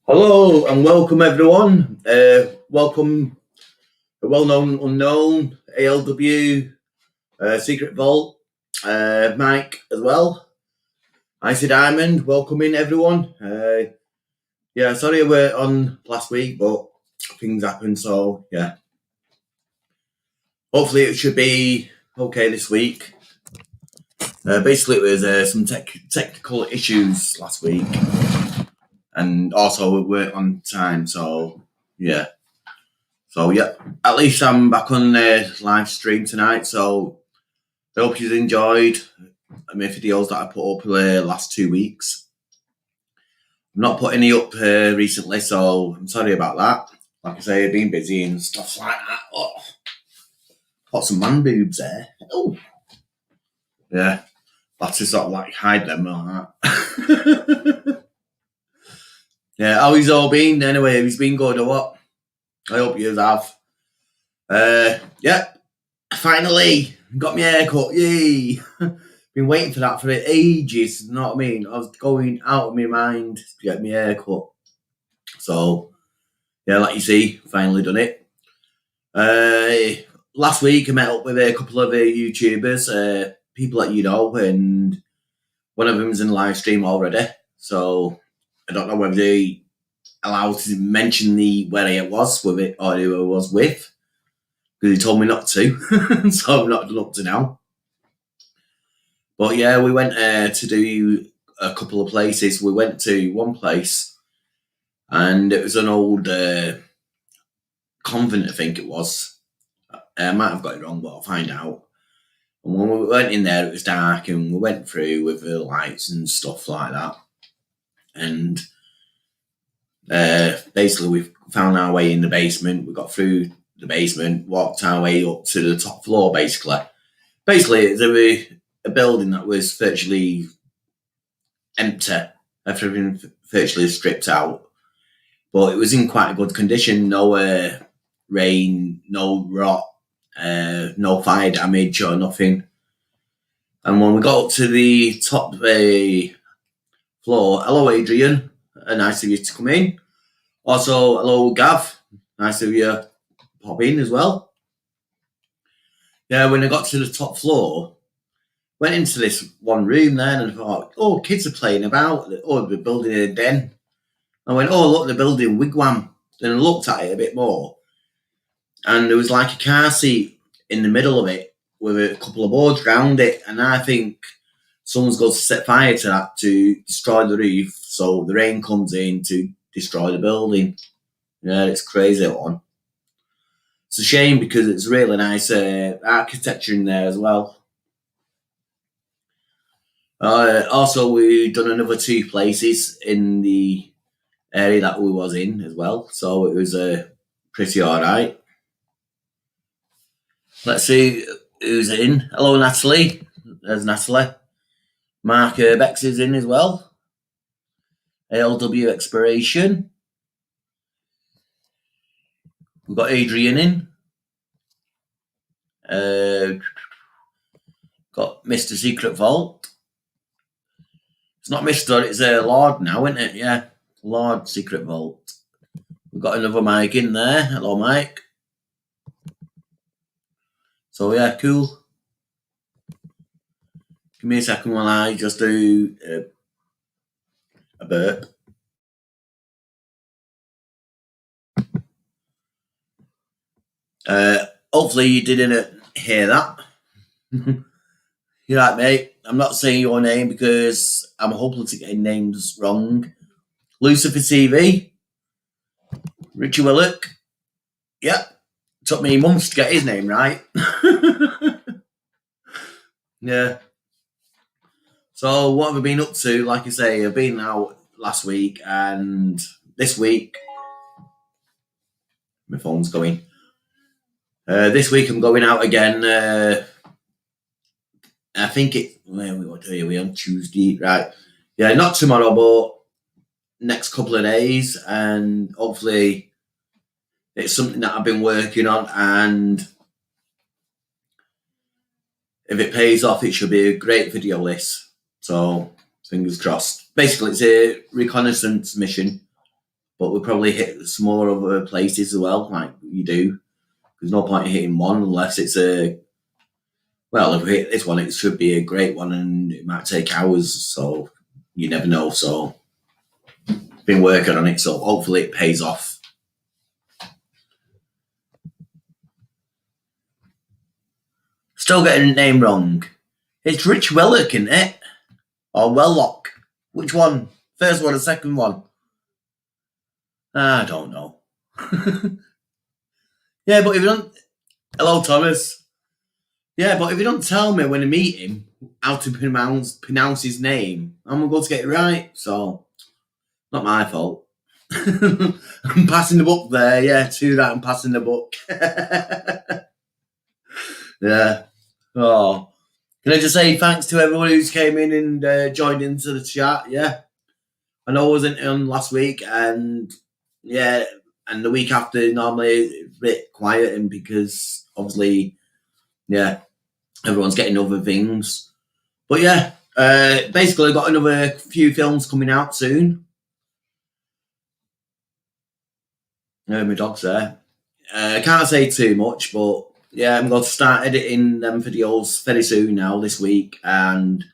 Hello and welcome everyone. Welcome the well-known unknown ALW Secret Vault, Mike as well. Icy Diamond, welcome in everyone. Sorry we were on last week, but things happened, so yeah. Hopefully it should be okay this week. Basically, it was some technical issues last week, and also we weren't on time, so yeah. So yeah, at least I'm back on the live stream tonight. So I hope you've enjoyed my videos that I put up the last 2 weeks. I've not put any up recently, so I'm sorry about that. Like I say, I've been busy and stuff like that. Oh, got some man boobs there. Oh, yeah. That's to sort of like hide them like that. Yeah, how he's all been anyway? He's been good or what? I hope you have. Yeah, finally got my haircut. Yay! Been waiting for that for ages. You know what I mean? I was going out of my mind to get my haircut. So yeah, like you see, finally done it. Last week I met up with a couple of YouTubers, people that you know, and one of them's in the live stream already. So I don't know whether they allowed to mention where I was with it or who I was with, because he told me not to. So I've not done up to now. But yeah, we went to do a couple of places. We went to one place, and it was an old convent, I think it was. I might have got it wrong, but I'll find out. And when we went in there, it was dark, and we went through with the lights and stuff like that. And basically, we found our way in the basement. We got through the basement, walked our way up to the top floor, basically. Basically, there was a building that was virtually empty, everything virtually stripped out. But it was in quite a good condition. No rain, no rot, no fire damage or nothing. And when we got up to the top floor, hello Adrian, nice of you to come in. Also, hello Gav, nice of you to pop in as well. Yeah, when I got to the top floor, went into this one room then and I thought, oh, kids are playing about. Oh, they're building a den. I went, oh, look, they're building a wigwam. Then I looked at it a bit more, and there was like a car seat in the middle of it with a couple of boards around it. And I think someone's going to set fire to that to destroy the roof, so the rain comes in to destroy the building. Yeah, it's crazy that one. It's a shame because it's really nice architecture in there as well. Also, we've done another 2 places in the area that we was in as well, so it was pretty alright. Let's see who's in. Hello Natalie, there's Natalie. Mark Urbex is in as well. ALW Exploration. We've got Adrian in. Got Mr. Secret Vault. It's not Mr., it's Lord now, isn't it? Yeah, Lord Secret Vault. We've got another Mike in there. Hello, Mike. So, yeah, cool. Give me a second while I just do a burp. Hopefully you didn't hear that. You're right, mate. I'm not saying your name because I'm hopeless at getting names wrong. Lucifer TV. Richie Willock. Yep. Took me months to get his name right. Yeah. So what have I been up to? Like I say, I've been out last week and this week. My phone's going. This week I'm going out again. I think what day are we on? Tuesday, right? Yeah, not tomorrow, but next couple of days, and hopefully it's something that I've been working on, and if it pays off, it should be a great video list. So fingers crossed. Basically, it's a reconnaissance mission but we'll probably hit some more other places as well, like you do. There's no point in hitting one unless it's a, well, if we hit this one, it should be a great one, and it might take hours, so you never know. So, been working on it, so hopefully it pays off. Still getting the name wrong. It's Rich Wellock, isn't it? Or Wellock. Which one? First one or second one? I don't know. Yeah, but if you don't... Hello, Thomas. Yeah, but if you don't tell me when I meet him how to pronounce his name, I'm going to get it right. So, not my fault. I'm passing the book there. Yeah, to that, I'm passing the book. Yeah. Oh. Can I just say thanks to everyone who's came in and joined into the chat? Yeah. I know I wasn't on last week, and yeah, and the week after normally it's a bit quiet, and because obviously, yeah, everyone's getting other things. But yeah, basically got another few films coming out soon. My dog's there. I can't say too much, but yeah, I'm going to start editing them videos very soon now, this week, and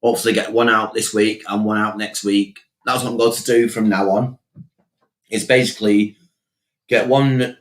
hopefully get one out this week and one out next week. That's what I'm going to do from now on. It's basically get one.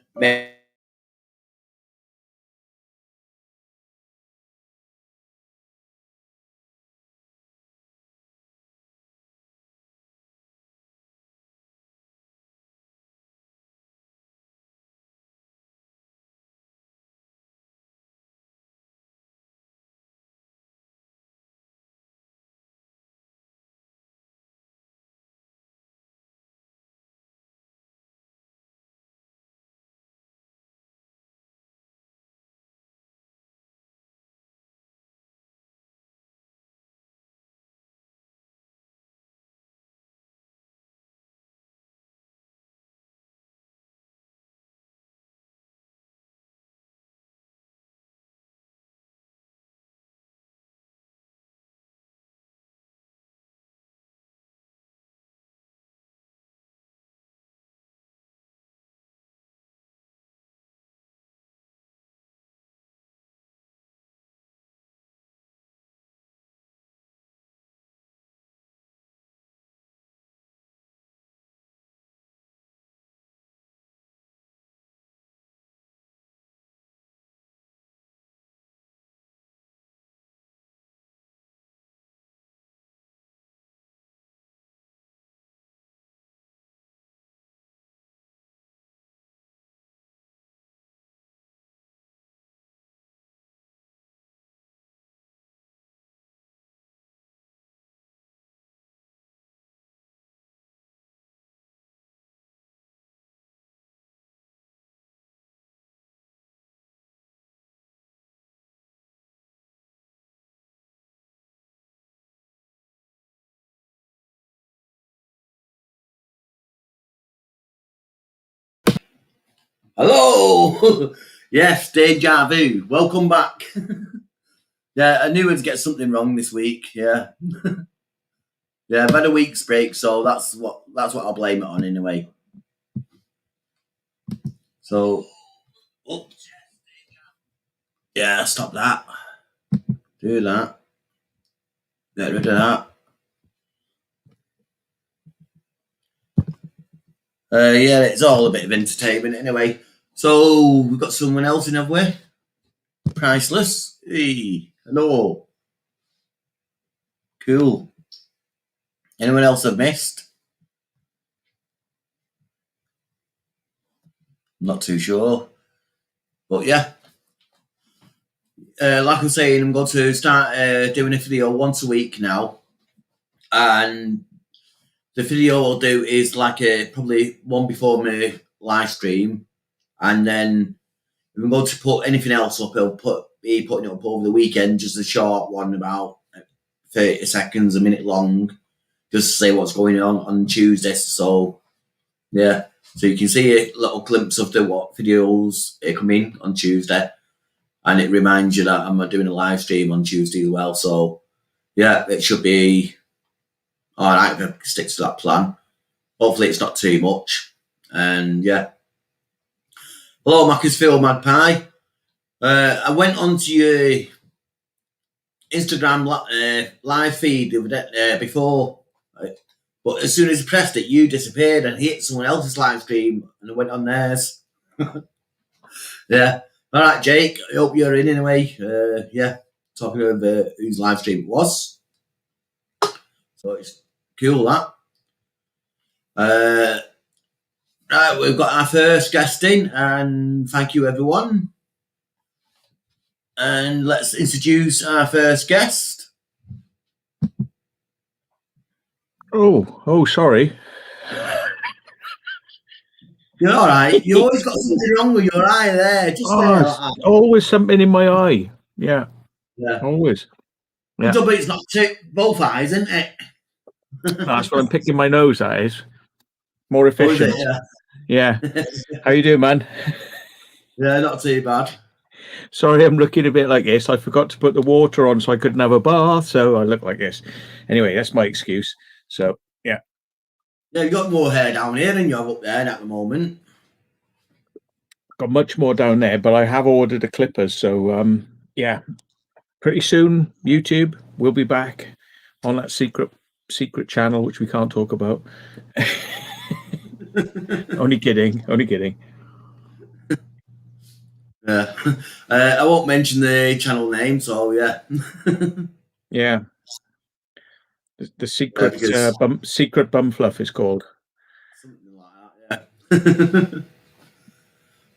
Hello! Yes, deja vu. Welcome back. Yeah, I knew I'd get something wrong this week. Yeah. Yeah, I've had a week's break, so that's what I'll blame it on anyway. So, yeah, stop that. Do that. Get rid of that. Yeah, it's all a bit of entertainment anyway. So, we've got someone else in, have we? Priceless. Hey, hello. Cool. Anyone else I've missed? I'm not too sure. But yeah. Like I'm saying, I'm going to start doing a video once a week now. And the video I'll do is like probably one before my live stream. And then if I'm going to put anything else up, I'll be putting it up over the weekend, just a short one about 30 seconds, a minute long, just to say what's going on Tuesday. So, yeah. So you can see a little glimpse of what videos are coming on Tuesday. And it reminds you that I'm doing a live stream on Tuesday as well. So, yeah, it should be all right if I stick to that plan. hopefully it's not too much. And yeah. Hello, Macclesfield Magpie. I went onto your Instagram live feed before, but as soon as I pressed it, you disappeared and hit someone else's live stream, and I went on theirs. Yeah. All right, Jake. I hope you're in anyway. Yeah. Talking about whose live stream it was. So it's cool that. Right, we've got our first guest in, and thank you everyone. And let's introduce our first guest. Oh, sorry. You're all right. You always got something wrong with your eye there. Just always something in my eye. Yeah. Yeah. Always. Yeah. But it's not both eyes, isn't it? That's what I'm picking my nose, that is. More efficient. Yeah. How you doing, man? Yeah, not too bad. Sorry, I'm looking a bit like this. I forgot to put the water on so I couldn't have a bath, so I look like this. Anyway, that's my excuse. So, yeah. Yeah, you've got more hair down here than you have up there at the moment. Got much more down there, but I have ordered a clippers, so yeah. Pretty soon, YouTube will be back on that secret channel, which we can't talk about. Only kidding. Yeah. I won't mention the channel name, so yeah. Yeah. The secret secret bum fluff is called. Something like that,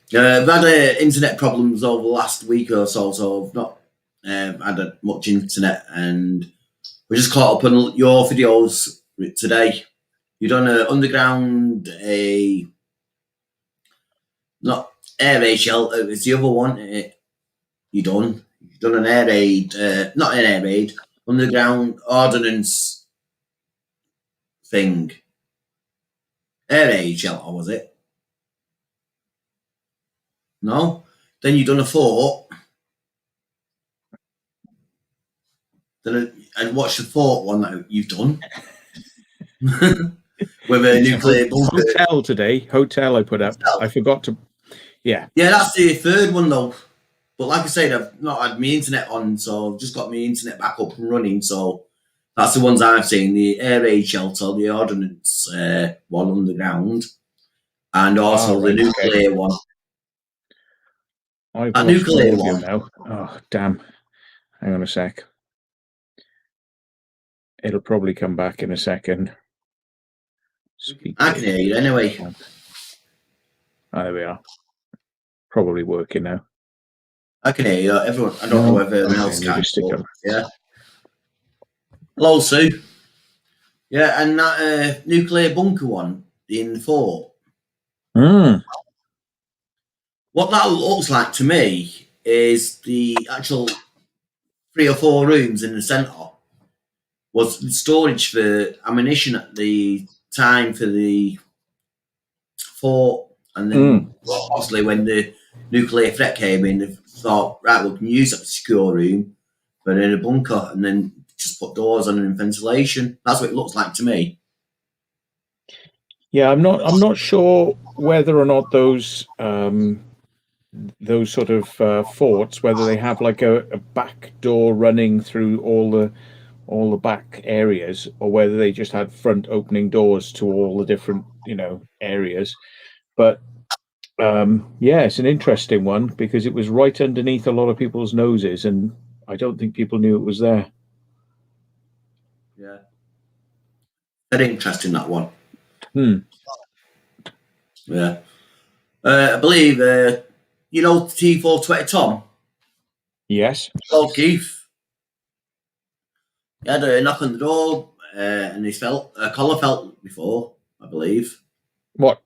yeah. I've had internet problems over the last week or so I've not had much internet, and we just caught up on your videos today. You done an underground, not air raid shelter, it's the other one. You've done an air raid, not an air raid, underground ordnance thing. Air raid shelter, was it? No? Then you done a fort. And watch the fort one that you've done. With a nuclear bunker. Hotel I put up. I forgot to. Yeah. Yeah, that's the third one though. But like I said, I've not had my internet on, so I've just got my internet back up and running. So that's the ones I've seen: the air raid shelter, the ordnance one underground, and also the nuclear one. A nuclear one now. Oh damn! Hang on a sec. It'll probably come back in a second. I can hear you anyway. Oh, there we are. Probably working now. I can hear you. Everyone. I don't know whether everyone else can. Yeah. Hello, Sue. Yeah, and that nuclear bunker one in the fort. What that looks like to me is the actual 3 or 4 rooms in the centre was storage for ammunition at the time for the fort, and then obviously when the nuclear threat came in, they thought, right, we can use that secure room, but in a bunker, and then just put doors on and ventilation. That's what it looks like to me. Yeah, I'm not sure whether or not those sort of forts, whether they have like a back door running through all the back areas, or whether they just had front opening doors to all the different areas. But yeah, it's an interesting one because it was right underneath a lot of people's noses, and I don't think people knew it was there. Yeah, very interesting, that one. Yeah, I believe T420 Tom. Yes. Hello, Keith. He had a knock on the door, and he felt a collar felt before, I believe. What?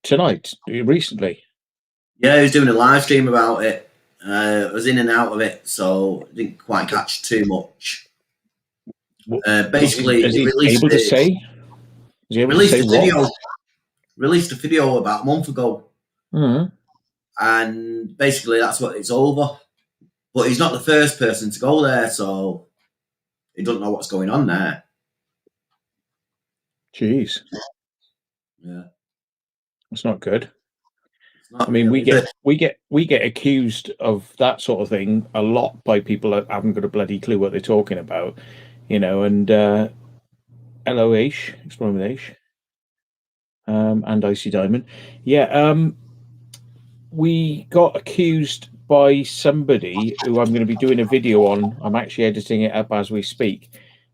Tonight? Recently? Yeah, he was doing a live stream about it. I was in and out of it, so I didn't quite catch too much. Basically, is he able to say? Is he able to say what? Released a video about a month ago. And basically that's what it's over. But he's not the first person to go there, so he doesn't know what's going on there. Jeez. Yeah, It's not good. it's not I mean, really. we get accused of that sort of thing a lot by people that haven't got a bloody clue what they're talking about, and LOH, Exploring with H, and Icy Diamond. Yeah, we got accused by somebody who I'm going to be doing a video on. I'm actually editing it up as we speak.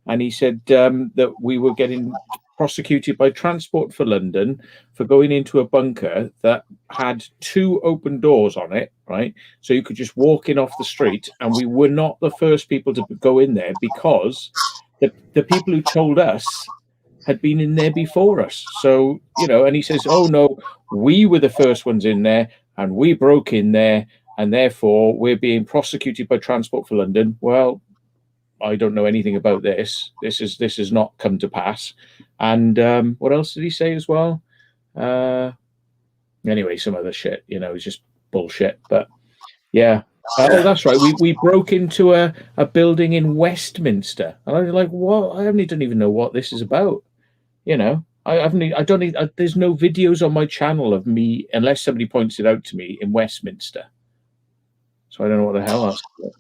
And he said that we were getting prosecuted by Transport for London for going into a bunker that had 2 open doors on it, right? So you could just walk in off the street. And we were not the first people to go in there because the people who told us had been in there before us. So, and he says, oh no, we were the first ones in there and we broke in there and therefore we're being prosecuted by Transport for London. Well, I don't know anything about this. This has not come to pass. And what else did he say as well? Anyway, some other shit, it's just bullshit. But yeah. Oh, that's right. We broke into a building in Westminster. And I was like, what? I don't even know what this is about. I don't need. There's no videos on my channel of me unless somebody points it out to me in Westminster. So I don't know what the hell that's about.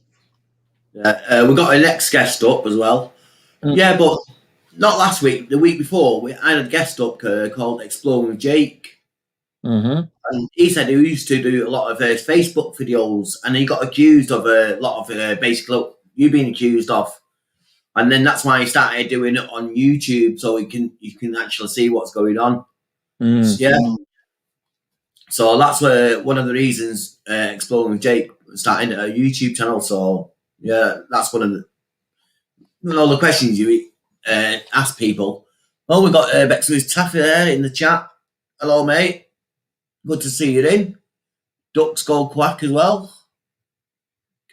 Yeah, we got our next guest up as well. Yeah, but not last week. The week before, I had a guest up called Exploring with Jake. Mm-hmm. And he said he used to do a lot of Facebook videos, and he got accused of a lot of basically you being accused of. And then that's why he started doing it on YouTube, so you can actually see what's going on. Yeah. So that's one of the reasons Exploring with Jake starting a YouTube channel. So yeah, that's one of the questions you ask people. Oh, we got Bexley's Taffy there in the chat. Hello, mate. Good to see you in. Ducks go quack as well.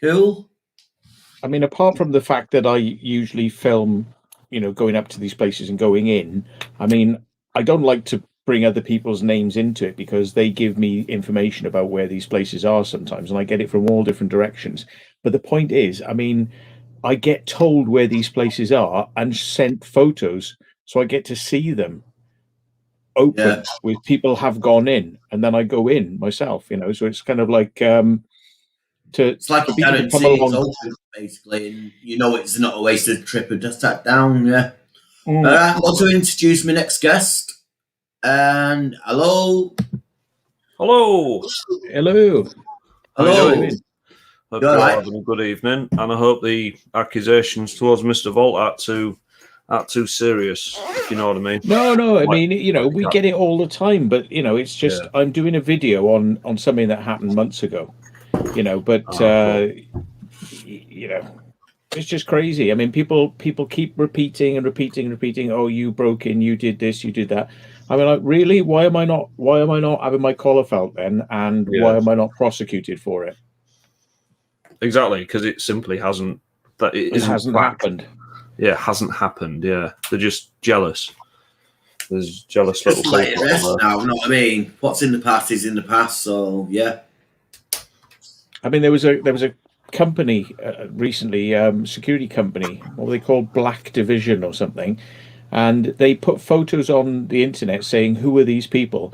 Cool. I mean, apart from the fact that I usually film, going up to these places and going in, I mean, I don't like to bring other people's names into it because they give me information about where these places are sometimes, and I get it from all different directions. But the point is, I mean, I get told where these places are and sent photos, so I get to see them open with people have gone in, and then I go in myself, so it's kind of like it's like a guarantee it's open, basically, and it's not a wasted trip and just sat down. Yeah. All right, I'm going to introduce my next guest. And hello. Hello. Hello. Hello. Hope you're all having a good evening, and I hope the accusations towards Mr. Volt aren't too serious, if you know what I mean. No. I mean, we get it all the time, but it's just I'm doing a video on something that happened months ago. But it's just crazy. I mean, people keep repeating and repeating and repeating. Oh, you broke in, you did this, you did that. I mean, like, really? Why am I not having my collar felt then? And why am I not prosecuted for it? Exactly, because it simply hasn't. It hasn't happened. Yeah, it hasn't happened. Yeah, they're just jealous. There's jealous little people. Let it rest now. You know what I mean? What's in the past is in the past. So yeah. I mean, there was a company recently, security company, what were they called, Black Division or something, and they put photos on the internet saying, who are these people?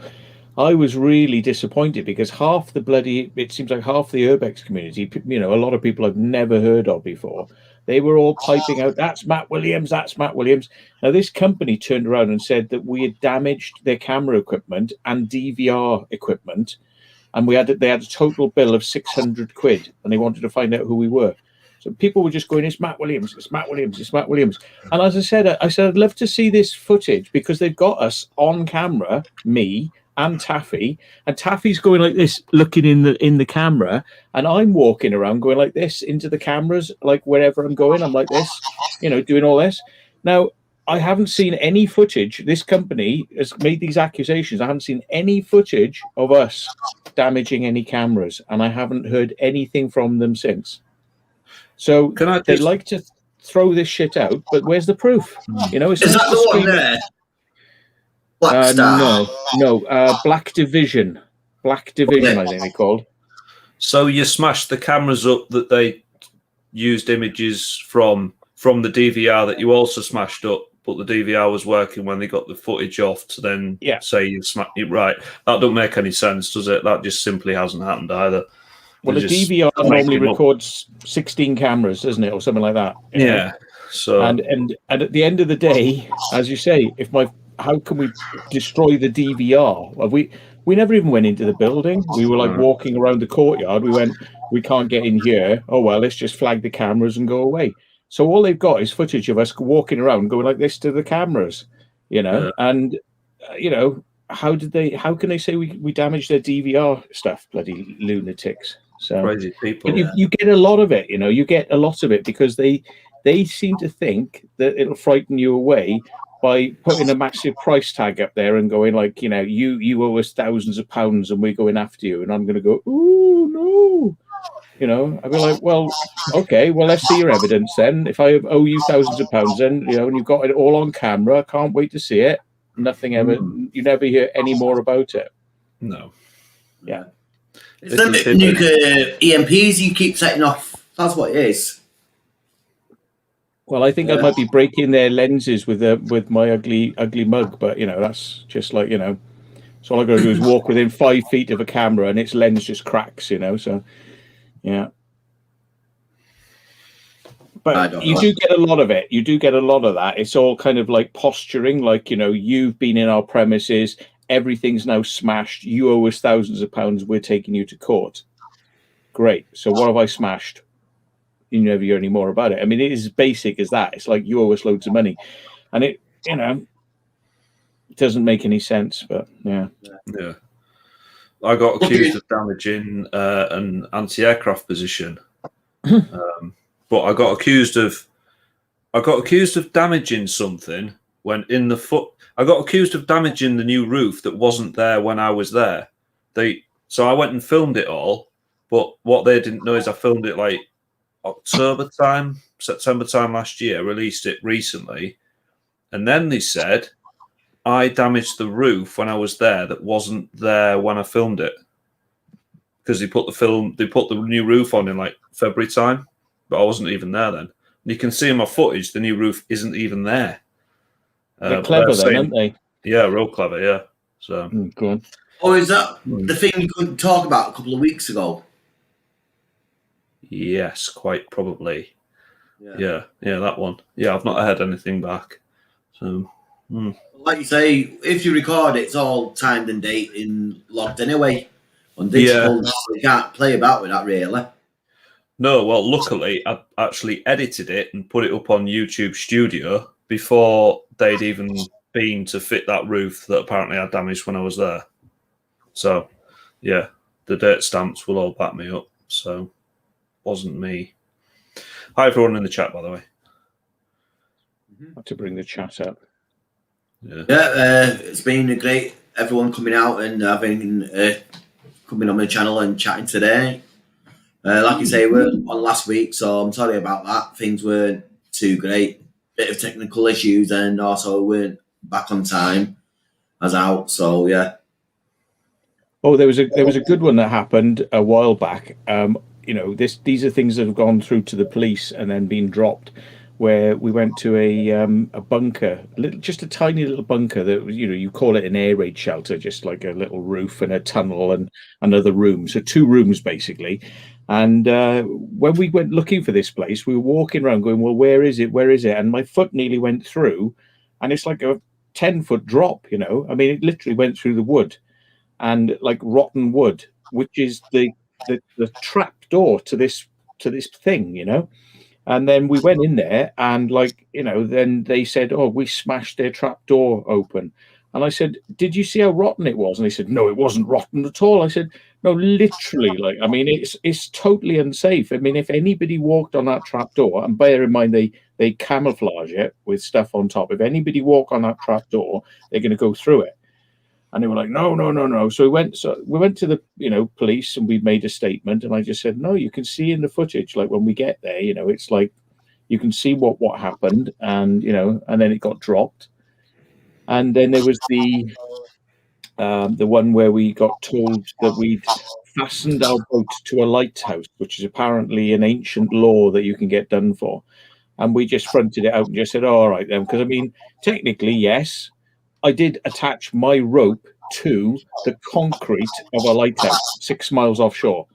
I was really disappointed because it seems like half the urbex community, a lot of people I've never heard of before, they were all piping out, that's Matt Williams, that's Matt Williams. Now this company turned around and said that we had damaged their camera equipment and DVR equipment, and they had a total bill of 600 quid, and they wanted to find out who we were. So people were just going, it's Matt Williams, it's Matt Williams, it's Matt Williams. And as I said, I'd love to see this footage because they've got us on camera, me and Taffy, and Taffy's going like this, looking in the camera, and I'm walking around going like this into the cameras, like wherever I'm going, I'm like this, doing all this. Now, I haven't seen any footage. This company has made these accusations. I haven't seen any footage of us damaging any cameras, and I haven't heard anything from them since. So they like to throw this shit out, but where's the proof? It's is that the one there? Black Star? No. Black Division. Black Division, I think they're called. So you smashed the cameras up that they used images from the DVR that you also smashed up, but the DVR was working when they got the footage off to then say you smacked it right. That don't make any sense, does it? That just simply hasn't happened either. Well, the DVR normally records 16 cameras, doesn't it, or something like that? Yeah. So and at the end of the day, as you say, how can we destroy the DVR? Well, we never even went into the building. We were like walking around the courtyard. We went, we can't get in here. Oh well, let's just flag the cameras and go away. So all they've got is footage of us walking around, going like this to the cameras, and how can they say we damaged their DVR stuff? Bloody lunatics. So crazy people. But you get a lot of it, you get a lot of it because they seem to think that it'll frighten you away by putting a massive price tag up there and going like, you owe us thousands of pounds and we're going after you. And I'm going to go, ooh, no. I'd be like, well, okay, well, let's see your evidence then. If I owe you thousands of pounds then, and you've got it all on camera, I can't wait to see it. Nothing ever, you never hear any more about it. No. Yeah. It's the nuclear EMPs you keep setting off. That's what it is. Well, I think I might be breaking their lenses with my ugly mug, but that's just like so all I got to do is walk within 5 feet of a camera and its lens just cracks, so yeah. But you do get a lot of it. You do get a lot of that. It's all kind of like posturing, like you've been in our premises, everything's now smashed. You owe us thousands of pounds. We're taking you to court. Great. So what have I smashed? You never hear any more about it. I mean, it is as basic as that. It's like you owe us loads of money, and it doesn't make any sense. But yeah. I got accused of damaging an anti-aircraft position, but I got accused of damaging something when in the foot. I got accused of damaging the new roof that wasn't there when I was there. So I went and filmed it all, but what they didn't know is I filmed it like September time last year, released it recently, and then they said I damaged the roof when I was there that wasn't there when I filmed it because they put the new roof on in like February time, but I wasn't even there then. And you can see in my footage the new roof isn't even there. They're clever then, aren't they? Yeah, real clever, yeah. So go on. Oh, is that the thing you couldn't talk about a couple of weeks ago? Yes, quite probably. Yeah, that one. Yeah, I've not heard anything back. So, like you say, if you record, it's all timed and date and logged anyway. On digital, you can't play about with that really. No, well, luckily, I actually edited it and put it up on YouTube Studio before they'd even been to fit that roof that apparently I damaged when I was there. So, yeah, the date stamps will all back me up. So, wasn't me. Hi, everyone in the chat, by the way. I have to bring the chat up. Yeah, it's been great. Everyone coming out and having coming on my channel and chatting today. Like you say, we were on last week, so I'm sorry about that. Things weren't too great. Bit of technical issues, and also weren't back on time as out. So yeah. Oh, there was a good one that happened a while back. These are things that have gone through to the police and then been dropped. Where we went to a bunker, just a tiny little bunker that you call it an air raid shelter, just like a little roof and a tunnel and another room, so 2 rooms basically. And when we went looking for this place, we were walking around going, well, where is it? Where is it? And my foot nearly went through, and it's like a 10-foot drop. I mean, it literally went through the wood, and like rotten wood, which is the trap door to this thing, And then we went in there and then they said, oh, we smashed their trap door open. And I said, did you see how rotten it was? And they said, no, it wasn't rotten at all. I said, no, literally, it's totally unsafe. I mean, if anybody walked on that trap door, and bear in mind they camouflage it with stuff on top. If anybody walked on that trap door, they're going to go through it. And they were like, no. So we went to the police and we made a statement. And I just said, no, you can see in the footage, like when we get there, it's like you can see what happened, and and then it got dropped. And then there was the one where we got told that we'd fastened our boat to a lighthouse, which is apparently an ancient law that you can get done for. and we just fronted it out and just said, oh, all right then, because I mean, technically, yes, I did attach my rope to the concrete of a lighthouse 6 miles offshore,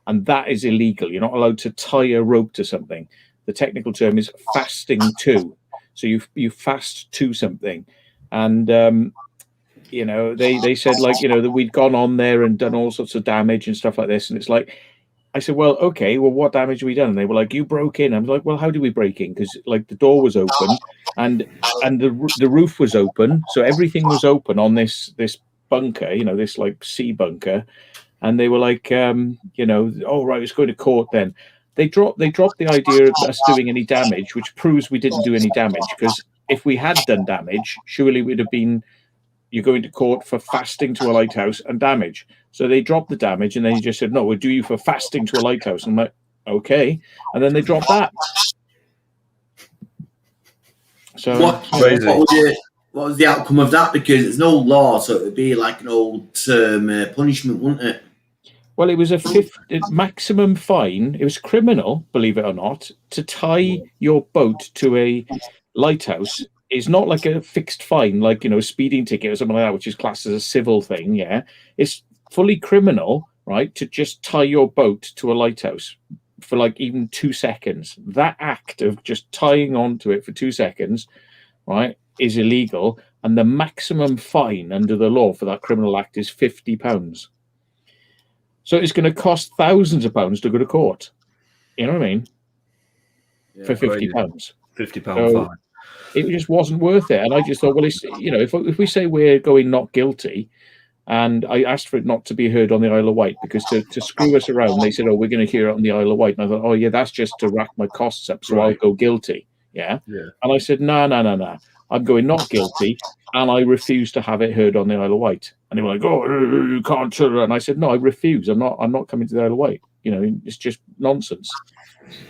and that is illegal. You're not allowed to tie a rope to something. The technical term is fasting to. So you fast to something, and you know, they said, like, you know, that we'd gone on there and done all sorts of damage and stuff like this, and it's like, I said, well, okay, well, what damage have we done? And they were like, you broke in. I was like, well, how did we break in? Because like the door was open, and the roof was open, so everything was open on this bunker, you know, this like sea bunker. And they were like, you know, oh right, let's go to court then. They dropped the idea of us doing any damage, which proves we didn't do any damage, because if we had done damage, surely we'd have been, you're going to court for fasting to a lighthouse and damage. So they dropped the damage, and then he just said, no, we'll do you for fasting to a lighthouse. I'm like, okay. And then they dropped that. So what was the outcome of that? Because it's no law, so it would be like an old term punishment, wouldn't it? Well, it was a maximum fine. It was criminal, believe it or not, to tie your boat to a lighthouse. It's not like a fixed fine, like, you know, a speeding ticket or something like that, which is classed as a civil thing. Yeah, it's fully criminal, right, to just tie your boat to a lighthouse for like even 2 seconds. That act of just tying onto it for 2 seconds, right, is illegal, and the maximum fine under the law for that criminal act is £50. So it's going to cost thousands of pounds to go to court. You know what I mean? Yeah, for £50. £50 so fine. It just wasn't worth it. And I just thought, well, it's, you know, if we say we're going not guilty, and I asked for it not to be heard on the Isle of Wight, because to screw us around, they said, oh, we're going to hear it on the Isle of Wight. And I thought, oh, yeah, that's just to rack my costs up, so I'll go guilty. Yeah. And I said, no. I'm going not guilty, and I refuse to have it heard on the Isle of Wight. And they were like, oh, you can't. And I said, no, I refuse. I'm not coming to the Isle of Wight. You know, it's just nonsense.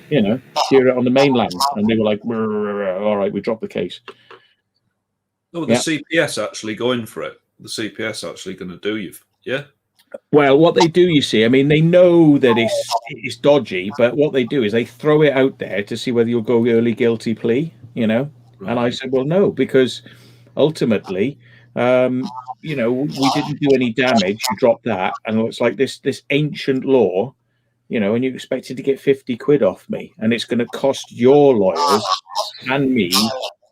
You know, hear it on the mainland. And they were like, all right, we dropped the case. Oh, the CPS actually going for it. The CPS actually going to do you. Yeah. Well, what they do, you see, I mean, they know that it's dodgy, but what they do is they throw it out there to see whether you'll go early guilty plea, you know. Right. And I said, well, no, because ultimately, you know, we didn't do any damage. You dropped that, and it's like this ancient law, you know, and you expected to get 50 quid off me, and it's going to cost your lawyers and me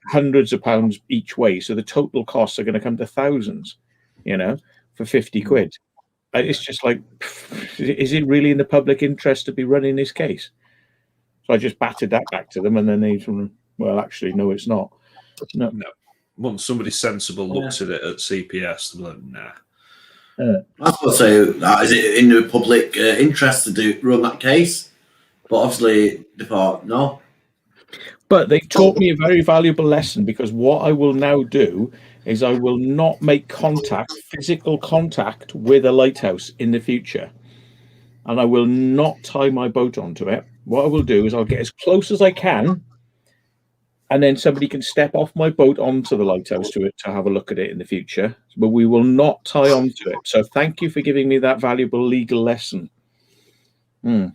hundreds of pounds each way. So the total costs are going to come to thousands, you know, for 50 quid. It's just like, is it really in the public interest to be running this case? So I just batted that back to them, and then they sort of, well, actually, no, it's not. No. Once somebody sensible looks at it at CPS, they're like, nah. I was going to say, is it in the public interest to run that case? But obviously, they thought, no. But they taught me a very valuable lesson, because what I will now do is I will not make physical contact with a lighthouse in the future. And I will not tie my boat onto it. What I will do is I'll get as close as I can, and then somebody can step off my boat onto the lighthouse to have a look at it in the future. But we will not tie onto it. So thank you for giving me that valuable legal lesson. Yeah.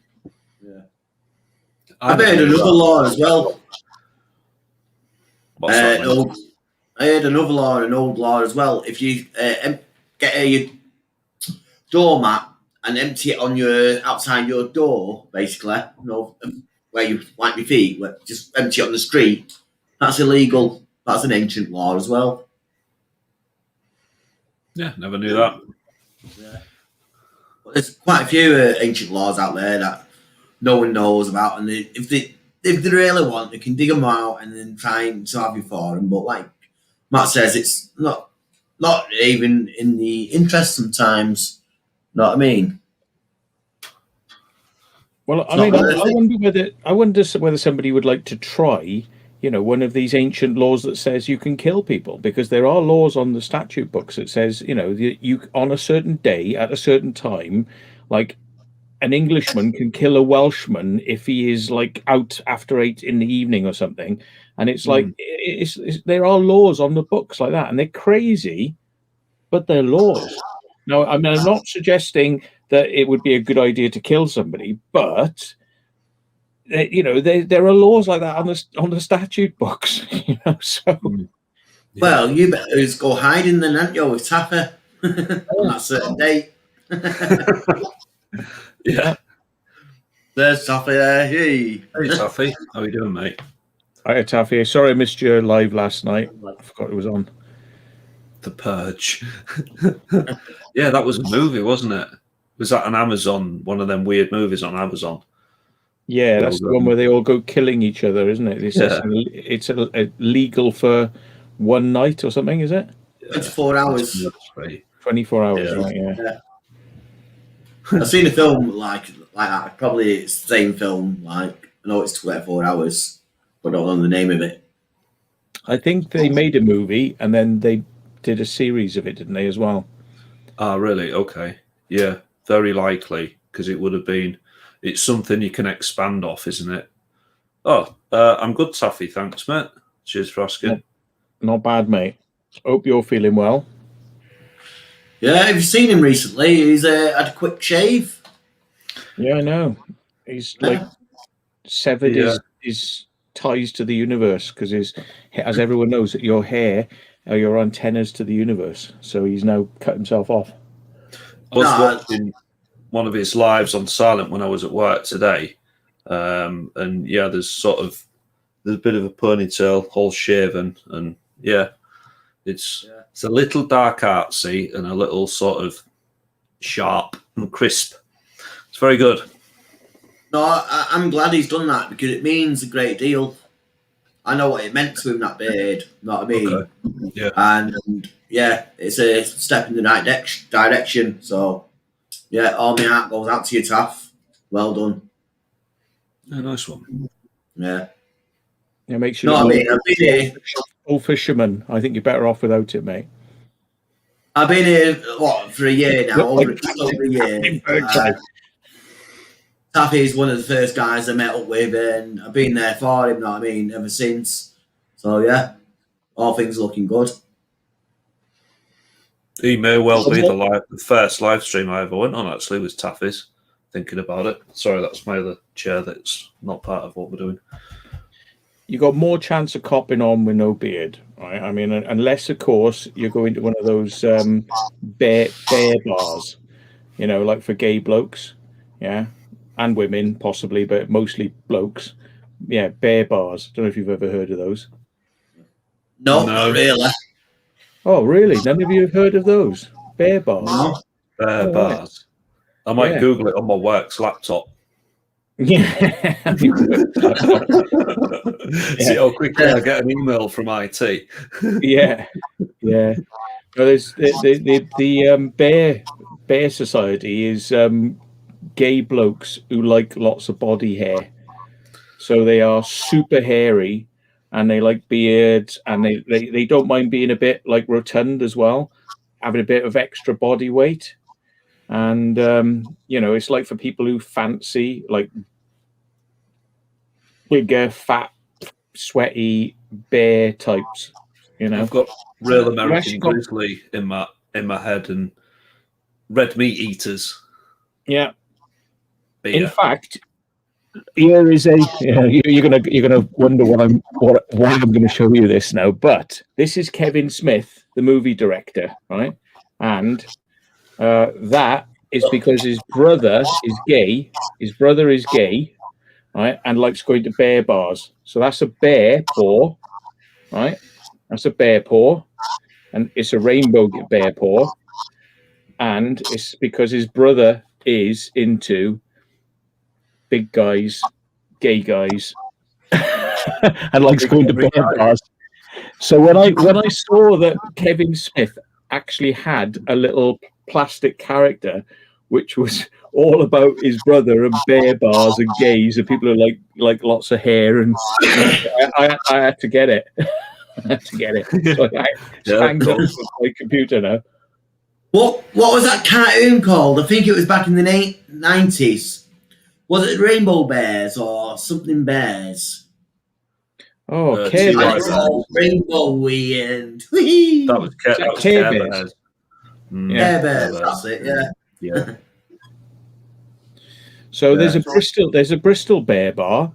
I've heard another law as well. I heard another law, an old law as well. If you get your doormat and empty it on your outside your door, basically, you know, where you wipe your feet, just empty it on the street. That's illegal. That's an ancient law as well. Yeah, never knew that. Yeah. But there's quite a few ancient laws out there that no one knows about, and if they really want, they can dig them out and then try and have you for them. But like Matt says, it's not even in the interest sometimes. Know what I mean? Well, I mean, I wonder whether somebody would like to try, you know, one of these ancient laws that says you can kill people, because there are laws on the statute books that says, you know, you on a certain day at a certain time, like an Englishman can kill a Welshman if he is like out after 8 in the evening or something. And it's like, there are laws on the books like that, and they're crazy, but they're laws. Now, I mean, I'm not suggesting that it would be a good idea to kill somebody, but there are laws like that on the statute books. So Well, you better just go hiding then, aren't you, with Taffy on that certain date. Yeah. There's Taffy there. Hey, Taffy, how you doing, mate? Hi, Taffy. Sorry I missed your live last night. I forgot it was on. The Purge. Yeah, that was a movie, wasn't it? Was that on Amazon? One of them weird movies on Amazon? Yeah, that's the one where they all go killing each other, isn't it? It's legal for one night or something, is it? 24 hours. 24 hours, right? Yeah. I've seen a film like that. Probably it's the same film. Like, I know it's 24 hours, but I don't know the name of it. I think they made a movie and then they did a series of it, didn't they, as well? Ah, really? Okay. Yeah, very likely, because it would have been. It's something you can expand off, isn't it? Oh, I'm good, Taffy. Thanks, mate. Cheers for asking. Not bad, mate. Hope you're feeling well. Yeah, have you seen him recently? He's had a quick shave. Yeah, I know. He's like severed his ties to the universe because as everyone knows, that your hair are your antennas to the universe. So he's now cut himself off. I was watching one of his lives on Silent when I was at work today, and yeah, there's a bit of a ponytail, all shaven, and yeah, it's a little dark artsy and a little sort of sharp and crisp. It's very good. No, I'm glad he's done that because it means a great deal. I know what it meant to him, that beard. You know what I mean? Okay. Yeah. And yeah, it's a step in the right direction. So yeah, all my heart goes out to you, Taff. Well done. Yeah, nice one. Yeah. Yeah, make sure. No, I mean, I've been here. Old fisherman. I think you're better off without it, mate. I've been here for a year now, over a year. Taffy is one of the first guys I met up with, and I've been there for him. You know what I mean? Ever since. So yeah, all things looking good. He may well be the first live stream I ever went on. Actually, was Taffy's. Thinking about it. Sorry, that's my other chair. That's not part of what we're doing. You got more chance of copping on with no beard, right? I mean, unless of course you're going to one of those bear bars, like for gay blokes, yeah, and women possibly, but mostly blokes. Yeah, bear bars. Don't know if you've ever heard of those. No, not really. Oh, really? None of you have heard of those bear bars? No. Bear bars. Right. I might Google it on my work's laptop. Yeah. See how quickly I get an email from IT. Yeah. So there's the Bear Society is gay blokes who like lots of body hair. So they are super hairy and they like beards and they don't mind being a bit like rotund as well, having a bit of extra body weight. And it's like for people who fancy like bigger, fat, sweaty bear types. I've got real American grizzly in my head and red meat eaters. Yeah. Beer. In fact, here is you're gonna wonder why I'm going to show you this now. But this is Kevin Smith, the movie director, right? And that is because his brother is gay. His brother is gay, right, and likes going to bear bars. So that's a bear paw, right? That's a bear paw, and it's a rainbow bear paw, and it's because his brother is into big guys, gay guys, and likes going to bear bars. So when I saw that Kevin Smith actually had a little plastic character which was all about his brother and bear bars and gays and people who like lots of hair and I had to get it. I had to get it. So I hanged up on my computer now. What was that cartoon called? I think it was back in the 90s. Was it Rainbow Bears or something Bears? Oh, Care Bears. Rainbowy and that was Care Bears. Care Bears, that's it, yeah. So there's a Bristol bear bar,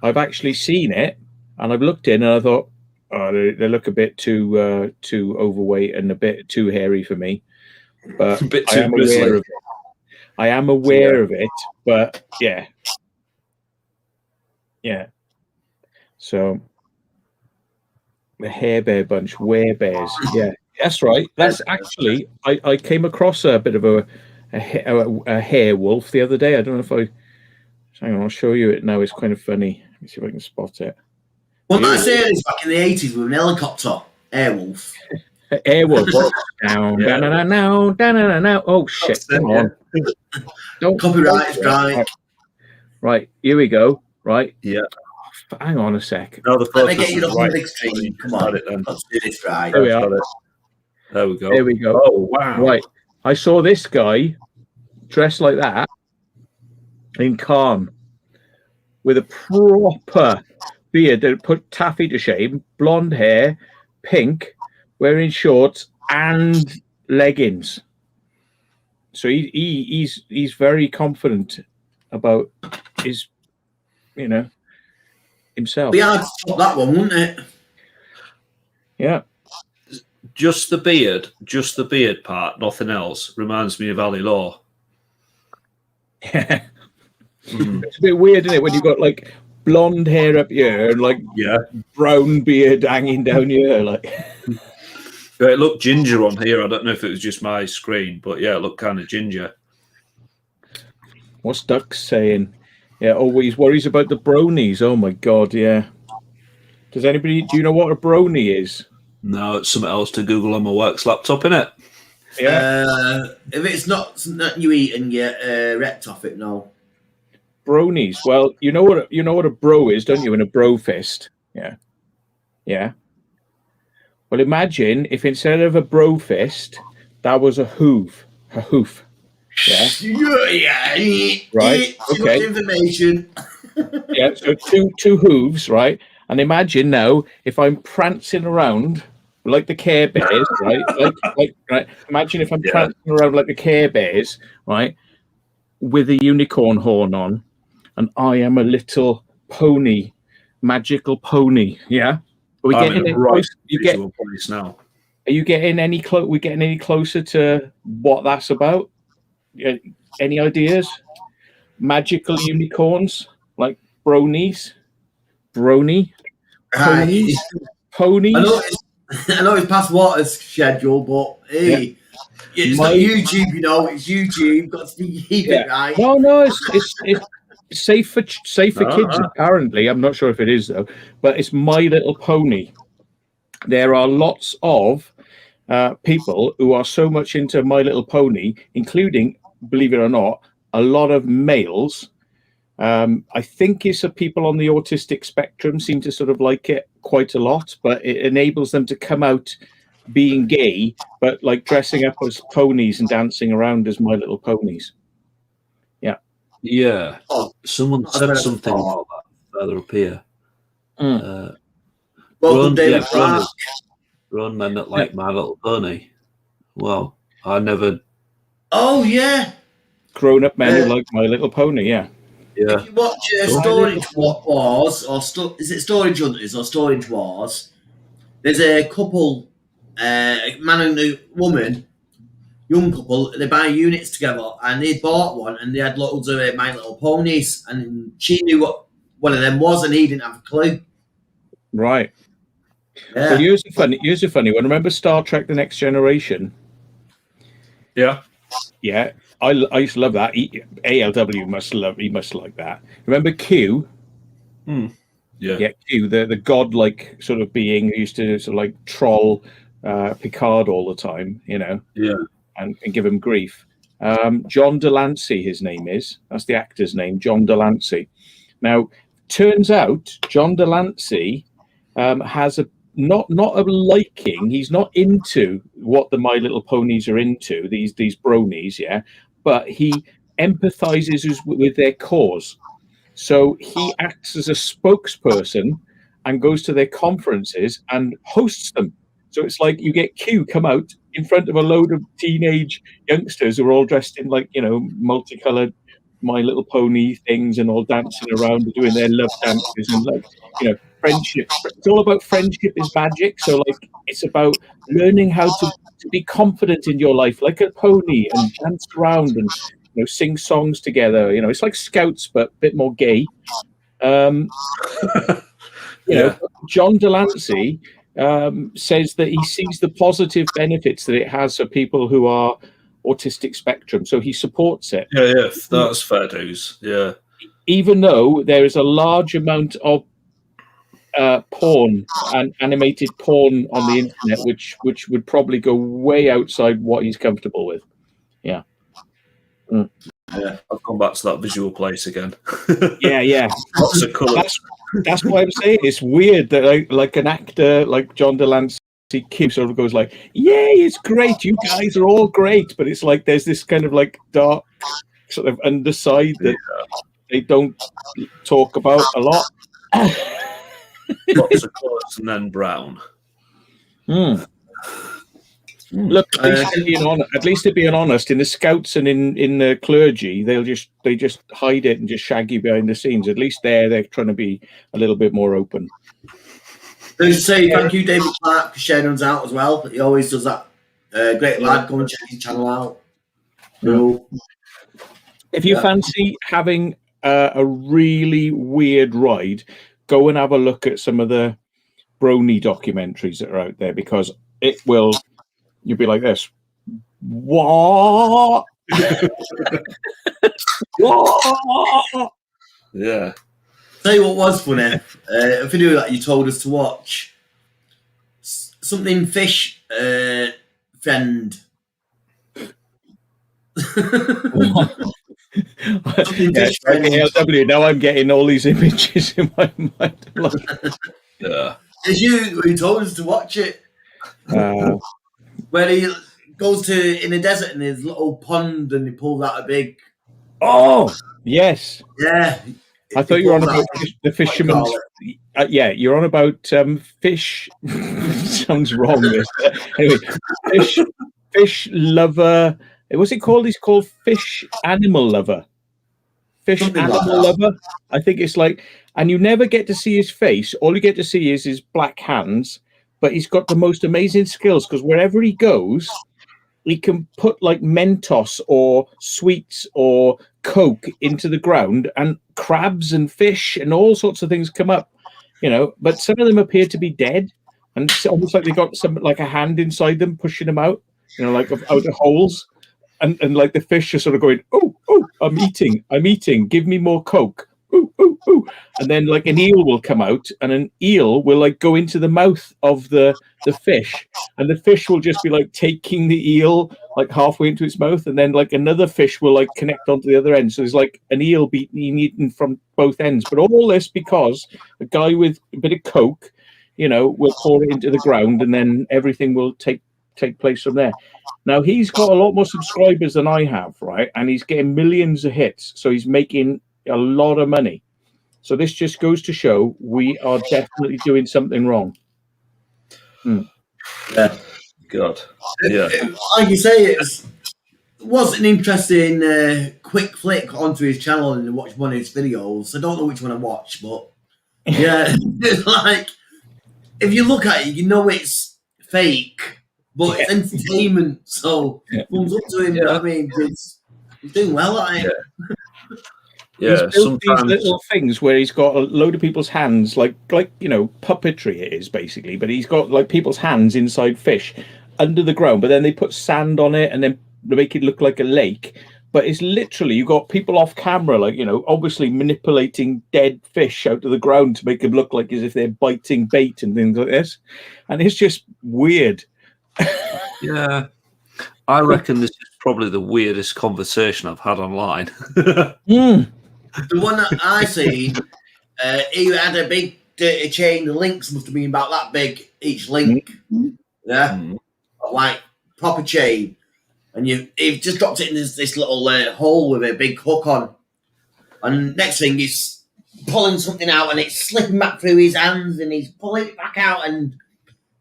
I've actually seen it, and I've looked in, and I thought, oh, they look a bit too overweight and a bit too hairy for me. But A bit I too am grizzly. aware of it. I am aware of it, but yeah. So the Hair Bear bunch, werebears. Yeah, that's right. That's actually I came across a bit of a hair wolf the other day. I don't know if I. Hang on, I'll show you it now. It's kind of funny. Let me see if I can spot it. Well, I say this back in the 80s with an helicopter, Airwolf. Airwolf. Down. Oh shit! Come on. Don't Copyright strike. Right, here we go. Right. Yeah. Hang on a sec. Now the Let me focus get you is up on right. the big screen. Come on. Let's do this right. There we are. There we go. There we go. Oh, wow. Right. I saw this guy dressed like that in Cannes with a proper beard that put Taffy to shame, blonde hair, pink, wearing shorts and leggings. So he's very confident about his, himself. Be hard to stop that one, wouldn't it? Yeah. Just the beard part, nothing else. Reminds me of Ali Law. Yeah. It's a bit weird, isn't it, when you've got like blonde hair up here and like brown beard hanging down here, like. It looked ginger on here. I don't know if it was just my screen, but yeah, it looked kind of ginger. What's Duck saying? Yeah, always worries about the bronies. Oh my god, yeah. Do you know what a brony is? No, it's something else to Google on my work's laptop, innit? Yeah. If it's not something that you eat and get wrecked off it, no. Bronies. Well, you know what a bro is, don't you? In a bro fist. Yeah. Yeah. Well, imagine if instead of a bro fist, that was a hoof. A hoof. Yeah. Yeah. Right. Too much information. Yeah. So two hooves, right? And imagine now if I'm prancing around like the Care Bears, right? Right. Imagine if I'm prancing around like the Care Bears, right? With a unicorn horn on, and I am a little pony, magical pony. Yeah. Are we getting it close? Place now. Are you getting any close? We getting any closer to what that's about? Any ideas? Magical unicorns, like bronies, ponies. I know it's past water's schedule, but hey, it's not YouTube. It's YouTube. Got to keep it right. No, it's safe for kids. Apparently, I'm not sure if it is though, but it's My Little Pony. There are lots of people who are so much into My Little Pony, including, believe it or not, a lot of males. I think it's people on the autistic spectrum seem to sort of like it quite a lot, but it enables them to come out being gay, but like dressing up as ponies and dancing around as My Little Ponies. Yeah. Yeah. Someone said something about that further up here. Grown men that like My Little Pony. Well, I never. Oh yeah. Grown-up men who like My Little Pony. Yeah. Yeah. If you watch Storage Wars, is it Storage Hunters or Storage Wars? There's a couple, a man and a woman, young couple. They buy units together, and they bought one, and they had loads of My Little Ponies, and she knew what one of them was, and he didn't have a clue. Right. Yeah. Well, here's a funny one. Remember Star Trek: The Next Generation? Yeah. Yeah. I used to love that. ALW must like that. Remember Q? Yeah, Q, the godlike sort of being who used to sort of like troll Picard all the time, and give him grief. John Delancey, his name is. That's the actor's name, John Delancey. Now, turns out John Delancey has not a liking. He's not into what the My Little Ponies are into. These bronies, yeah. But he empathizes with their cause. So he acts as a spokesperson and goes to their conferences and hosts them. So it's like you get Q come out in front of a load of teenage youngsters who are all dressed in like, multicolored My Little Pony things and all dancing around and doing their love dances and like, friendship. It's all about friendship is magic. So like it's about learning how to be confident in your life, like a pony, and dance around and sing songs together. It's like Scouts but a bit more gay. Yeah. John Delancey says that he sees the positive benefits that it has for people who are autistic spectrum, so he supports it. Yeah, that's fair dues. Yeah, even though there is a large amount of porn and animated porn on the internet, which would probably go way outside what he's comfortable with. Yeah. I've gone back to that visual place again. Yeah. Lots of colours. That's why I'm saying it's weird that like an actor like John Delancey sort of goes like, "Yay, it's great! You guys are all great," but it's like there's this kind of like dark sort of underside that they don't talk about a lot. Lots of colours and then brown. Look, at least they're being honest. In the Scouts and in the clergy, they just hide it and just shag you behind the scenes. At least they're trying to be a little bit more open. Let's say thank you, David Clark, for sharing us out as well. He always does that. Great lad. Go and check his channel out. So, if you fancy having a really weird ride, go and have a look at some of the Brony documentaries that are out there, because you'll be like this. What? What? Yeah. Tell you what was funny, a video that you told us to watch. Something fish friend. ALW. Now I'm getting all these images in my mind. Yeah. It's you who told us to watch it. Where he goes in the desert and there's a little pond and he pulls out a big. Oh yes. Yeah. I thought you were on about the fisherman's. You're on about fish. Sounds wrong. Anyway, fish lover. What's it called? He's called fish animal lover. Lover. I think it's like, and you never get to see his face. All you get to see is his black hands. But he's got the most amazing skills, because wherever he goes, he can put like Mentos or sweets or Coke into the ground, and crabs and fish and all sorts of things come up, but some of them appear to be dead, and it's almost like they got some like a hand inside them pushing them out, like out of holes, and like the fish are sort of going, oh, I'm eating, give me more Coke. Ooh. And then like an eel will come out, and an eel will like go into the mouth of the fish, and the fish will just be like taking the eel like halfway into its mouth, and then like another fish will like connect onto the other end. So there's like an eel being eaten from both ends. But all this because a guy with a bit of Coke, will pour it into the ground, and then everything will take place from there. Now he's got a lot more subscribers than I have, right? And he's getting millions of hits, so he's making a lot of money. So this just goes to show we are definitely doing something wrong. Yeah. God. Yeah. Like you say, it was an interesting quick flick onto his channel and watch one of his videos. I don't know which one I watched, but yeah, like if you look at it, it's fake, but it's entertainment. So thumbs up to him. Yeah. I mean, he's doing well at it. Yeah, he's built these little things where he's got a load of people's hands, like puppetry it is basically, but he's got like people's hands inside fish under the ground, but then they put sand on it and then they make it look like a lake. But it's literally, you got people off camera, like, obviously manipulating dead fish out of the ground to make them look like as if they're biting bait and things like this. And it's just weird. Yeah. I reckon this is probably the weirdest conversation I've had online. The one that I seen, he had a big dirty chain. The links must have been about that big, each link. Yeah. Like proper chain. And you've just dropped it in this little hole with a big hook on. And next thing he's pulling something out and it's slipping back through his hands and he's pulling it back out and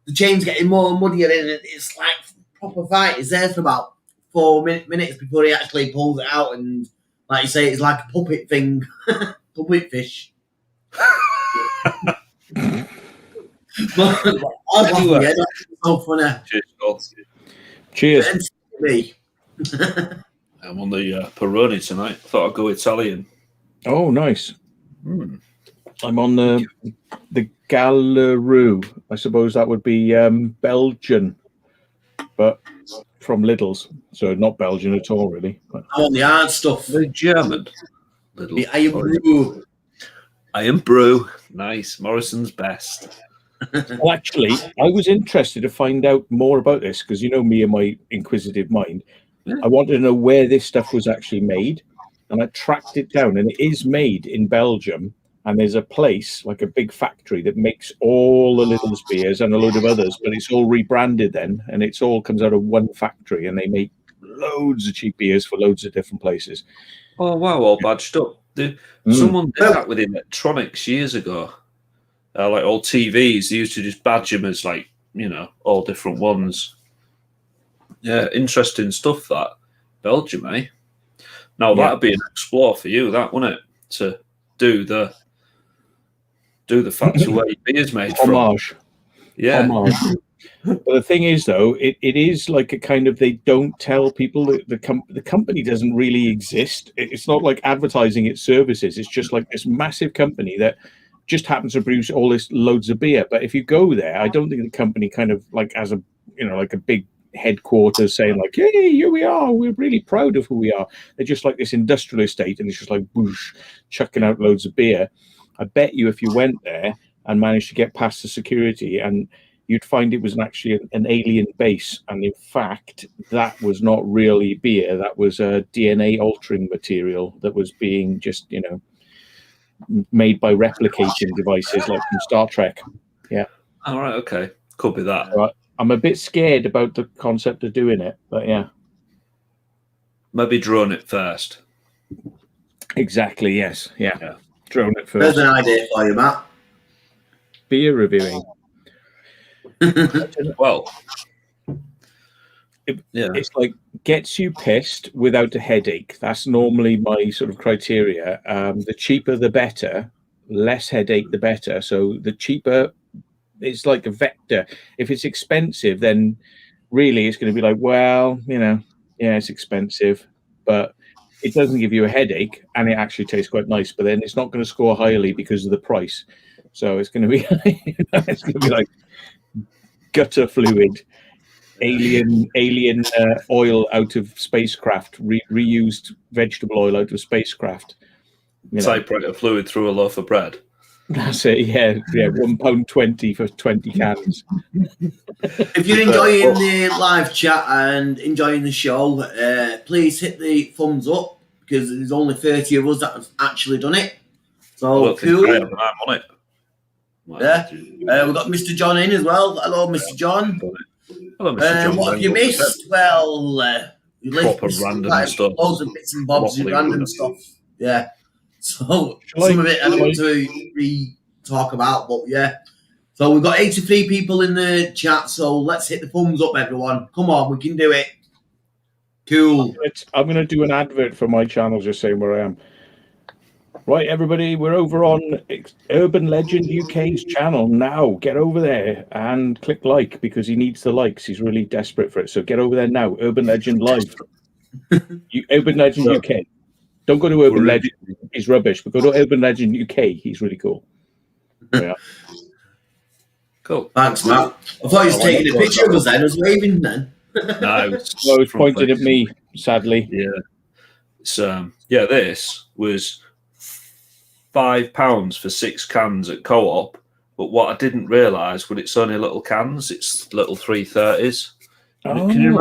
the chain's getting more muddier and it's like proper fight. He's there for about 4 minutes before he actually pulls it out and Like you say, it's like a puppet thing. Puppet fish. I was laughing, yeah, that's so funny. Cheers, Scott. Cheers. Me. I'm on the Peroni tonight. Thought I'd go Italian. Oh, nice. Mm. I'm on the Gallery. I suppose that would be Belgian, but from Lidl's. So not Belgian at all, really. But I'm on the hard stuff. The German. Little. The Iron Brew. Iron Brew. Nice. Morrison's best. well, actually, I was interested to find out more about this because you know me and my inquisitive mind. Yeah. I wanted to know where this stuff was actually made, and I tracked it down, and it is made in Belgium. And there's a place, like a big factory, that makes all the Lidl's beers and a load of others, but it's all rebranded then, and it's all comes out of one factory, and they make loads of cheap beers for loads of different places. Oh, wow, all badged up. Someone did that with electronics years ago. Like all TVs, they used to just badge them as, like, you know, all different ones. Yeah, interesting stuff, that. Belgium, eh? Now, that'd be an explore for you, that, wouldn't it? To do the factory where your beer's made Homage. from. Yeah. Homage. But the thing is, though, it is like a kind of, they don't tell people that the company doesn't really exist. It's not like advertising its services. It's just like this massive company that just happens to produce all this loads of beer. But if you go there, I don't think the company kind of like as a, you know, like a big headquarters saying like, hey, here we are, we're really proud of who we are. They're just like this industrial estate, and it's just like whoosh, chucking out loads of beer. I bet you if you went there and managed to get past the security, and you'd find it was actually an alien base, and in fact that was not really beer, that was a DNA altering material that was being just, you know, made by replicating devices like from Star Trek. Yeah. All right, okay, could be that. So I'm a bit scared about the concept of doing it, but yeah. Maybe drone it first. Exactly, yes. Yeah. Drone it first. There's an idea for you, Matt. Beer reviewing. Well, it's like gets you pissed without a headache. That's normally my sort of criteria. The cheaper, the better. Less headache, the better. So the cheaper, it's like a vector. If it's expensive, then really it's going to be like, well, you know, yeah, it's expensive, but it doesn't give you a headache, and it actually tastes quite nice. But then it's not going to score highly because of the price. So it's going to be, it's going to be like gutter fluid, alien oil out of spacecraft, reused vegetable oil out of spacecraft. Typewriter fluid through a loaf of bread. That's it. Yeah. £1.20 for 20 cans. If you're enjoying the live chat and enjoying the show, please hit the thumbs up, because there's only 30 of us that have actually done it. So cool. I'm on it. Yeah. We've got Mr. John in as well. Hello, Mr. John. Hello, Mr. John. What have you missed? Well, you proper random stuff. Loads of bits and bobs and random stuff. Yeah. So Shall some of it I don't want to talk about, but yeah. So we've got 83 people in the chat, so let's hit the thumbs up, everyone. Come on, we can do it. Cool. I'm going to do an advert for my channel, just saying where I am. Right, everybody, we're over on Urban Legend UK's channel now. Get over there and click like, because he needs the likes. He's really desperate for it. So get over there now. Urban Legend Live. Urban Legend UK. Don't go to Urban Legend. He's rubbish. But go to Urban Legend UK. He's really cool. Yeah. Cool. Thanks, Matt. I thought he was taking a picture of us then. I was waving then. No, he was pointing at me, sadly. Yeah. So, this was £5 for 6 cans at Co-op, but what I didn't realise was it's only little cans. It's little 330s. Oh. Can you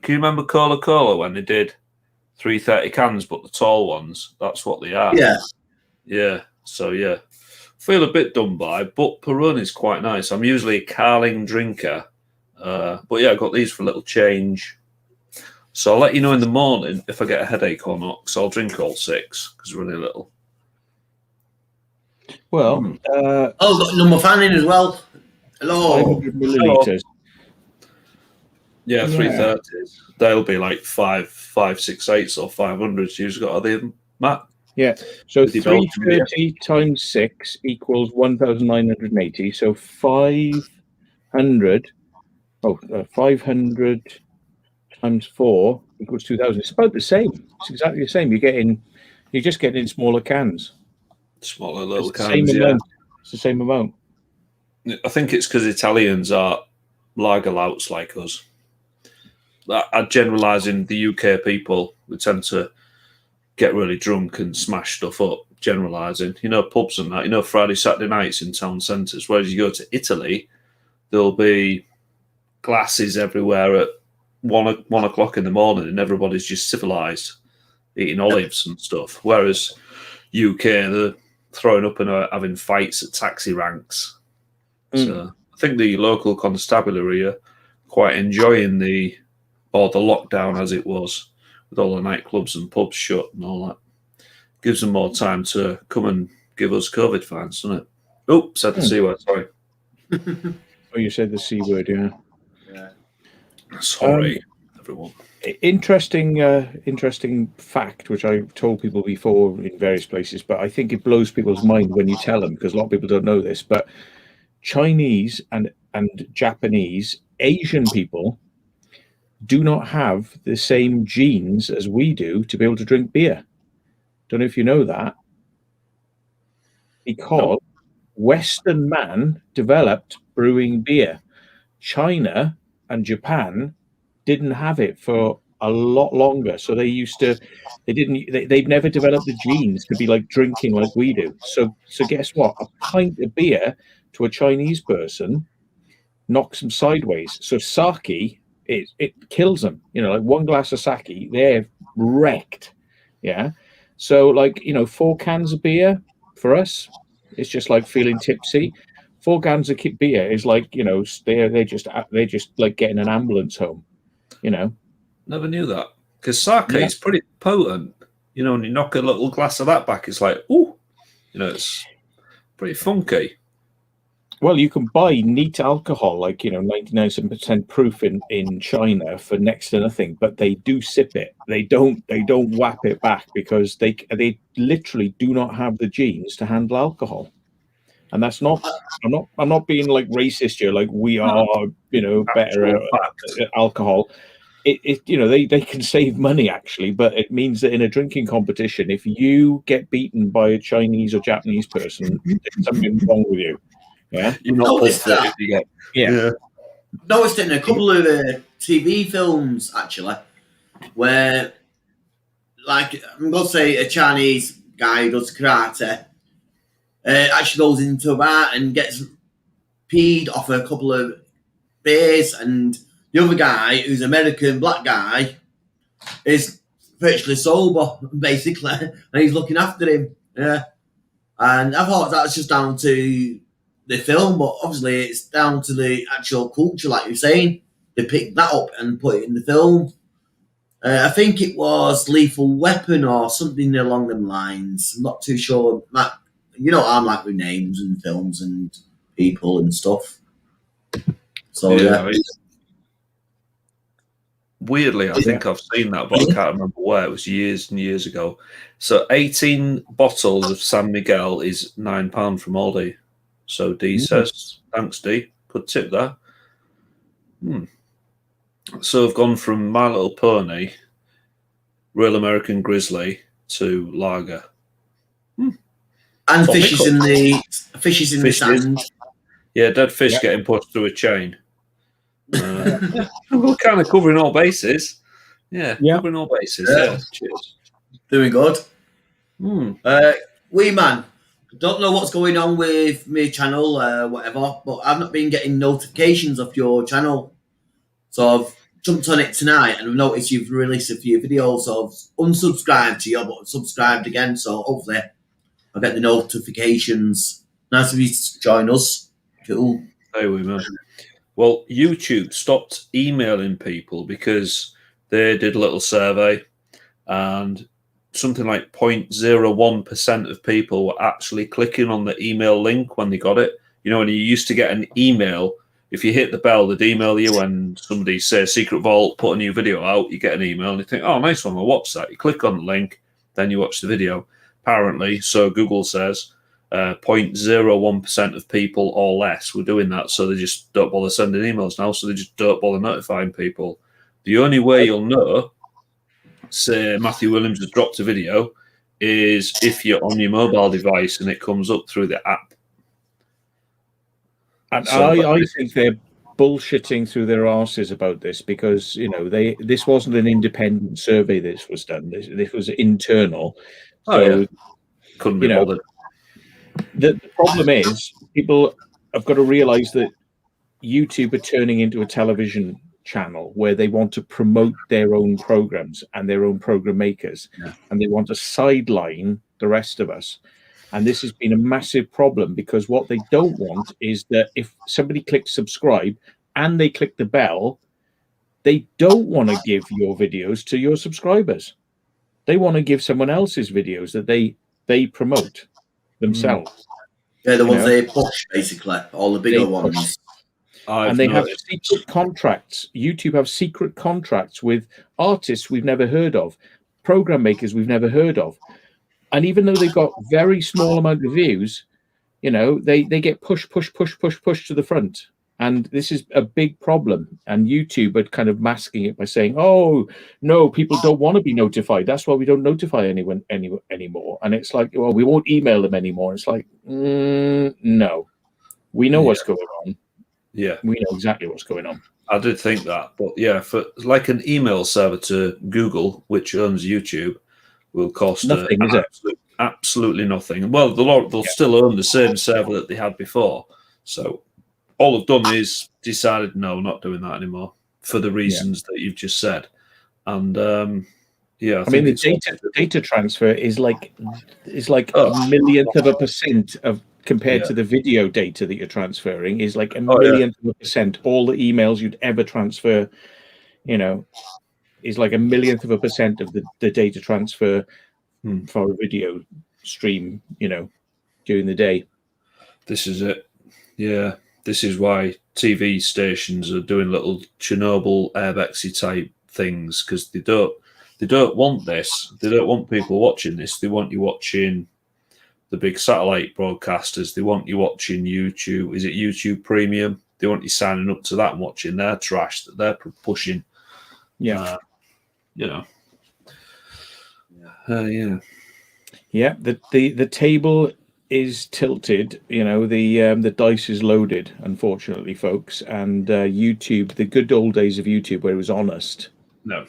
remember Cola when they did 330 cans, but the tall ones? That's what they are. Yeah. Yeah. So yeah, feel a bit done by, but Peroni's quite nice. I'm usually a Carling drinker, but yeah, I got these for a little change. So I'll let you know in the morning if I get a headache or not, because I'll drink all 6 because they're only little. Well, got number fan in as well. Hello. 500 millilitres. Yeah, 330s. They'll be like 568s or 500s. You've got them, Matt. Yeah. So With your Belgian 330 times 6 equals 1,980. So 500. 500 times 4 equals 2,000. It's about the same. It's exactly the same. You're just getting in smaller cans. Smaller little It's the cans, same yeah. amount. It's the same amount. I think it's because Italians are lager louts like us. I generalise in the UK people, we tend to get really drunk and smash stuff up, generalising. Pubs and that, Friday, Saturday nights in town centres. Whereas you go to Italy, there'll be glasses everywhere at 1 o'clock in the morning and everybody's just civilised, eating olives and stuff. Whereas UK, they're throwing up and having fights at taxi ranks. So I think the local constabulary are quite enjoying the lockdown as it was, with all the nightclubs and pubs shut and all that. Gives them more time to come and give us COVID fines, doesn't it? Oh, said the C word, sorry. Oh, you said the C word, yeah. Yeah. Sorry, everyone. Interesting fact, which I've told people before in various places, but I think it blows people's mind when you tell them, because a lot of people don't know this, but Chinese and Japanese, Asian people do not have the same genes as we do to be able to drink beer. Don't know if you know that. Because Western man developed brewing beer. China and Japan didn't have it for a lot longer. So they've never developed the genes to be like drinking like we do. So guess what? A pint of beer to a Chinese person knocks them sideways. So sake, it kills them. Like one glass of sake, they're wrecked. Yeah. So 4 cans of beer for us, it's just like feeling tipsy. 4 cans of beer is like, they're just like getting an ambulance home. Never knew that, because sake is pretty potent. When you knock a little glass of that back, it's like, ooh, it's pretty funky. Well, you can buy neat alcohol, 99% proof in China for next to nothing, but they do sip it. They don't whap it back because they literally do not have the genes to handle alcohol. And that's not. I'm not being like racist here. Like we are, better at alcohol. They can save money actually, but it means that in a drinking competition, if you get beaten by a Chinese or Japanese person, there's something wrong with you. Yeah, you're not noticed that. Yeah. Noticed it in a couple of TV films actually, where I'm going to say a Chinese guy who does karate actually goes into a bar and gets peed off a couple of beers, and the other guy, who's American black guy, is virtually sober basically, and he's looking after him. Yeah, and I thought that's just down to the film, but obviously it's down to the actual culture, like you're saying. They picked that up and put it in the film. I think it was Lethal Weapon or something along them lines. I'm not too sure. I'm like with names and films and people and stuff. So yeah. Weirdly, I think I've seen that, but I can't remember where. It was years and years ago. So 18 bottles of San Miguel is £9 from Aldi. So D says, thanks D, good tip there. So I've gone from My Little Pony, Real American Grizzly to lager. And fishes in the sand. Yeah, dead fish getting pushed through a chain. We're kind of covering all bases. Covering all bases. Yeah. Cheers. Doing good. Wee man, don't know what's going on with my channel, whatever, but I've not been getting notifications of your channel. So I've jumped on it tonight and I've noticed you've released a few videos. So I've unsubscribed to you, but subscribed again. So hopefully I'll get the notifications. Nice of you to join us. Cool. Hey, we man. Well, YouTube stopped emailing people because they did a little survey and something like 0.01% of people were actually clicking on the email link when they got it. When you used to get an email if you hit the bell, they'd email you when somebody says Secret Vault put a new video out. You get an email and you think, oh, nice one, I'll watch that. You click on the link, then you watch the video. Apparently, so Google says 0.01% of people or less were doing that, so they just don't bother sending emails now, so they just don't bother notifying people. The only way you'll know, say Matthew Williams has dropped a video, is if you're on your mobile device and it comes up through the app. And I think they're bullshitting through their arses about this because, you know, this wasn't an independent survey this was done. This was internal. So, couldn't be bothered. The problem is people have got to realize that YouTube are turning into a television channel where they want to promote their own programs and their own program makers, and they want to sideline the rest of us. And this has been a massive problem because what they don't want is that if somebody clicks subscribe and they click the bell, they don't want to give your videos to your subscribers. They want to give someone else's videos that they promote themselves. Yeah, the ones they push, basically, all the bigger ones. And they have secret contracts. YouTube have secret contracts with artists we've never heard of, program makers we've never heard of. And even though they've got very small amount of views, you know, they get pushed to the front. And this is a big problem. And YouTube are kind of masking it by saying, oh, no, people don't want to be notified. That's why we don't notify anyone anymore. And it's like, well, we won't email them anymore. It's like, no, we know what's going on. Yeah. We know exactly what's going on. I did think that. But yeah, for like an email server to Google, which owns YouTube, will cost nothing, is it? Absolutely nothing. Well, they'll still own the same server that they had before. So all they've done is decided, no, not doing that anymore for the reasons that you've just said. And I mean, the data transfer is like a millionth of a percent of compared to the video data that you're transferring is like a millionth of a percent. All the emails you'd ever transfer, you know, is like a millionth of a percent of the data transfer for a video stream, you know, during the day. This is it. Yeah. This is why TV stations are doing little Chernobyl airbexy type things, because they don't want this. They don't want people watching this. They want you watching the big satellite broadcasters. They want you watching YouTube. Is it YouTube Premium? They want you signing up to that and watching their trash that they're pushing. Yeah. You know. Yeah. The table is tilted. You know, the dice is loaded, unfortunately, folks. And YouTube, the good old days of YouTube where it was honest. No.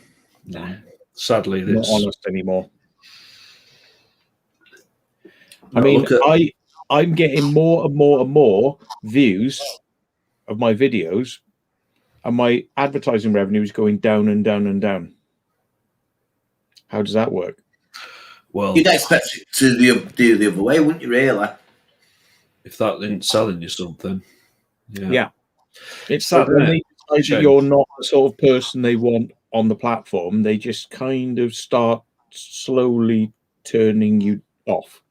Sadly, not honest anymore. No, I mean, I'm getting more and more and more views of my videos, and my advertising revenue is going down and down and down. How does that work? Well, you'd expect it to do the other way, wouldn't you, really? If that isn't selling you something. Yeah. It's sad when they decide that you're not the sort of person they want on the platform, they just kind of start slowly turning you off.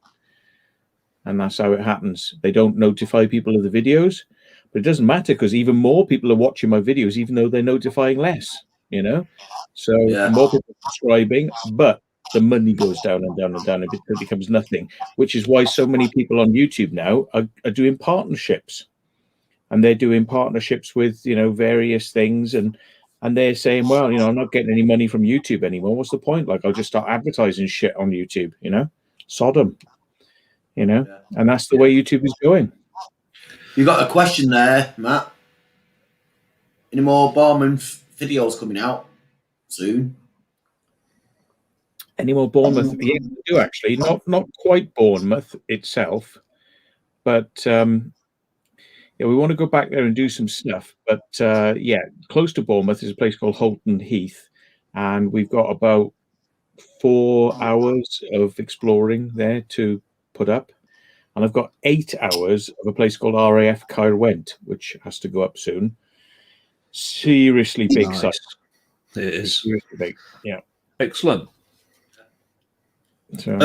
And that's how it happens. They don't notify people of the videos, but it doesn't matter because even more people are watching my videos, even though they're notifying less, you know? So more people are subscribing, but the money goes down and down and down, and it becomes nothing, which is why so many people on YouTube now are doing partnerships. And they're doing partnerships with, you know, various things. And they're saying, well, you know, I'm not getting any money from YouTube anymore. What's the point? Like, I'll just start advertising shit on YouTube, you know? Sodom. You know, and that's the way YouTube is going. You got a question there, Matt. Any more Bournemouth videos coming out soon? Any more Bournemouth? Yeah, we do actually. Not quite Bournemouth itself, but we want to go back there and do some stuff. But close to Bournemouth is a place called Holton Heath, and we've got about 4 hours of exploring there to put up, and I've got 8 hours of a place called RAF Caerwent, which has to go up soon. Seriously big site. It is seriously big. Yeah, excellent. So,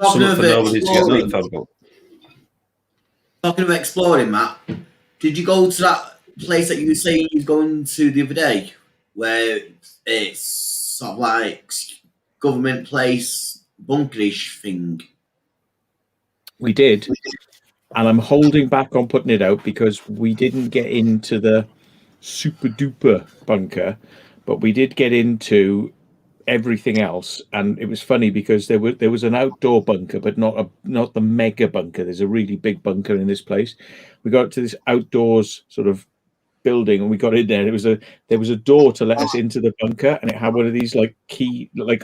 talking of exploring, Matt, did you go to that place that you were saying you're going to the other day, where it's sort of like government place, bunkerish thing? We did, and I'm holding back on putting it out because we didn't get into the super duper bunker, but we did get into everything else. And it was funny because there was an outdoor bunker, but not the mega bunker. There's a really big bunker in this place. We got to this outdoors sort of building, and we got in there. There was a door to let us into the bunker, and it had one of these like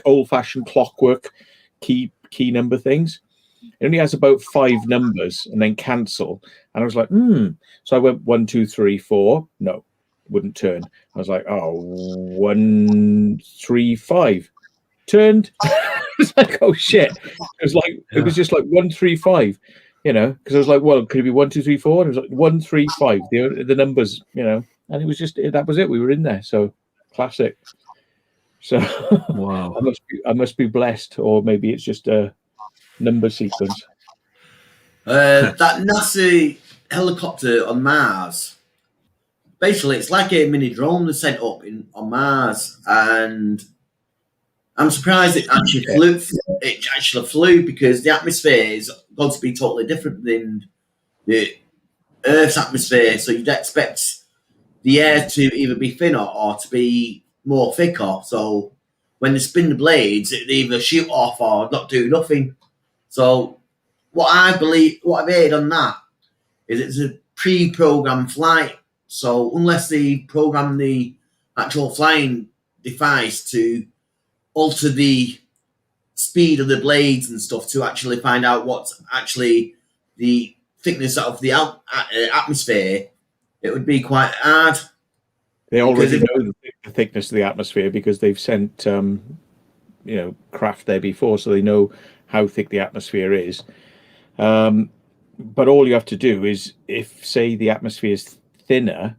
old fashioned clockwork key number things. It only has about 5 numbers and then cancel. And I was like, So I went 1, 2, 3, 4. No, wouldn't turn. I was like, 1, 3, 5. Turned. It's like, oh shit. It was just like 1, 3, 5, because I was like, well, could it be 1, 2, 3, 4? And it was like 1, 3, 5. The numbers, and it was just that was it. We were in there. So classic. So Wow. I must be blessed, or maybe it's just a number sequence. That NASA helicopter on Mars. Basically, it's like a mini drone they sent up on Mars, and I'm surprised it actually flew. It actually flew because the atmosphere is going to be totally different than the Earth's atmosphere. So you'd expect the air to either be thinner or to be more thicker. So when they spin the blades, it either shoot off or not do nothing. So what I've heard on that is it's a pre-programmed flight. So unless they program the actual flying device to alter the speed of the blades and stuff to actually find out what's actually the thickness of the atmosphere, it would be quite hard. They already know the thickness of the atmosphere because they've sent craft there before, so they know how thick the atmosphere is. But all you have to do is, if say the atmosphere is thinner,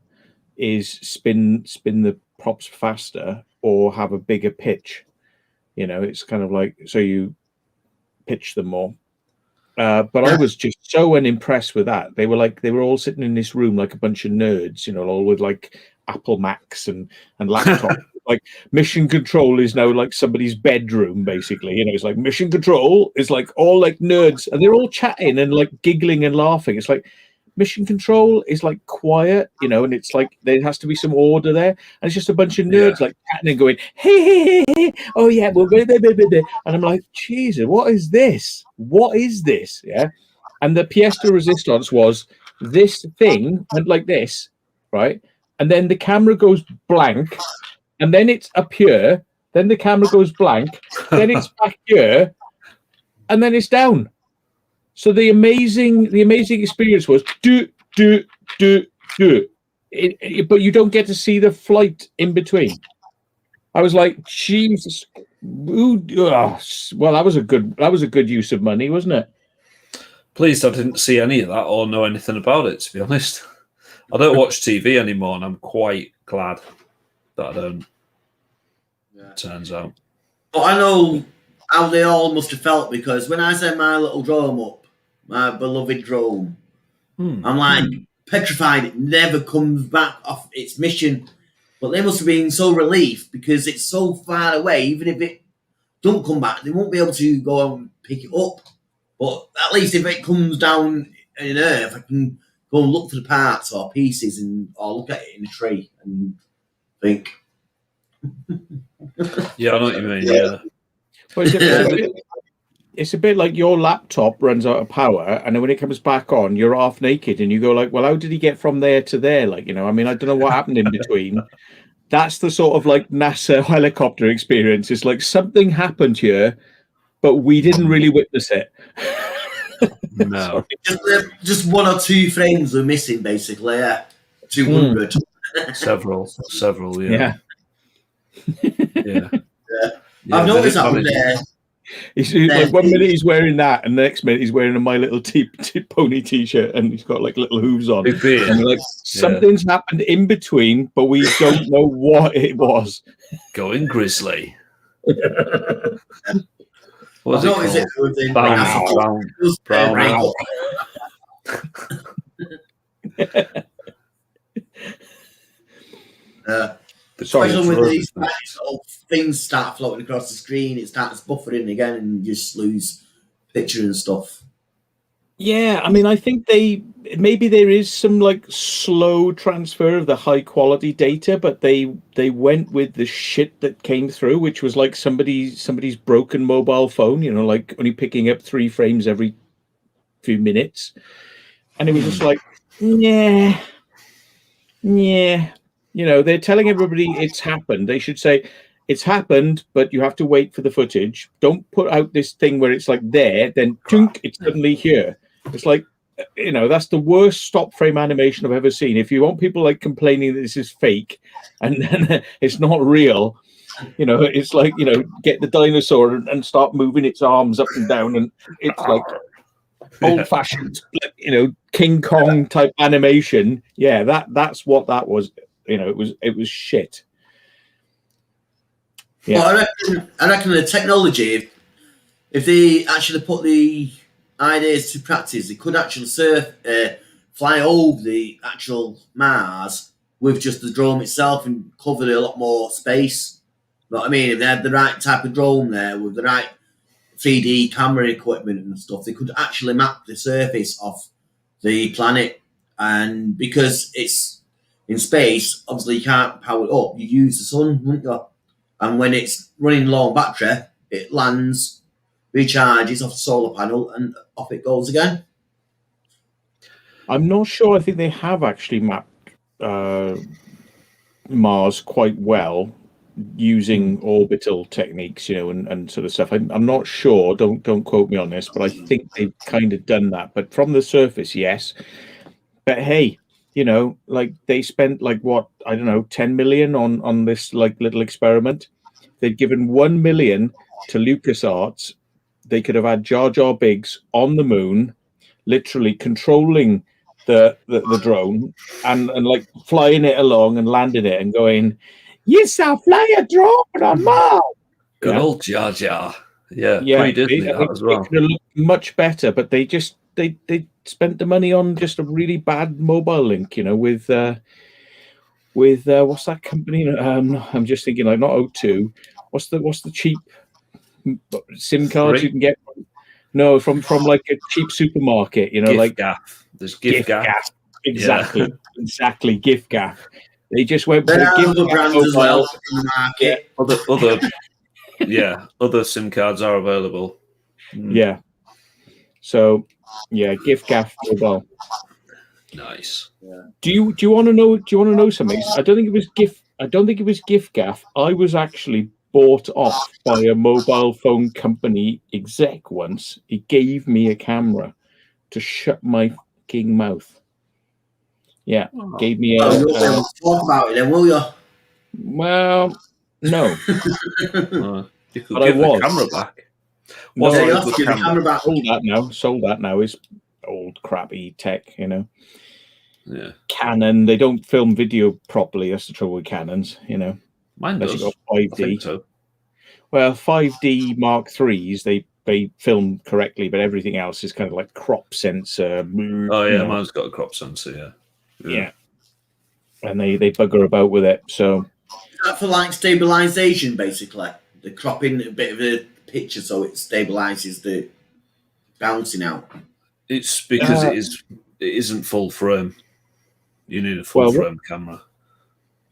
is spin the props faster or have a bigger pitch. It's kind of like, so you pitch them more. But I was just so unimpressed with that. They were all sitting in this room like a bunch of nerds, all with like Apple Macs and laptops. Like mission control is now like somebody's bedroom, basically. It's like mission control is like all like nerds, and they're all chatting and like giggling and laughing. It's like mission control is like quiet, and it's like there has to be some order there, and it's just a bunch of nerds like chatting and going, hey, oh yeah, we're going, and I'm like, Jesus, what is this? Yeah, and the pièce de résistance was this thing went like this, right, and then the camera goes blank, and then it's up here, then the camera goes blank, then it's back here, and then it's down. So the amazing experience was do, but you don't get to see the flight in between. I was like, Jesus, well, that was a good use of money, wasn't it? Pleased I didn't see any of that or know anything about it, to be honest. I don't watch TV anymore, and I'm quite glad that I don't. Yeah. Turns out. But I know how they all must have felt, because when I sent my little drone up, my beloved drone, I'm like petrified it never comes back off its mission. But they must have been so relieved because it's so far away. Even if it don't come back, they won't be able to go and pick it up. But at least if it comes down in Earth, I can go and look for the parts or pieces or look at it in a tree and think. Yeah, I know what you mean. Yeah. Well, it's a bit like your laptop runs out of power, and then when it comes back on, you're half naked, and you go like, well, how did he get from there to there? Like, I mean, I don't know what happened in between. That's the sort of like NASA helicopter experience. It's like something happened here, but we didn't really witness it. No. just 1 or 2 frames are missing, basically. Yeah. 200. Several, yeah. Yeah. I've noticed that one there. He's like 1 minute he's wearing that, and the next minute he's wearing a My Little Pony t-shirt, and he's got like little hooves on. And like something's happened in between, but we don't know what it was. Going grizzly. What was it called? Brown. Sorry, Especially it's when these loaded. sort of things start floating across the screen, it starts buffering again, and you just lose picture and stuff. yeah, I mean, I think maybe there is some like slow transfer of the high quality data, but they went with the shit that came through, which was like somebody's broken mobile phone, you know, like only picking up 3 frames every few minutes, and it was just like, yeah, yeah, you know, they're telling everybody it's happened. They should say it's happened, but you have to wait for the footage. Don't put out this thing where it's like there, then tunk, it's suddenly here. It's like, you know, that's the worst stop frame animation I've ever seen. If you want people like complaining that this is fake and then it's not real, you know, it's like, you know, get the dinosaur and start moving its arms up and down, and it's like old fashioned, you know, King Kong type animation. Yeah, that's what that was. You know, it was shit. Yeah. Well, I reckon the technology, if they actually put the ideas to practice, they could actually fly over the actual Mars with just the drone itself and cover a lot more space. You know what I mean? If they had the right type of drone there with the right 3D camera equipment and stuff, they could actually map the surface of the planet. And because it's in space, obviously you can't power it up. You use the sun, wouldn't you? And when it's running low on battery, it lands, recharges off the solar panel, and off it goes again. I'm not sure. I think they have actually mapped Mars quite well using orbital techniques, you know, and sort of stuff. I'm not sure. Don't quote me on this, but I think they've kind of done that. But from the surface, yes. But hey, you know, like they spent like what, I don't know, 10 million on this like little experiment. They'd given 1 million to LucasArts. They could have had Jar Jar Binks on the moon, literally controlling the drone and like flying it along and landing it and going, yes, I'll fly a drone on Mars. Good old Jar Jar. Yeah, Yeah, pre-Disney that as well. It could have looked much better, but they just they spent the money on just a really bad mobile link, you know, with what's that company? I'm just thinking like not O2. What's the cheap SIM cards you can get? No, from like a cheap supermarket, you know, Gift like Gaff. There's Gift Gaff. Exactly, Yeah. Exactly. Gift Gaff. They just went for There the are Gift other Gaff brands as well mobile. in the market. Other SIM cards are available. Yeah. So, yeah, Gift Gaff mobile. Nice. Yeah. Do you want to know? Do you want to know something? I don't think it was Gift. I don't think it was Gift Gaff. I was actually bought off by a mobile phone company exec once. He gave me a camera to shut my fucking mouth. Yeah, gave me Well, you'll be able to talk about it then, will you? well, no. You could But give I the was. camera back. No, Yeah, you a have to good give the camera. camera back. Sold that now. Is old crappy tech, you know. Yeah. Canon, they don't film video properly. That's the trouble with Canons, you know. Mine Unless does. you got 5D. I think so. Well, 5D Mark IIIs, they film correctly, but everything else is kind of like crop sensor. Oh yeah, you know. mine's got a crop sensor. Yeah. And they bugger about with it. So Is that for like stabilization, basically? The cropping a bit of a picture so it stabilizes the bouncing out. It's because it isn't full frame. You need a full frame camera.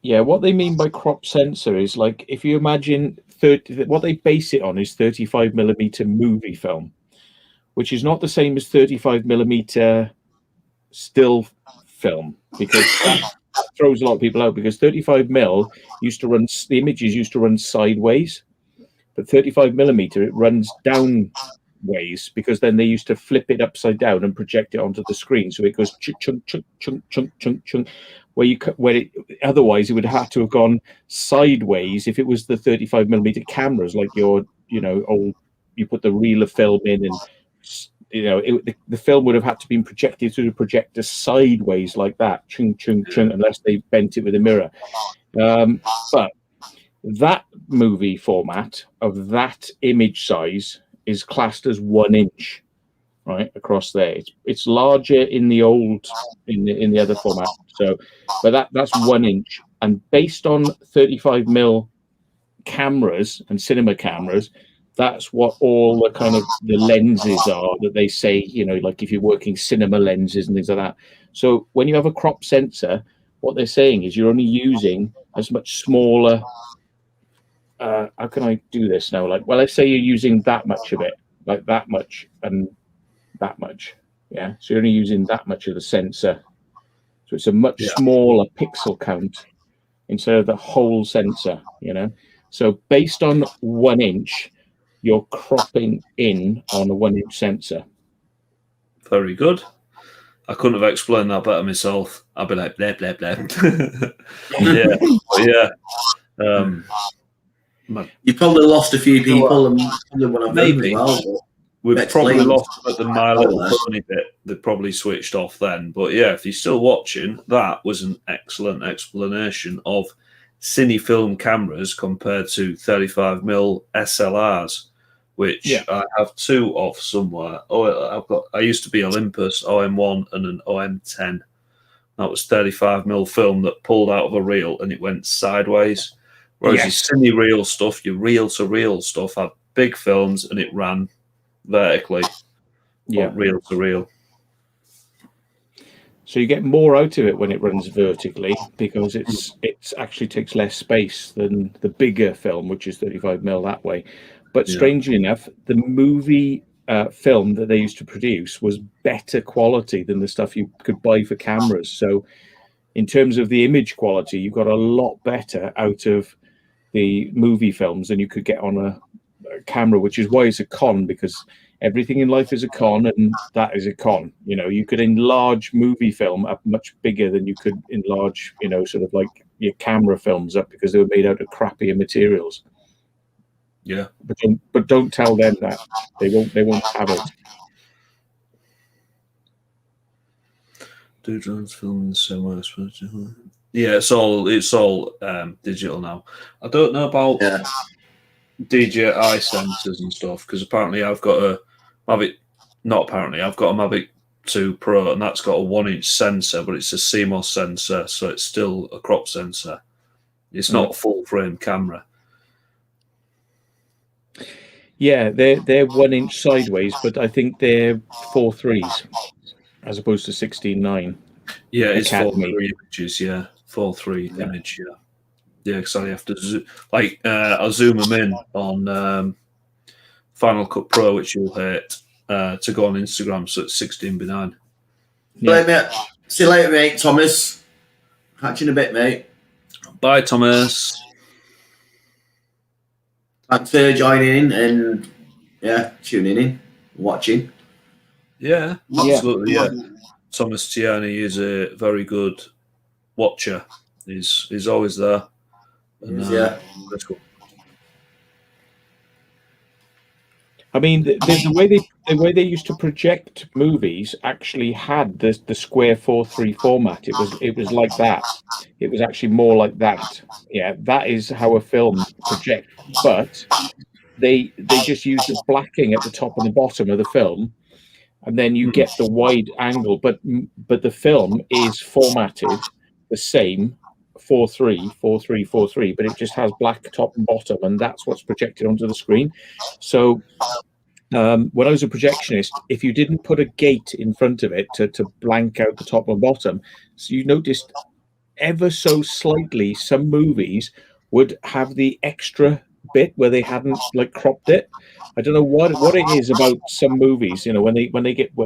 Yeah, what they mean by crop sensor is like if you imagine what they base it on is 35mm movie film, which is not the same as 35mm still film, because that throws a lot of people out, because 35mm the images used to run sideways, but 35mm it runs down ways, because then they used to flip it upside down and project it onto the screen, so it goes chunk chunk chunk chunk chunk chunk chunk, otherwise it would have to have gone sideways if it was the 35mm cameras, like your old, you put the reel of film in, and the film would have had to be projected through the projector sideways like that, chung chung chung, unless they bent it with a mirror. But that movie format of that image size is classed as 1 inch, right, across there. It's larger in the other format. So, but that's 1 inch. And based on 35mm cameras and cinema cameras, that's what all the kind of the lenses are that they say, like if you're working cinema lenses and things like that. So when you have a crop sensor, what they're saying is you're only using as much smaller. How can I do this now? Like, well, let's say you're using that much of it, like that much and that much. Yeah. So you're only using that much of the sensor. So it's a much smaller pixel count instead of the whole sensor, So based on 1 inch, you're cropping in on a 1 inch sensor. Very good. I couldn't have explained that better myself. I'd be like, blah, blah, blah. Yeah. You probably lost a few people, and probably one of them as well. We've probably lost them at the My Little Pony bit. They probably switched off then. But yeah, if you're still watching, that was an excellent explanation of cinefilm cameras compared to 35mm SLRs, which I have 2 of somewhere. I used to be Olympus OM1 and an OM10. That was 35mm film that pulled out of a reel and it went sideways. Whereas your cine-reel stuff, your reel-to-reel stuff, had big films and it ran vertically, reel to reel. So you get more out of it when it runs vertically because it's actually takes less space than the bigger film, which is 35mm that way. But strangely enough, the movie film that they used to produce was better quality than the stuff you could buy for cameras. So in terms of the image quality, you got a lot better out of the movie films than you could get on a camera, which is why it's a con, because everything in life is a con, and that is a con. You could enlarge movie film up much bigger than you could enlarge, sort of like your camera films up, because they were made out of crappier materials. Yeah, but don't tell them that. They won't have it. Do drones film in the same way? Yeah, it's all digital now. I don't know about DJI sensors and stuff, because apparently I've got a Mavic. Not apparently, I've got a Mavic 2 Pro, and that's got a 1 inch sensor, but it's a CMOS sensor, so it's still a crop sensor. It's not a full frame camera. Yeah, they're 1 inch sideways, but I think they're 4.3s as opposed to 16.9. Yeah, it's 4.3 images. Yeah, 4.3 image. Yeah, because I have to I'll zoom them in on Final Cut Pro, which you'll hate, to go on Instagram. So it's 16:9. Yeah. See you later, mate. Thomas. Catch you in a bit, mate. Bye, Thomas. Thanks for joining in and tuning in, watching. Yeah, absolutely. Yeah. Thomas Tierney is a very good watcher. He's always there. And, that's cool. I mean, the way they used to project movies actually had the square 4:3 format. It was like that. It was actually more like that. Yeah, that is how a film projects. But they just use the blacking at the top and the bottom of the film, and then you get the wide angle. But the film is formatted the same. 4:3, 4:3, 4:3, but it just has black top and bottom, and that's what's projected onto the screen. So when I was a projectionist, if you didn't put a gate in front of it to blank out the top and bottom, so you noticed ever so slightly some movies would have the extra bit where they hadn't cropped it. I don't know what it is about some movies, when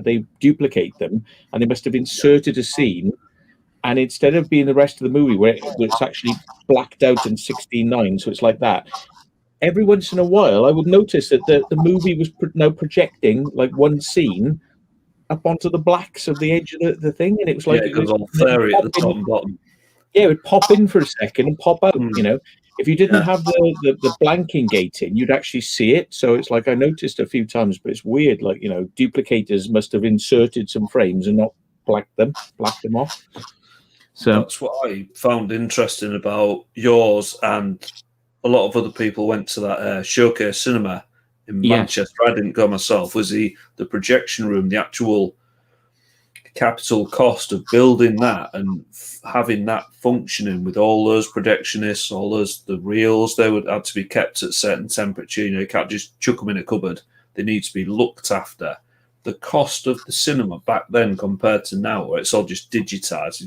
they duplicate them, and they must have inserted a scene. And instead of being the rest of the movie where it's actually blacked out in 16:9, so it's like that, every once in a while I would notice that the movie was now projecting like one scene up onto the blacks of the edge of the thing, and it was like it goes all fairy at the top and bottom. Yeah, it would pop in for a second and pop out. If you didn't have the blanking gate in, you'd actually see it. So it's like I noticed a few times, but it's weird. Duplicators must have inserted some frames and not blacked them off. So that's what I found interesting about yours, and a lot of other people went to that Showcase Cinema in Manchester. I didn't go myself. Was the projection room, the actual capital cost of building that and having that functioning with all those projectionists, all those the reels, they would have to be kept at certain temperature. You can't just chuck them in a cupboard. They need to be looked after. The cost of the cinema back then compared to now, where it's all just digitized,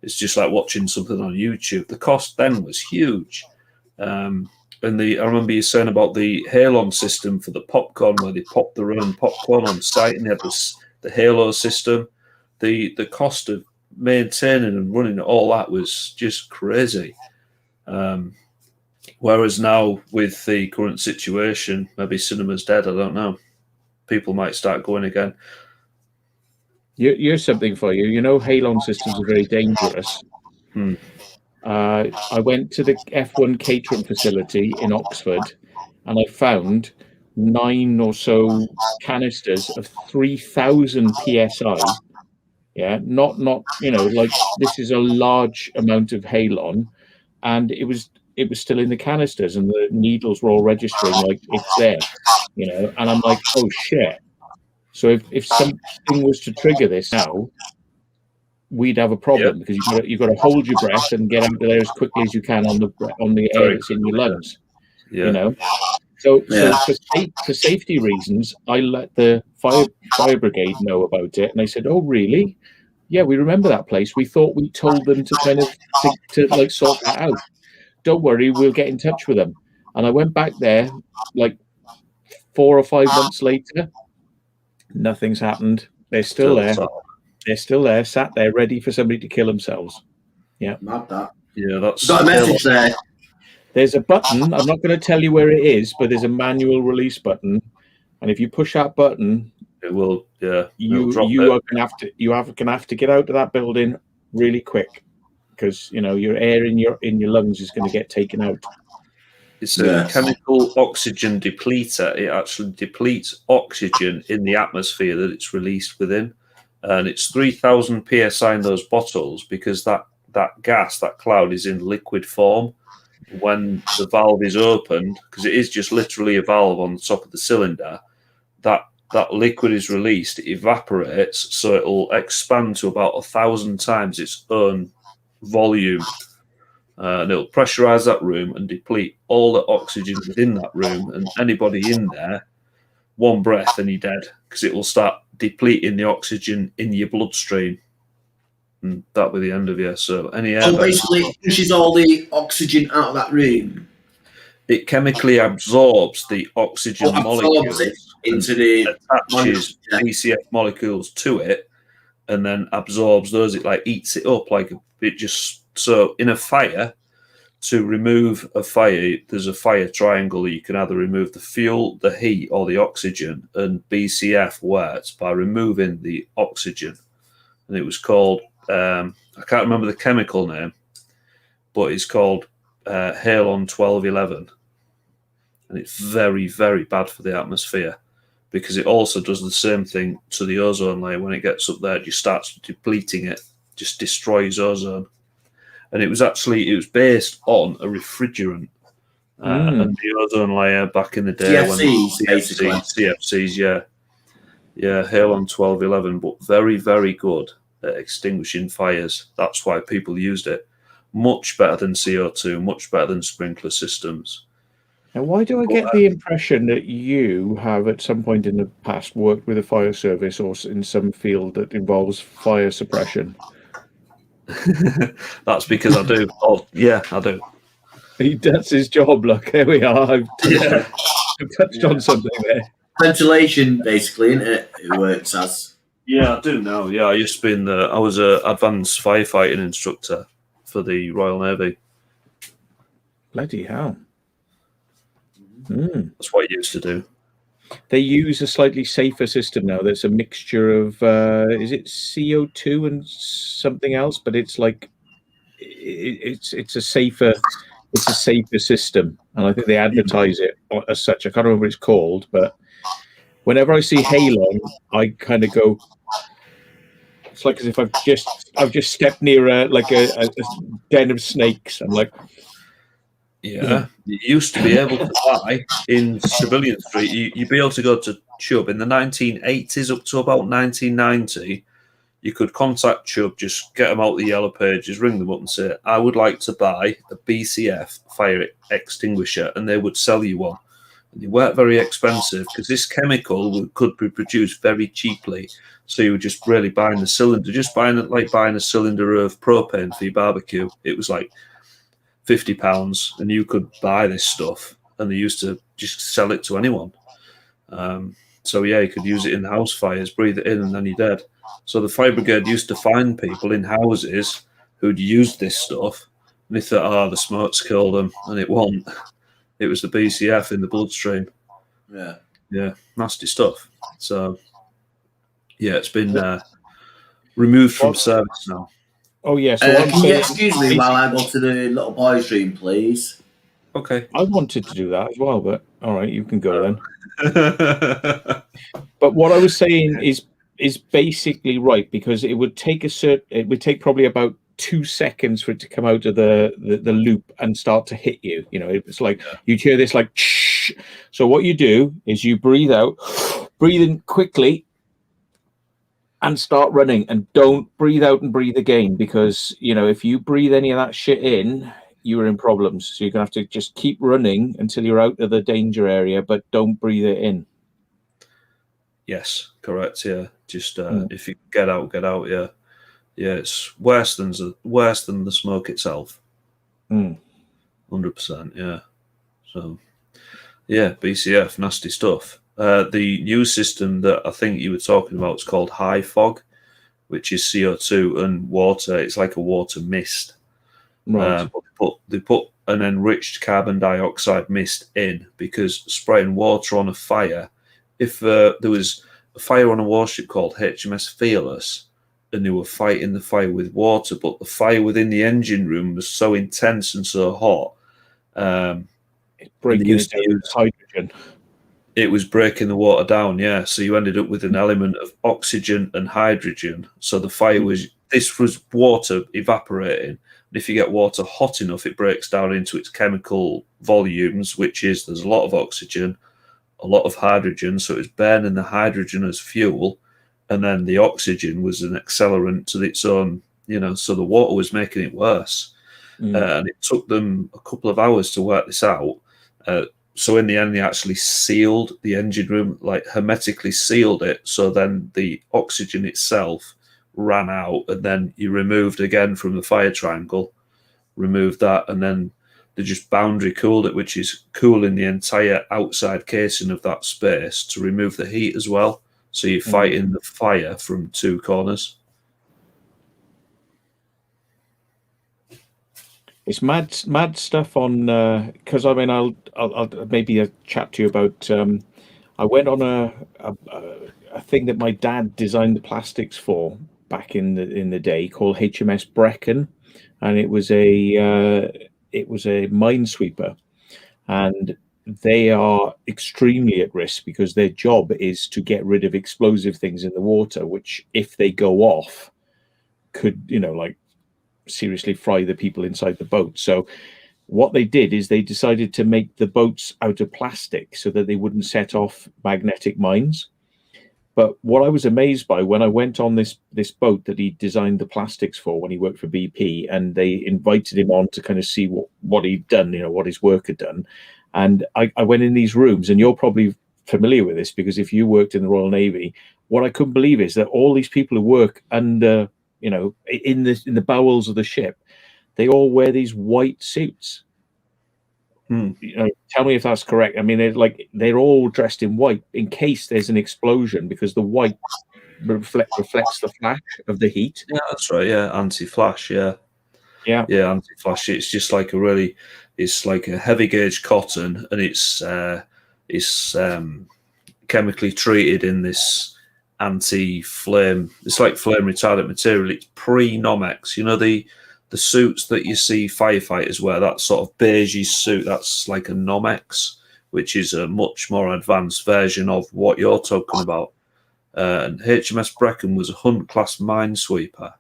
it's just like watching something on YouTube. The cost then was huge. I remember you saying about the Halon system for the popcorn, where they popped their own popcorn on site, and they had the Halo system. The cost of maintaining and running all that was just crazy. Whereas now, with the current situation, maybe cinema's dead. I don't know. People might start going again. Here's something for you. Halon systems are very dangerous. I went to the F1 catering facility in Oxford, and I found 9 or so canisters of 3,000 psi. Yeah, not like this is a large amount of Halon, and it was still in the canisters, and the needles were all registering like it's there, and I'm like, oh shit. So if something was to trigger this now, we'd have a problem, because you've got to hold your breath and get out of there as quickly as you can on the air that's in your lungs. So for safety reasons, I let the fire brigade know about it, and they said, "Oh, really? Yeah, we remember that place. We thought we told them to kind of to like sort that out. Don't worry, we'll get in touch with them." And I went back there like 4 or 5 months later. Nothing's happened. They're still there. They're still there, sat there, ready for somebody to kill themselves. Yeah. Mad that. Yeah, that's got a message there. There's a button. I'm not going to tell you where it is, but there's a manual release button, and if you push that button, it will. Yeah, you are going to have to get out of that building really quick, because your air in your lungs is going to get taken out. It's a chemical oxygen depleter. It actually depletes oxygen in the atmosphere that it's released within. And it's 3,000 psi in those bottles, because that gas, that cloud, is in liquid form. When the valve is opened, because it is just literally a valve on the top of the cylinder, that liquid is released, it evaporates, so it'll expand to about 1,000 times its own volume. And it'll pressurize that room and deplete all the oxygen within that room, and anybody in there, one breath and you're dead, because it will start depleting the oxygen in your bloodstream, and that'll be the end of you. So any air basically it pushes all the oxygen out of that room. It chemically absorbs the oxygen molecules into the attaches BCF molecules to it, and then absorbs those. It like eats it up, like it just. So in a fire, to remove a fire, there's a fire triangle. You can either remove the fuel, the heat, or the oxygen. And BCF works by removing the oxygen. And it was called, I can't remember the chemical name, but it's called Halon 1211. And it's very, very bad for the atmosphere, because it also does the same thing to the ozone layer. When it gets up there, it just starts depleting it, just destroys ozone. And it was based on a refrigerant, and the ozone layer back in the day. CFCs, yeah, Halon 1211, but very, very good at extinguishing fires. That's why people used it. Much better than CO2, much better than sprinkler systems. Now, why do I get the impression that you have at some point in the past worked with a fire service or in some field that involves fire suppression? That's because I do. Oh, yeah, I do. That's his job. Look, here we are. I've touched on something there. Ventilation, basically, isn't it? It works as. Yeah, I do know. Yeah, I used to be I was an advanced firefighting instructor for the Royal Navy. Bloody hell. That's what I used to do. They use a slightly safer system now. That's a mixture of is it CO2 and something else? But it's like it's a safer system, and I think they advertise it as such. I can't remember what it's called, but whenever I see Halon, I kind of go. It's like as if I've just stepped near a den of snakes. I'm like. Yeah, you used to be able to buy in Civilian Street. You'd be able to go to Chubb in the 1980s up to about 1990. you could contact Chubb, just get them out the yellow pages, ring them up and say, I would like to buy a BCF fire extinguisher, and they would sell you one. And they weren't very expensive because this chemical could be produced very cheaply. So you were just really buying the cylinder, just buying it like buying a cylinder of propane for your barbecue. It was like £50, and you could buy this stuff, and they used to just sell it to anyone. So yeah, you could use it in house fires, breathe it in, and then you're dead. So the fire brigade used to find people in houses who'd used this stuff, and they thought, "Oh, the smoke's killed them," and it wasn't. It was the BCF in the bloodstream. Yeah, nasty stuff. So yeah, it's been removed from service now. Oh yeah. So can you excuse me while I go to the little boys' room, please? Okay. I wanted to do that as well, but all right, you can go then. But what I was saying is basically right, because it would take probably about 2 seconds for it to come out of the loop and start to hit you. You know, it's like you'd hear this like shh. So what you do is you breathe out, breathe in quickly, and start running, and don't breathe out and breathe again, because you know if you breathe any of that shit in, you're in problems. So you're gonna have to just keep running until you're out of the danger area, but don't breathe it in. Yes, correct. Yeah, just if you get out, yeah. Yeah, it's worse than the smoke itself. 100%. Yeah. So, yeah, BCF, nasty stuff. The new system that I think you were talking about is called high fog, which is CO2 and water. It's like a water mist. Right. They put an enriched carbon dioxide mist in, because spraying water on a fire, if there was a fire on a warship called HMS Fearless, and they were fighting the fire with water, but the fire within the engine room was so intense and so hot, it's breaking it down with hydrogen. It was breaking the water down, yeah. So you ended up with an element of oxygen and hydrogen. So the fire was water evaporating. And if you get water hot enough, it breaks down into its chemical volumes, which is there's a lot of oxygen, a lot of hydrogen. So it was burning the hydrogen as fuel, and then the oxygen was an accelerant to its own, so the water was making it worse. And it took them a couple of hours to work this out. So in the end, they actually sealed the engine room, like hermetically sealed it. So then the oxygen itself ran out, and then you removed again from the fire triangle, removed that, and then they just boundary cooled it, which is cooling the entire outside casing of that space to remove the heat as well. So you're fighting the fire from two corners. It's mad stuff on, because I mean I'll maybe chat to you about. I went on a thing that my dad designed the plastics for back in the day, called HMS Brecon, and it was a minesweeper, and they are extremely at risk because their job is to get rid of explosive things in the water, which if they go off could seriously fry the people inside the boat. So what they did is they decided to make the boats out of plastic so that they wouldn't set off magnetic mines. But what I was amazed by when I went on this boat that he designed the plastics for when he worked for BP, and they invited him on to kind of see what he'd done, what his work had done. And I went in these rooms, and you're probably familiar with this because if you worked in the Royal Navy, what I couldn't believe is that all these people who work under, in the bowels of the ship, they all wear these white suits. Tell me if that's correct. I mean, they're all dressed in white in case there's an explosion, because the white reflects the flash of the heat. Yeah, that's right. Yeah, anti-flash. Yeah, anti-flash. It's just like it's like a heavy gauge cotton, and it's chemically treated in this anti-flame. It's like flame retardant material. It's pre-Nomex. The suits that you see firefighters wear, that sort of beigey suit, that's like a Nomex, which is a much more advanced version of what you're talking about. And HMS Brecon was a Hunt class minesweeper,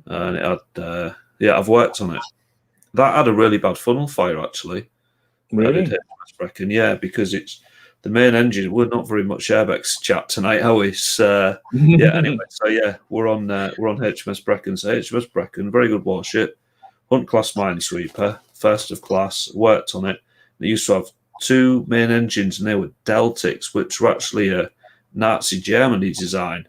and it had, I've worked on it. That had a really bad funnel fire, actually. Really? HMS Brecon, yeah, because it's the main engine. We're not very much airbags chat tonight, are we? Yeah. Anyway, so yeah, we're on HMS Brecon. So HMS Brecon, very good warship, Hunt class minesweeper, first of class. Worked on it. They used to have 2 main engines, and they were Deltics, which were actually a Nazi Germany design.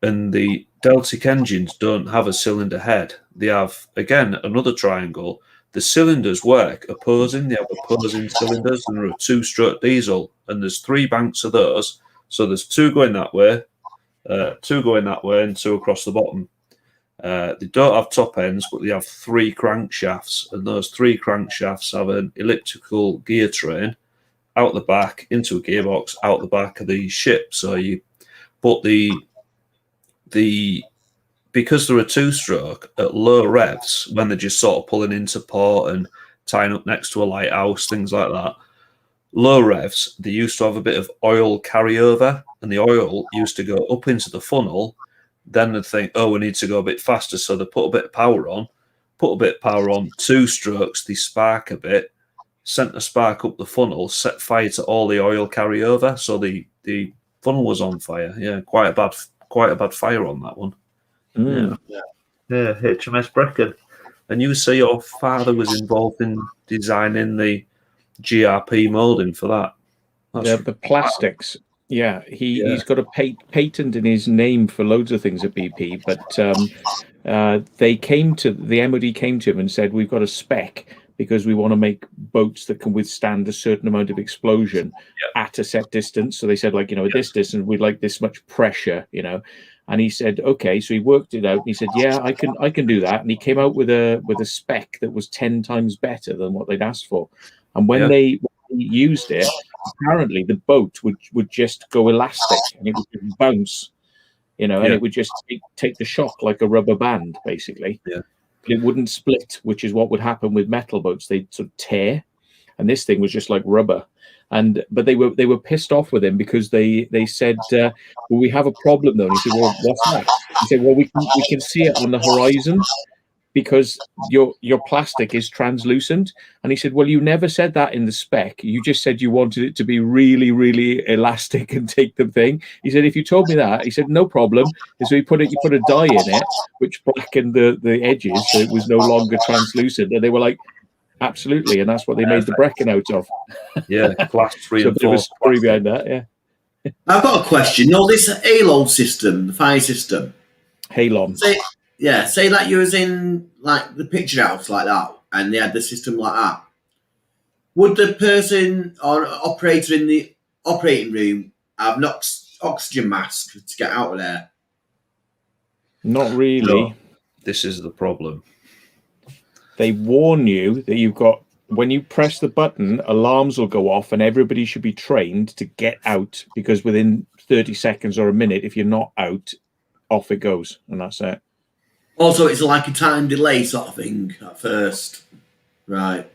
And the Deltic engines don't have a cylinder head. They have, again, another triangle. The cylinders work opposing. They have opposing cylinders, and they're a 2-stroke diesel. And there's 3 banks of those. So there's 2 going that way, 2 going that way, and 2 across the bottom. They don't have top ends, but they have 3 crankshafts. And those 3 crankshafts have an elliptical gear train out the back into a gearbox out the back of the ship. So but because they're a 2-stroke at low revs, when they're just sort of pulling into port and tying up next to a lighthouse, things like that, low revs, they used to have a bit of oil carryover, and the oil used to go up into the funnel. Then they'd think, oh, we need to go a bit faster, so they put a bit of power on, 2 strokes, they spark a bit, sent the spark up the funnel, set fire to all the oil carryover, so the funnel was on fire. Yeah, quite a bad fire on that one. Mm. Yeah, HMS Brecon. And you say your father was involved in designing the GRP molding for that. The plastics. Yeah, he's got a patent in his name for loads of things at BP, but the MOD came to him and said, we've got a spec because we want to make boats that can withstand a certain amount of explosion at a set distance. So they said, like, at this distance, we'd like this much pressure, And he said, okay. So he worked it out, and he said, yeah, I can do that. And he came out with a spec that was 10 times better than what they'd asked for. And when they used it, apparently the boat would just go elastic, and it would just bounce, and it would just take the shock like a rubber band, basically. Yeah. But it wouldn't split, which is what would happen with metal boats. They'd sort of tear, and this thing was just like rubber. But they were pissed off with him because they said, well, we have a problem though. And he said, well, what's that? He said, well, we can see it on the horizon because your plastic is translucent. And he said, well, you never said that in the spec. You just said you wanted it to be really, really elastic and take the thing. He said, if you told me that, he said, no problem. And so you put a dye in it, which blackened the edges, so it was no longer translucent. And they were like, absolutely, and that's what they made the Brecon out of. Yeah, glass reinforced. So there was a story behind that. Yeah. I've got a question. This Halo system, the fire system. Halon. Say like you was in like the picture house like that, and they had the system like that. Would the person or operator in the operating room have an oxygen mask to get out of there? Not really. No, this is the problem. They warn you that when you press the button, alarms will go off, and everybody should be trained to get out, because within 30 seconds or a minute, if you're not out, off it goes, and that's it. Also, it's like a time delay sort of thing at first. Right.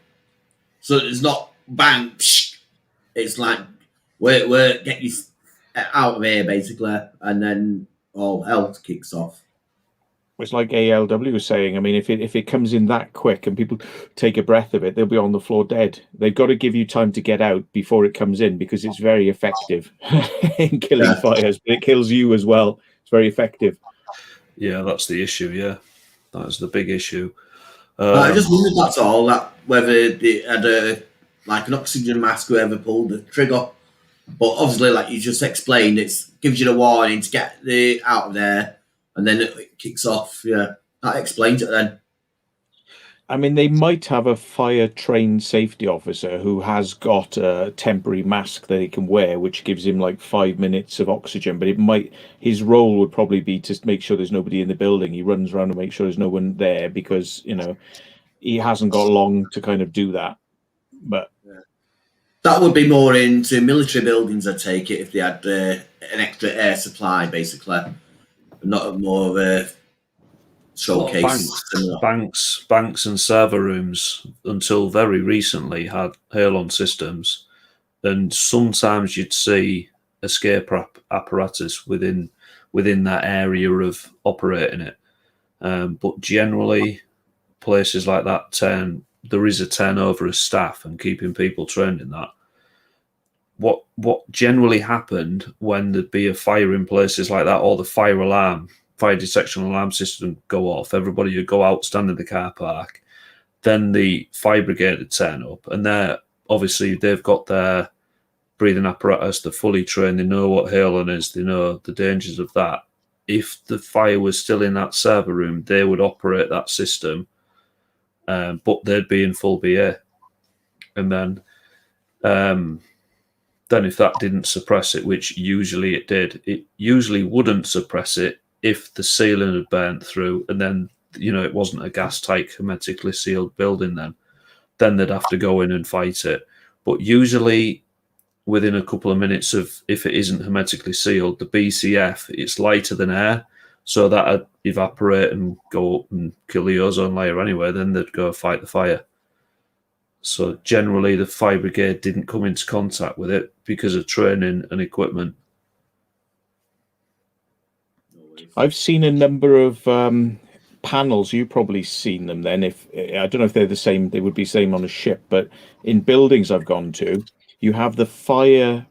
So it's not bang, psh. It's like, we're get you out of here, basically, and then all hell kicks off. It's like ALW was saying. I mean, if it comes in that quick and people take a breath of it, they'll be on the floor dead. They've got to give you time to get out before it comes in, because it's very effective in killing fires, but it kills you as well. It's very effective. Yeah, that's the issue. Yeah, that is the big issue. I just wondered, that's all, that whether they had an oxygen mask, whoever pulled the trigger. But obviously, like you just explained, it gives you the warning to get out of there, and then it kicks off. Yeah, that explains it then. I mean, they might have a fire-trained safety officer who has got a temporary mask that he can wear, which gives him like 5 minutes of oxygen. But his role would probably be to make sure there's nobody in the building. He runs around and makes sure there's no one there, because he hasn't got long to kind of do that. But that would be more into military buildings, I take it, if they had an extra air supply, basically, not more of a showcase. Banks and server rooms until very recently had Halon systems, and sometimes you'd see escape apparatus within that area of operating it. But generally, places like that there is a turnover of staff, and keeping people trained in that. what generally happened when there'd be a fire in places like that, or the fire detection alarm system go off, everybody would go out, stand in the car park. Then the fire brigade would turn up, and they've got their breathing apparatus, they're fully trained, they know what halon is, they know the dangers of that. If the fire was still in that server room, they would operate that system, but they'd be in full BA. And then if that didn't suppress it, which usually it did, it usually wouldn't suppress it if the ceiling had burnt through, and then it wasn't a gas-tight, hermetically sealed building. Then they'd have to go in and fight it. But usually, within a couple of minutes of, if it isn't hermetically sealed, the BCF, it's lighter than air, so that'd evaporate and go up and kill the ozone layer anyway. Then they'd go fight the fire. So generally, the fire brigade didn't come into contact with it because of training and equipment. I've seen a number of panels. You've probably seen them then. If I don't know if they're the same, they would be same on a ship, but in buildings I've gone to, you have the fire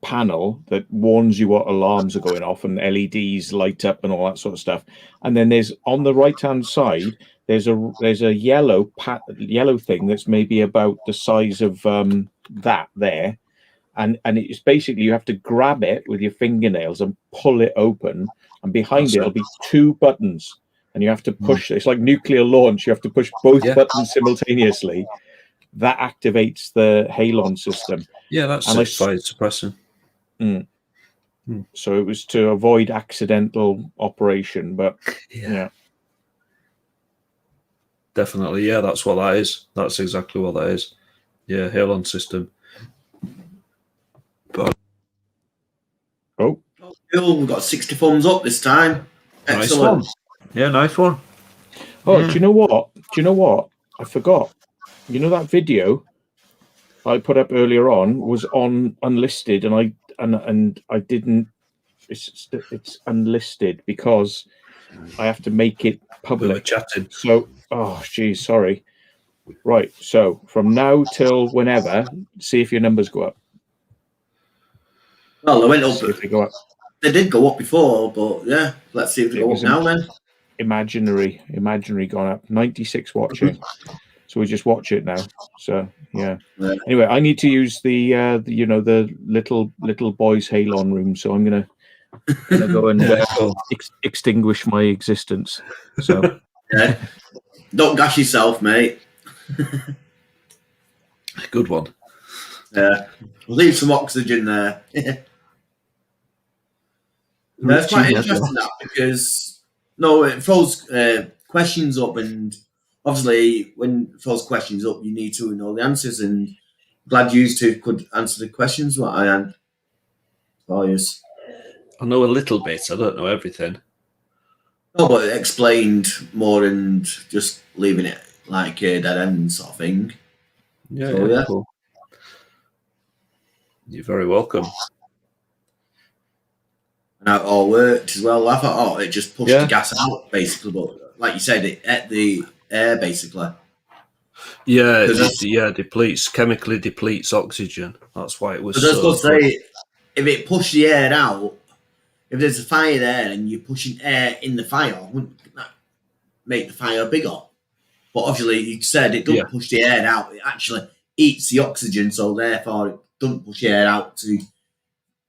panel that warns you what alarms are going off, and LEDs light up and all that sort of stuff. And then there's, on the right hand side, there's a yellow thing that's maybe about the size of that there, and it's basically, you have to grab it with your fingernails and pull it open, and behind it'll be two buttons, and you have to push. It's like nuclear launch. You have to push both buttons simultaneously. That activates the halon system. Yeah, that's fire suppressing. So it was to avoid accidental operation, but yeah. Definitely, yeah, that's what that is. That's exactly what that is. Yeah, halon system. But cool, we've got 60 thumbs up this time. Excellent. Nice one. Yeah, nice one. Oh, do you know what? I forgot. You know that video I put up earlier on was on unlisted, and I didn't. It's unlisted because I have to make it public. We were chatting. So, oh, geez, sorry. Right. So from now till whenever, see if your numbers go up. Well, they went up. See if they go up. They did go up before, but yeah, let's see if they go up now then. Imaginary gone up. 96 watching. So we just watch it now. So yeah. Anyway, I need to use the little boys halon room. So I'm gonna go and extinguish my existence. So yeah, don't gash yourself, mate. Good one. Yeah, leave some oxygen there. That's quite interesting that, because it throws questions up, and obviously when it throws questions up, you need to know the answers, and glad you two could answer the questions what I had for you. I know a little bit, I don't know everything. No, but it explained more and just leaving it like a dead end sort of thing. Yeah. Cool. You're very welcome. And how it all worked as well. I thought, it just pushed the gas out, basically. But like you said, it ate the air, basically. Yeah, chemically depletes oxygen. That's why it was. I was going to say, if it pushed the air out, if there's a fire there and you're pushing air in the fire, wouldn't that make the fire bigger? But obviously, you said it doesn't push the air out. It actually eats the oxygen, so therefore it doesn't push the air out to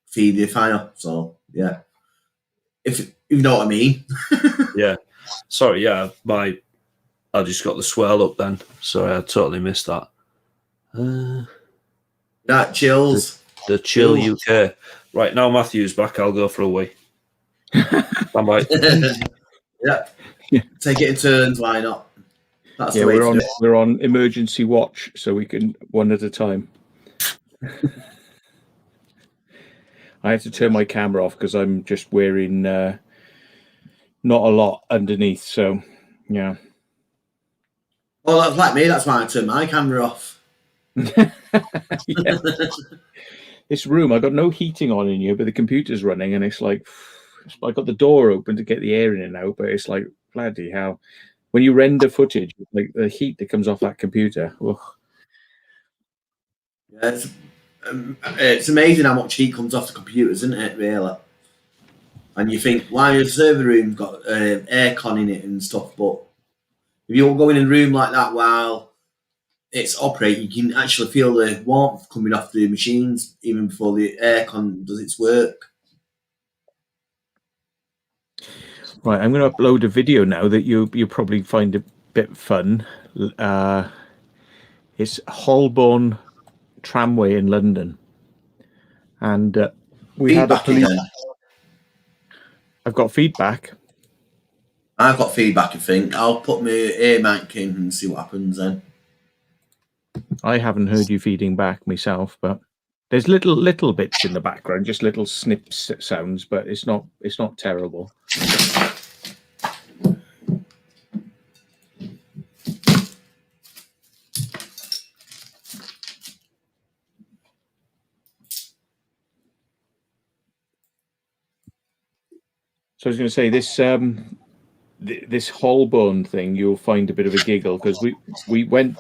feed the fire. So, yeah. If you know what I mean. Yeah. Sorry, yeah. I just got the swell up then. Sorry, I totally missed that. That chills. The chill UK. Right, now Matthew's back, I'll go for a wee. Stand by. Yeah. Take it in turns, why not? That's the way we're on emergency watch, so we can one at a time. I have to turn my camera off because I'm just wearing not a lot underneath, so yeah. Well, that's like me, that's why I turned my camera off. This room, I've got no heating on in here, but the computer's running, and it's like, I got the door open to get the air in and out, but it's like, bloody hell. When you render footage, like the heat that comes off that computer. Ugh. Yeah, It's amazing how much heat comes off the computers, isn't it? Really. And you think, why has the server room got aircon in it and stuff? But if you go in a room like that while it's operating, you can actually feel the warmth coming off the machines even before the aircon does its work. Right, I'm going to upload a video now that you probably find a bit fun. It's Holborn Tramway in London, and we had a police. I've got feedback. I've got feedback, I think. I'll put my ear mic in and see what happens then. I haven't heard you feeding back myself, but there's little bits in the background, just little snips sounds, but it's not terrible. So I was going to say this this Holborn thing, you'll find a bit of a giggle because we went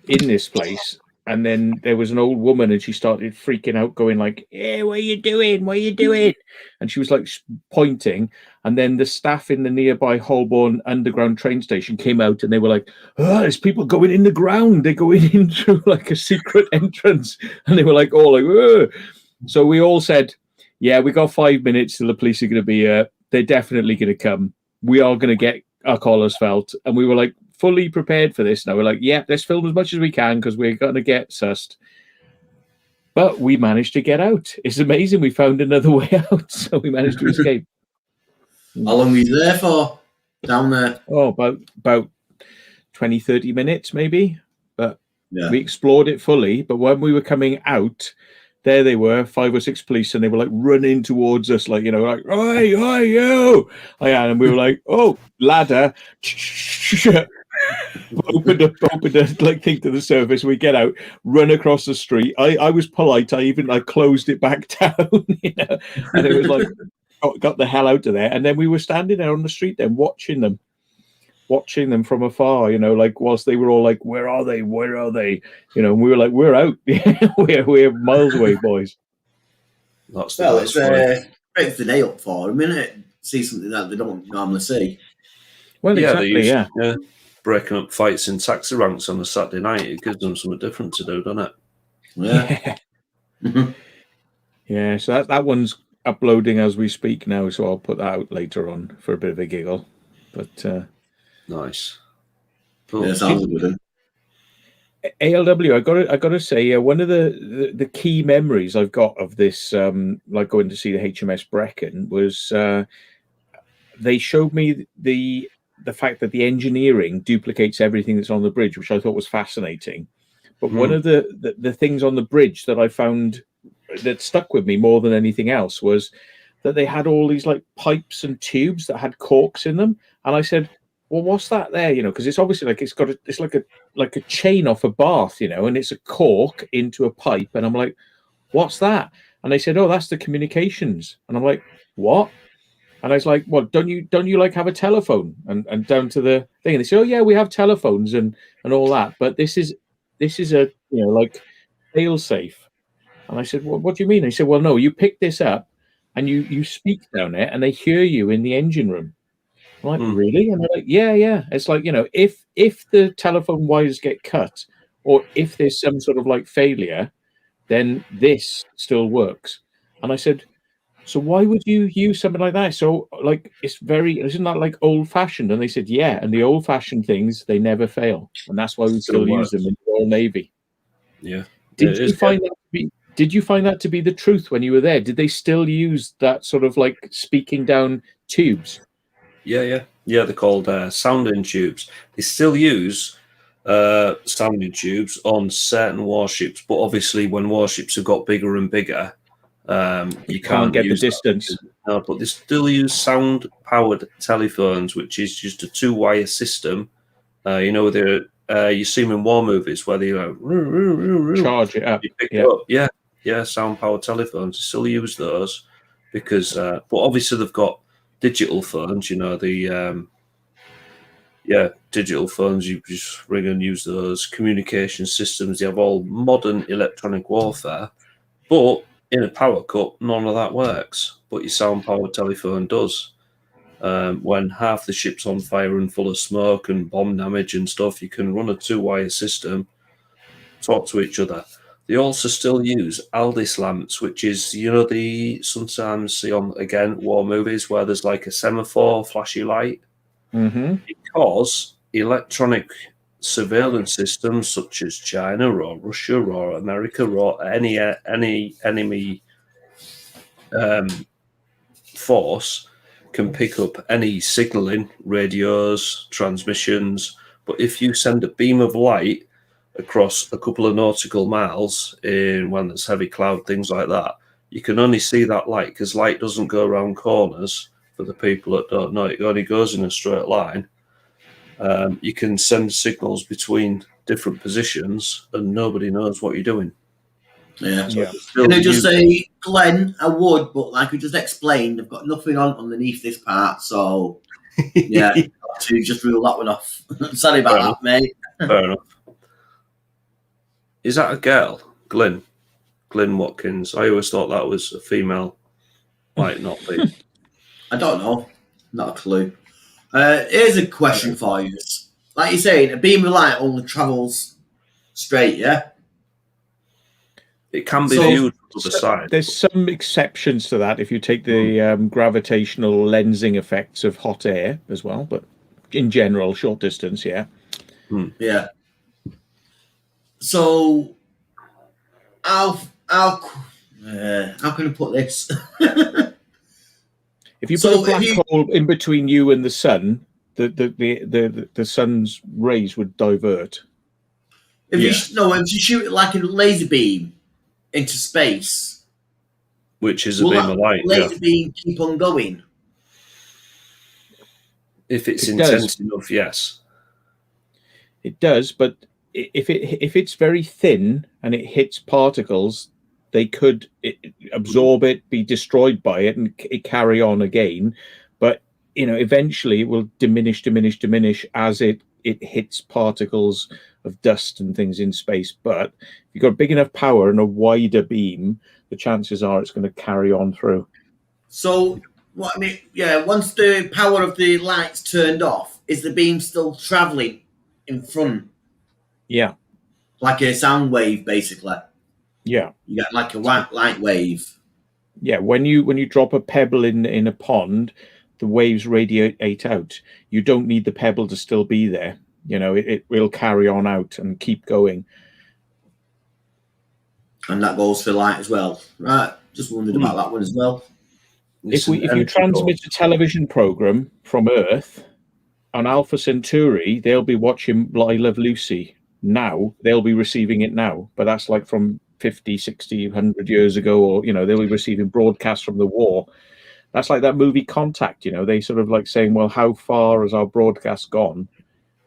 in this place and then there was an old woman and she started freaking out, going like, "Hey, what are you doing? What are you doing?" And she was like pointing, and then the staff in the nearby Holborn Underground train station came out and they were like, "Oh, there's people going in the ground. They're going in through like a secret entrance," and they were like all like, "Ugh." So we all said, yeah, we got 5 minutes till the police are going to be they're definitely going to come. We are going to get our collars felt. And we were like fully prepared for this. Now we're like, yeah, let's film as much as we can because we're going to get sussed. But we managed to get out. It's amazing. We found another way out. So we managed to escape. How long were you there for? Down there? Oh, about 20, 30 minutes maybe. But yeah. We explored it fully. But when we were coming out, there they were, 5 or 6 police, and they were like running towards us, like, you know, like, "Oi, you!" And we were like, "Oh, ladder!" opened up like thing to the surface. We get out, run across the street. I was polite. I closed it back down, you know, and it was like got the hell out of there. And then we were standing there on the street, then watching them from afar, you know, like whilst they were all like, "Where are they? Where are they?" You know, and we were like, "We're out. we're miles away, boys." It's breaks the day up for them, innit? See something that they don't normally see. Well, exactly, breaking up fights in taxi ranks on a Saturday night, it gives them something different to do, doesn't it? Yeah. Yeah, so that one's uploading as we speak now, so I'll put that out later on for a bit of a giggle. But nice. Cool. Yeah, sounds good. ALW, I got to say, one of the key memories I've got of this, like going to see the HMS Brecon, was they showed me the fact that the engineering duplicates everything that's on the bridge, which I thought was fascinating. But one of the things on the bridge that I found that stuck with me more than anything else was that they had all these like pipes and tubes that had corks in them, and I said, "Well, what's that there?" You know, because it's obviously like it's like a chain off a bath, you know, and it's a cork into a pipe, and I'm like, "What's that?" And they said, "Oh, that's the communications," and I'm like, "What?" And I was like, "Well, don't you like have a telephone?" And down to the thing, and they said, "Oh yeah, we have telephones and all that, but this is a, you know, like fail safe." And I said, "Well, what do you mean?" They said, "Well, no, you pick this up and you speak down it and they hear you in the engine room." I'm like, "Really?" And they're like, yeah. It's like, you know, if the telephone wires get cut or if there's some sort of like failure, then this still works. And I said, "So why would you use something like that?" So like, isn't that like old fashioned? And they said, "Yeah, and the old fashioned things, they never fail. And that's why we still use them in the Royal Navy." Yeah. Did you find that to be the truth when you were there? Did they still use that sort of like speaking down tubes? Yeah. They're called sounding tubes. They still use sounding tubes on certain warships, but obviously when warships have got bigger and bigger, you can't get use the distance. No, but they still use sound-powered telephones, which is just a 2-wire system. You know, you see them in war movies where they like charge it up. You pick it up. Yeah, sound-powered telephones. They still use those because, but obviously they've got digital phones. You know, Yeah, digital phones, you just ring and use those. Communication systems, they have all modern electronic warfare, but in a power cut, none of that works. But your sound-powered telephone does. When half the ship's on fire and full of smoke and bomb damage and stuff, you can run a two-wire system, talk to each other. They also still use Aldis lamps, which is, the sometimes see on, again, war movies where there's like a semaphore, flashy light. Mm-hmm. Because electronic surveillance systems such as China or Russia or America or any enemy force can pick up any signaling, radios, transmissions. But if you send a beam of light across a couple of nautical miles when there's heavy cloud, things like that, you can only see that light because light doesn't go around corners. For the people that don't know, it only goes in a straight line. You can send signals between different positions and nobody knows what you're doing. Yeah. Yeah. Can I just say, Glenn, I would, but like we just explained, I've got nothing on underneath this part, so yeah, I'll have to just rule that one off. Sorry about that, mate. Fair enough. Is that a girl? Glyn Watkins. I always thought that was a female. Might not be. I don't know. Not a clue. Here's a question for you. Like you're saying, a beam of light only travels straight, yeah? It can be viewed from the side. There's some exceptions to that if you take the gravitational lensing effects of hot air as well, but in general, short distance, yeah. Yeah. So, how can I put this? If you put a black hole in between you and the sun, the sun's rays would divert. If you shoot it like a laser beam into space, which is a beam of light, laser beam keep on going? If it's intense enough, yes, it does. But if it's very thin and it hits particles, they could absorb it, be destroyed by it, and carry on again. But eventually it will diminish as it hits particles of dust and things in space. But if you've got big enough power and a wider beam, the chances are it's going to carry on through. So, once the power of the light's turned off, is the beam still traveling in front? Yeah. Like a sound wave, basically. Yeah. You get like a white light wave. Yeah, when you drop a pebble in a pond, the waves radiate out. You don't need the pebble to still be there. It will carry on out and keep going. And that goes for light as well. Right. Just wondered about that one as well. If you transmit a television program from Earth on Alpha Centauri, they'll be watching I Love Lucy now. They'll be receiving it now. But that's like from 50, 60, 100 years ago, or, they'll be receiving broadcasts from the war. That's like that movie Contact, they sort of like saying, well, how far has our broadcast gone?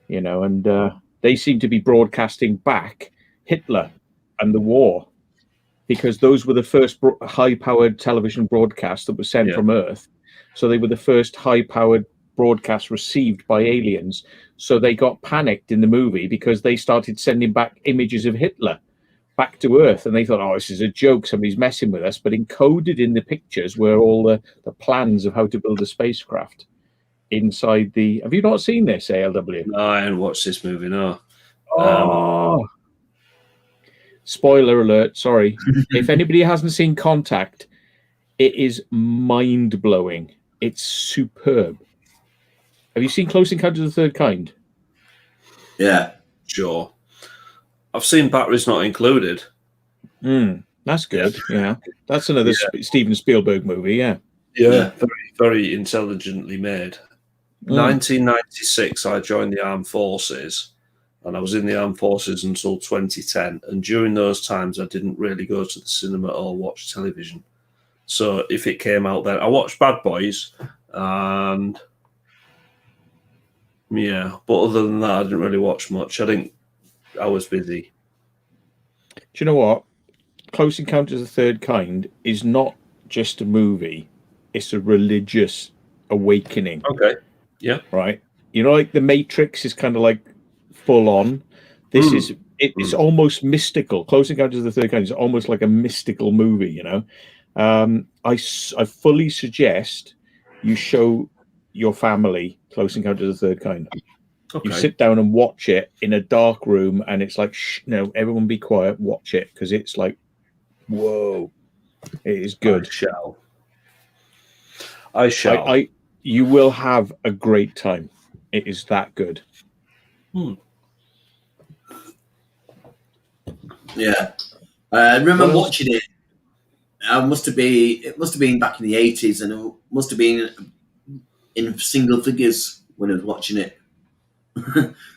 And they seem to be broadcasting back Hitler and the war, because those were the first high-powered television broadcasts that were sent from Earth. So they were the first high-powered broadcasts received by aliens. So they got panicked in the movie because they started sending back images of Hitler back to Earth, and they thought, oh, this is a joke, somebody's messing with us. But encoded in the pictures were all the plans of how to build a spacecraft inside the... Have you not seen this, ALW? No, I haven't watched this movie, no. Spoiler alert, sorry. If anybody hasn't seen Contact, it is mind-blowing. It's superb. Have you seen Close Encounters of the Third Kind? Yeah. Sure. I've seen Batteries Not Included. That's good, yeah. That's another Steven Spielberg movie, yeah. Yeah, very, very intelligently made. 1996, I joined the Armed Forces, and I was in the Armed Forces until 2010. And during those times, I didn't really go to the cinema or watch television. So if it came out then, I watched Bad Boys, and but other than that, I didn't really watch much. I was busy. Do you know what? Close Encounters of the Third Kind is not just a movie. It's a religious awakening. Okay. Yeah. Right? You know, like the Matrix is kind of like full on. This is it's almost mystical. Close Encounters of the Third Kind is almost like a mystical movie. You know, I fully suggest you show your family Close Encounters of the Third Kind. Okay. You sit down and watch it in a dark room, and it's like, shh, no, everyone be quiet, watch it, because it's like, whoa, it is good. I shall. You will have a great time. It is that good. Yeah, I remember watching it. It must have been back in the 80s, and it must have been in single figures when I was watching it.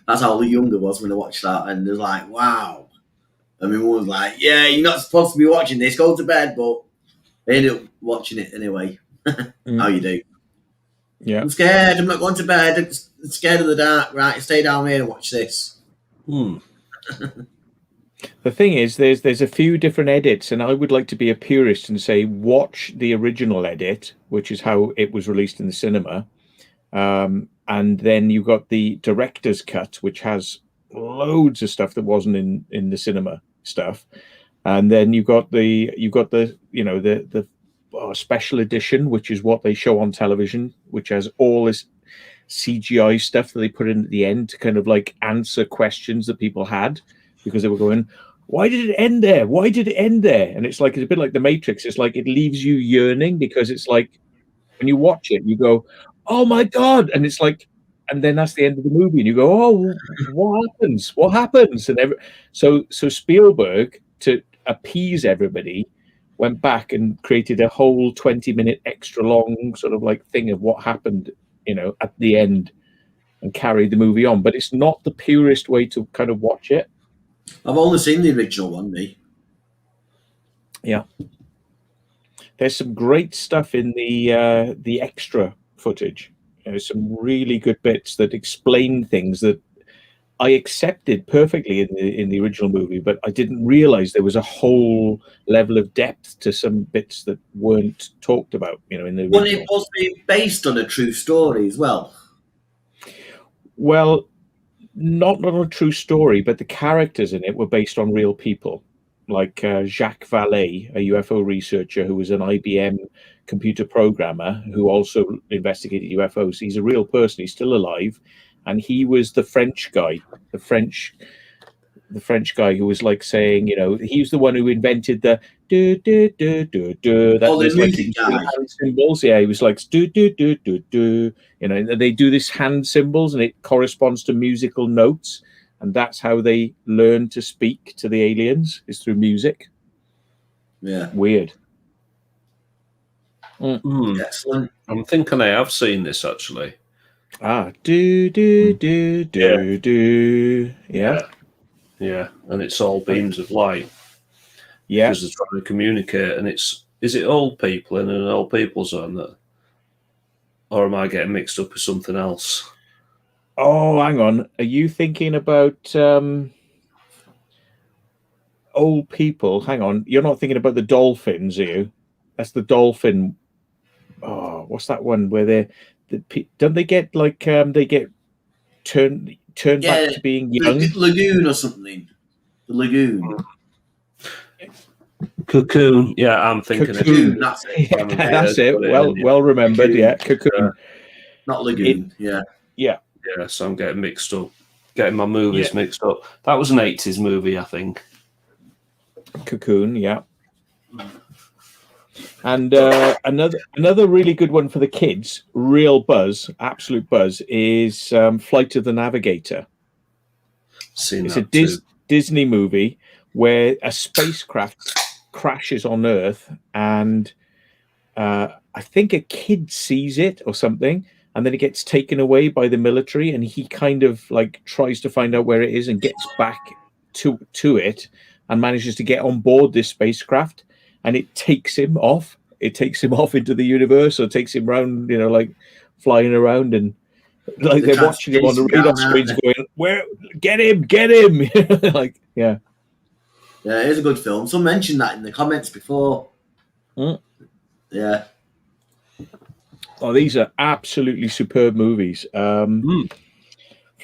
That's how young I was when I watched that, and it was like, wow. I mean, everyone was like, yeah, you're not supposed to be watching this, go to bed, but I ended up watching it anyway. How you do? Yeah. I'm scared, I'm not going to bed, I'm scared of the dark, right? Stay down here and watch this. The thing is, there's a few different edits, and I would like to be a purist and say, watch the original edit, which is how it was released in the cinema. And then you got the director's cut, which has loads of stuff that wasn't in the cinema stuff. And then you got the special edition, which is what they show on television, which has all this CGI stuff that they put in at the end to kind of like answer questions that people had, because they were going, why did it end there? Why did it end there? And it's like, it's a bit like the Matrix. It's like, it leaves you yearning, because it's like, when you watch it, you go, oh my God. And it's like, and then that's the end of the movie. And you go, oh, what happens? What happens? And so Spielberg, to appease everybody, went back and created a whole 20-minute extra long sort of like thing of what happened, at the end, and carried the movie on. But it's not the purest way to kind of watch it. I've only seen the original one, me. Yeah. There's some great stuff in the extra footage. There's some really good bits that explain things that I accepted perfectly in the original movie, but I didn't realize there was a whole level of depth to some bits that weren't talked about, in the original. Well, it was based on a true story as well. Well, not on a true story, but the characters in it were based on real people, like Jacques Vallée, a UFO researcher who was an IBM computer programmer who also investigated UFOs. He's a real person. He's still alive. And he was the French guy, the French guy who was like saying, he was the one who invented the do do do do do. That the music like guy. Hand symbols. Yeah, he was like do do do do do. They do this hand symbols, and it corresponds to musical notes, and that's how they learn to speak to the aliens, is through music. Yeah, weird. Excellent. I'm thinking I have seen this actually. Do do do do do. Yeah. And it's all beams of light. Yeah, because they're trying to communicate, and is it old people in an old people zone or am I getting mixed up with something else? Oh, hang on. Are you thinking about old people? Hang on. You're not thinking about the dolphins, are you? That's the dolphin. Oh, what's that one where don't they get like they get turned back to being young? Lagoon or something. The lagoon. Cocoon. Yeah, I'm thinking Cocoon. That's it. Yeah, that's it. Well remembered. Cocoon. Yeah, Cocoon. Not lagoon. Yeah. So I'm getting mixed up. Getting my movies mixed up. That was an 80s movie, I think. Cocoon. Yeah. And another really good one for the kids, real buzz, absolute buzz, is Flight of the Navigator. It's a Disney movie where a spacecraft crashes on Earth, and I think a kid sees it or something, and then it gets taken away by the military, and he kind of like tries to find out where it is and gets back to it and manages to get on board this spacecraft. And it takes him off. It takes him off into the universe, or takes him around, like flying around, and like they're watching him on the radar screens, going, "Where? Get him! Like, yeah. Yeah, it is a good film. Someone mentioned that in the comments before. Yeah. Oh, these are absolutely superb movies.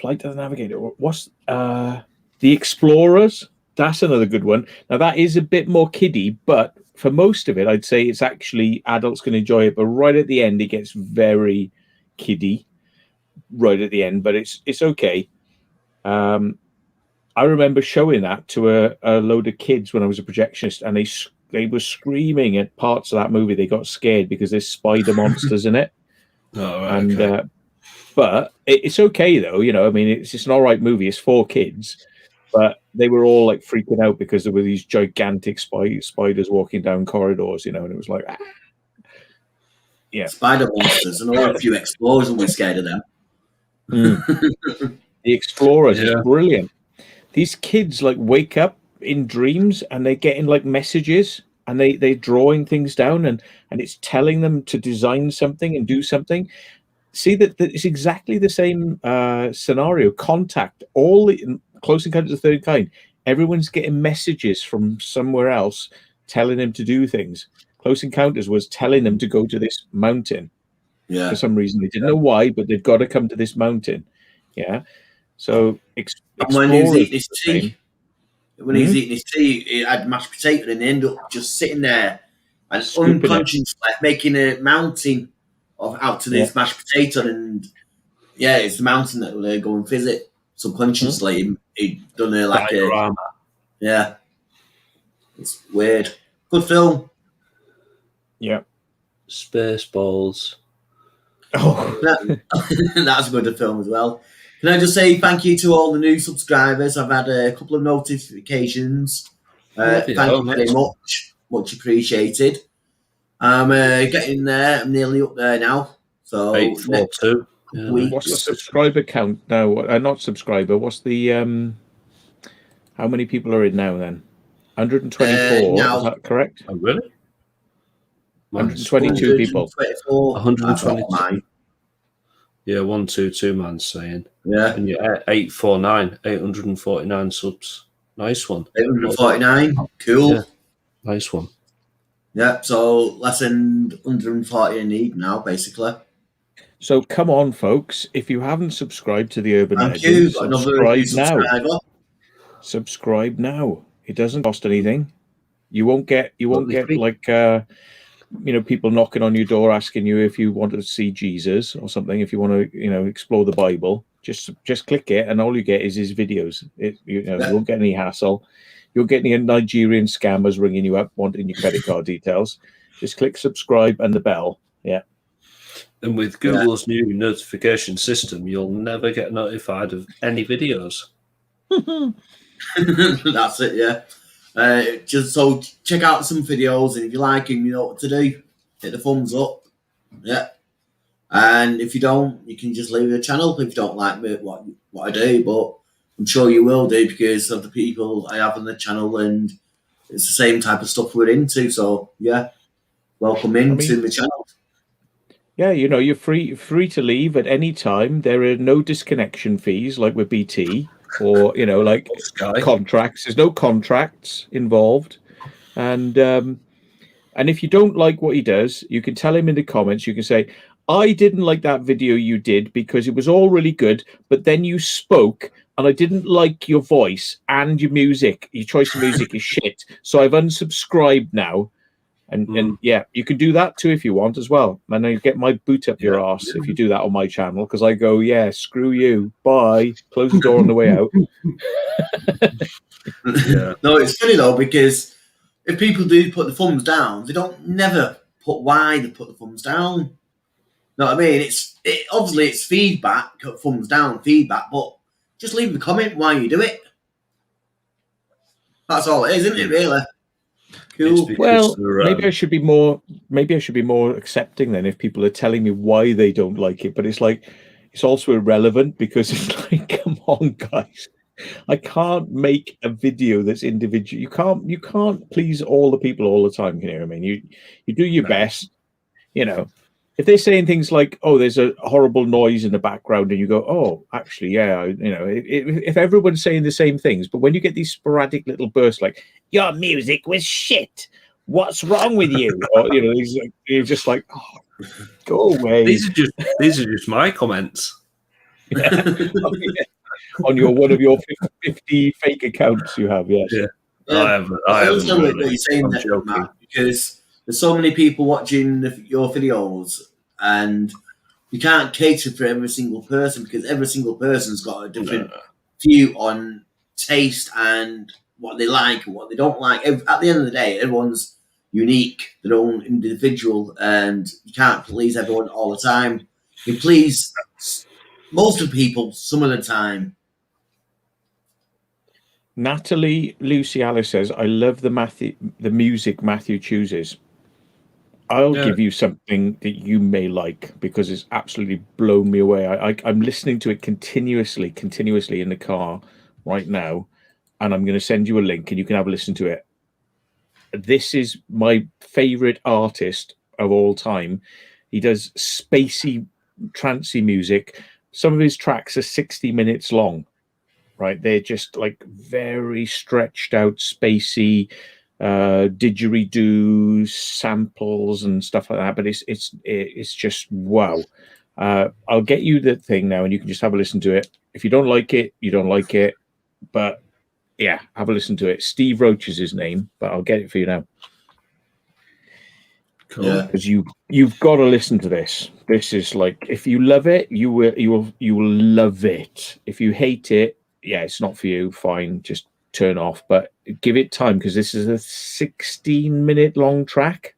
Flight of the Navigator. What's The Explorers? That's another good one. Now that is a bit more kiddie, but for most of it, I'd say it's actually adults can enjoy it. But right at the end, it gets very kiddie. Right at the end, but it's okay. I remember showing that to a load of kids when I was a projectionist, and they were screaming at parts of that movie. They got scared because there's spider monsters in it. Oh, right, And okay. but it's okay though. You know, I mean, it's an all right movie. It's for kids, but they were all like freaking out because there were these gigantic spiders walking down corridors. You know, and it was like, yeah, Spider monsters, and all a few explorers will be scared of them. The Explorers is Yeah. brilliant. These kids like wake up in dreams and they're getting like messages and they're drawing things down and it's telling them to design something and do something. See that it's exactly the same scenario. Contact, all the Close Encounters of the Third Kind. Everyone's getting messages from somewhere else telling them to do things. Close Encounters was telling them to go to this mountain. Yeah. For some reason, they didn't know why, but they've got to come to this mountain. Yeah. So And when he was eating his same. tea, when he was eating his tea, he had mashed potato, and they end up just sitting there and Scooping it. unconsciously making a mountain out to this mashed potato, and yeah, it's the mountain that they go and visit. Subconsciously, he'd done it like Diorama. yeah. It's weird. Good film. Yeah. Spaceballs. Oh, That's a good film as well. Can I just say thank you to all the new subscribers? I've had a couple of notifications. Thank you very much. Much appreciated. I'm getting there. I'm nearly up there now. So 842. weeks. what's the subscriber count now? Not subscriber. What's the how many people are in now then? 124. now- Is that correct? Oh, really? 122 people. 122. Yeah, 122 man's saying. Yeah. And you're 849 subs. Nice one. 849. Cool. Yeah. Nice one. Yeah, so less than 140 in need now, basically. So come on, folks. If you haven't subscribed to the Urban Thank Legend, you. Got another new subscribe now. subscriber. Subscribe now. It doesn't cost anything. You won't get free. like people knocking on your door asking you if you want to see Jesus or something. If you want to explore the Bible, just click it, and all you get is his videos. You won't get any hassle. You'll get any Nigerian scammers ringing you up wanting your credit card details. Just click subscribe and the bell. Yeah. And with Google's new notification system, you'll never get notified of any videos. That's it, yeah. Just so check out some videos, and if you like them, you know what to do. Hit the thumbs up. Yeah. And if you don't, you can just leave the channel if you don't like me, what I do, but I'm sure you will do because of the people I have on the channel, and it's the same type of stuff we're into. So yeah, welcome into the channel. Yeah, you're free to leave at any time. There are no disconnection fees like with BT or like Sky. contracts. There's no contracts involved, and if you don't like what he does, you can tell him in the comments. You can say, I didn't like that video you did because it was all really good, but then you spoke and I didn't like your voice and your music. Your choice of music is shit. So I've unsubscribed now. And yeah, you can do that too if you want as well. And then you get my boot up your arse if you do that on my channel, because I go, yeah, screw you. Bye. Close the door on the way out. Yeah. No, it's funny though, because if people do put the thumbs down, they don't never put why they put the thumbs down. Know what I mean? Obviously it's feedback, thumbs down, feedback, but just leave a comment why you do it. That's all it is, isn't it? Really? Cool. Well, maybe I should be more accepting then if people are telling me why they don't like it. But it's like it's also irrelevant because it's like, come on, guys. I can't make a video that's individual. You can't please all the people all the time. You know what I mean? You do your best. If they're saying things like, "Oh, there's a horrible noise in the background," and you go, "Oh, actually, yeah," if everyone's saying the same things, but when you get these sporadic little bursts like, "Your music was shit. What's wrong with you?" Or you're just like, "Oh, go away." These are just my comments. On your one of your 50 fake accounts you have, yes. Yeah. Yeah. I haven't Also, what really. you're saying I'm there, joking. Matt, because there's so many people watching your videos, and you can't cater for every single person because every single person's got a different view on taste and what they like and what they don't like. At the end of the day, everyone's unique, their own individual, and you can't please everyone all the time. You please most of the people some of the time. Natalie Lucy Alice says, I love the music Matthew chooses. I'll give you something that you may like because it's absolutely blown me away. I'm listening to it continuously in the car right now, and I'm going to send you a link and you can have a listen to it. This is my favorite artist of all time. He does spacey, trancey music. Some of his tracks are 60 minutes long, right? They're just like very stretched out, spacey, didgeridoo samples and stuff like that. But it's just wow. I'll get you the thing now, and you can just have a listen to it. If you don't like it, you don't like it. But yeah, have a listen to it. Steve Roach is his name, but I'll get it for you now. Cool. Because you've got to listen to this. This is like, if you love it, you will love it. If you hate it, yeah, it's not for you. Fine, just turn off. But give it time because this is a 16-minute long track,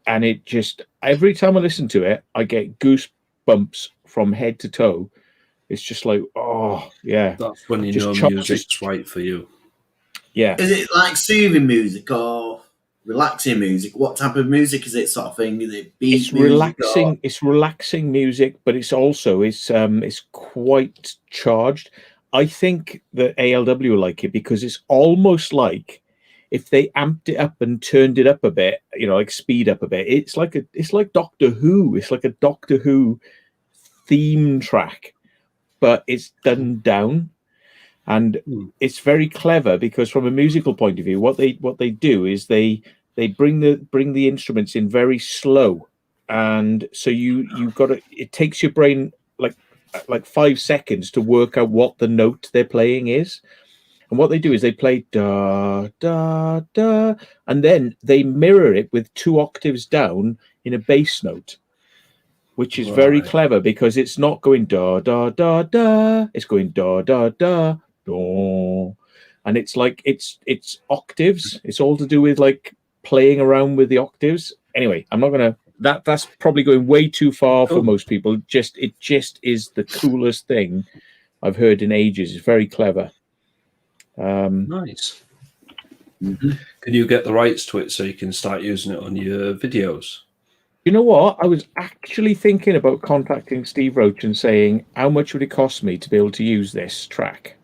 and it just every time I listen to it, I get goosebumps from head to toe. It's just like, oh yeah, that's when you just know music's right for you. Yeah. Is it like soothing music or relaxing music? What type of music is it, sort of thing? Is it beat It's music relaxing. or... It's relaxing music, but it's also it's quite charged. I think that ALW like it because it's almost like if they amped it up and turned it up a bit, you know, like speed up a bit. It's like Doctor Who. It's like a Doctor Who theme track, but it's done down. And it's very clever because from a musical point of view, what they do is they bring the instruments in very slow, and so you've got to. It takes your brain like 5 seconds to work out what the note they're playing is. And what they do is they play da da da, and then they mirror it with 2 octaves down in a bass note, which is very clever because it's not going da da da da, it's going da da da. And it's like it's octaves. It's all to do with like playing around with the octaves. Anyway, I'm not gonna. That's probably going way too far for most people. It just is the coolest thing I've heard in ages. It's very clever. Nice. Mm-hmm. Can you get the rights to it so you can start using it on your videos? You know what? I was actually thinking about contacting Steve Roach and saying, how much would it cost me to be able to use this track?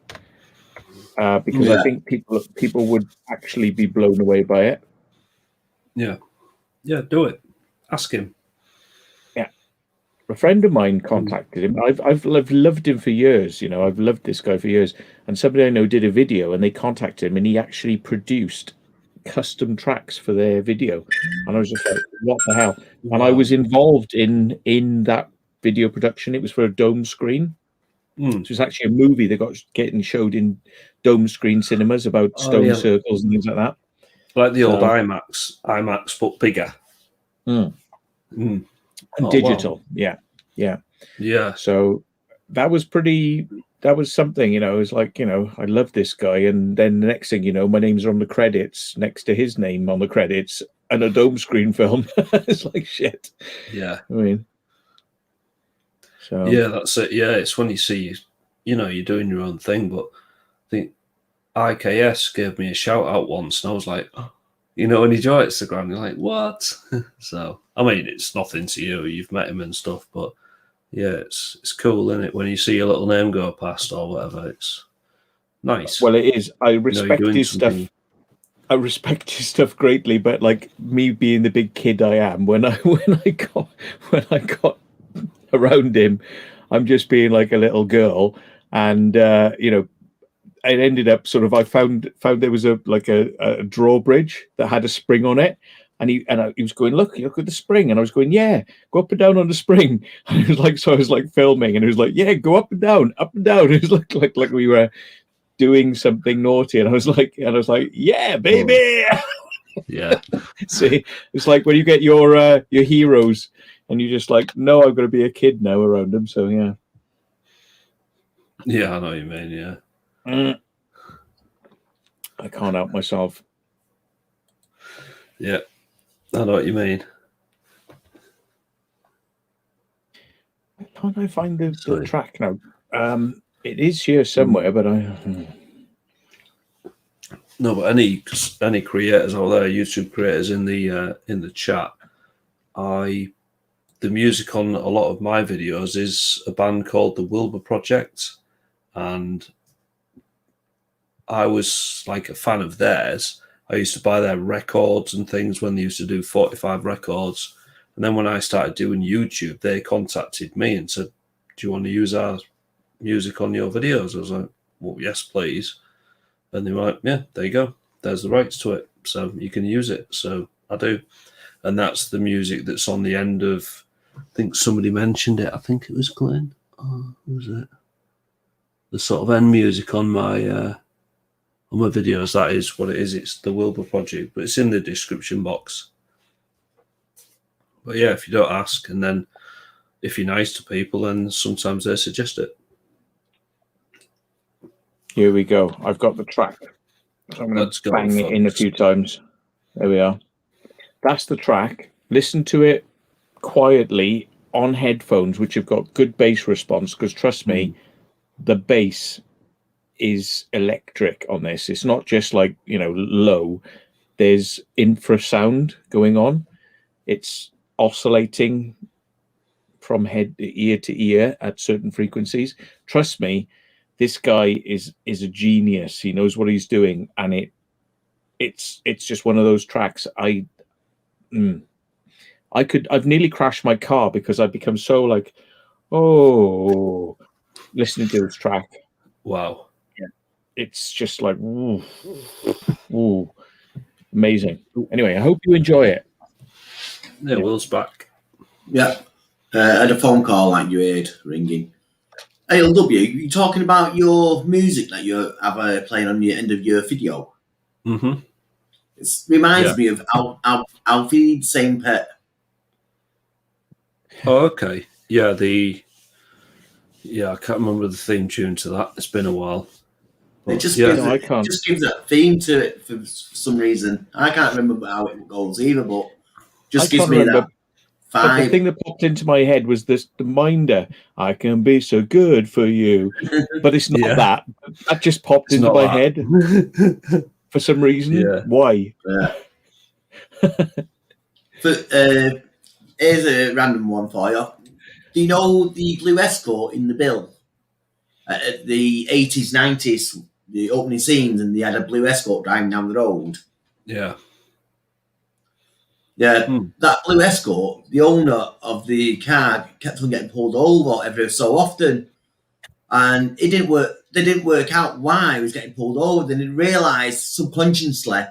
Because I think people would actually be blown away by it. Yeah, do it. Ask him. Yeah, a friend of mine contacted him. I've loved him for years. You know, I've loved this guy for years. And somebody I know did a video, and they contacted him, and he actually produced custom tracks for their video. And I was just like, what the hell? Wow. And I was involved in that video production. It was for a dome screen. So it's actually a movie that got getting showed in dome screen cinemas about stone circles and things like that. Like the old IMAX but bigger. And digital. Wow. Yeah. So that was something, you know. It was like, you know, I love this guy, and then the next thing you know, my name's on the credits next to his name on the credits and a dome screen film. It's like shit. Yeah. I mean, so yeah, that's it. Yeah, it's when you see, you know, you're doing your own thing. But I think IKS gave me a shout out once, and I was like, oh, you know, when you join Instagram, you're like, what? So I mean, it's nothing to you. You've met him and stuff, but yeah, it's cool, isn't it? When you see your little name go past or whatever, it's nice. Well, it is. I respect his stuff. I respect his stuff greatly, but like me being the big kid I am, when I got around him, I'm just being like a little girl, and you know, it ended up sort of. I found there was a drawbridge that had a spring on it, And he was going, look at the spring, and I was going, yeah, go up and down on the spring. And it was like, so I was like filming, and it was like, yeah, go up and down, up and down. It was like we were doing something naughty, and I was like, yeah, baby. Yeah. See, it's like when you get your heroes, and you're just like, no, I've got to be a kid now around them. So yeah. Yeah, I know what you mean. Yeah. I can't help myself. Yeah, I know what you mean. Can't I find the track now? It is here somewhere, but I. No, but any creators out there, YouTube creators in the chat, the music on a lot of my videos is a band called the Wilbur Project, and I was like a fan of theirs. I used to buy their records and things when they used to do 45 records. And then when I started doing YouTube, they contacted me and said, do you want to use our music on your videos? I was like, well, yes, please. And they were like, yeah, there you go. There's the rights to it. So you can use it. So I do. And that's the music that's on the end of, I think somebody mentioned it. I think it was Glenn. Oh, who was it? The sort of end music on my videos, that is what it is. It's the Wilbur Project, but it's in the description box. But yeah, if you don't ask, and then if you're nice to people, then sometimes they suggest it. Here we go. I've got the track. So I'm going to bang it in a few times. There we are. That's the track. Listen to it quietly on headphones, which have got good bass response, because trust me, the bass is electric on this. It's not just like, low. There's infrasound going on. It's oscillating from ear to ear at certain frequencies. Trust me, this guy is a genius. He knows what he's doing, and it's just one of those tracks. I've nearly crashed my car because I've become so like, oh, listening to this track. Wow. It's just like, ooh, amazing. Anyway, I hope you enjoy it. Yeah, Will's back. Yeah. I had a phone call like you heard ringing. Hey, LW, you talking about your music that you have playing on the end of your video? Mm-hmm. It reminds me of Alfie Same Pet. Oh, okay. Yeah, I can't remember the theme tune to that. It's been a while. It just gives that theme to it for some reason. I can't remember how it goes either, but just gives me that vibe. But the thing that popped into my head was the Minder. I can be so good for you, but it's not that. That just popped into my head for some reason. Yeah. Why? Yeah. But here's a random one for you. Do you know the Blue Escort in the Bill? At the 80s, 90s, the opening scenes, and they had a Blue Escort driving down the road. Yeah. Yeah, that Blue Escort, the owner of the car kept on getting pulled over every so often. And it didn't work. They didn't work out why he was getting pulled over. They didn't realise subconsciously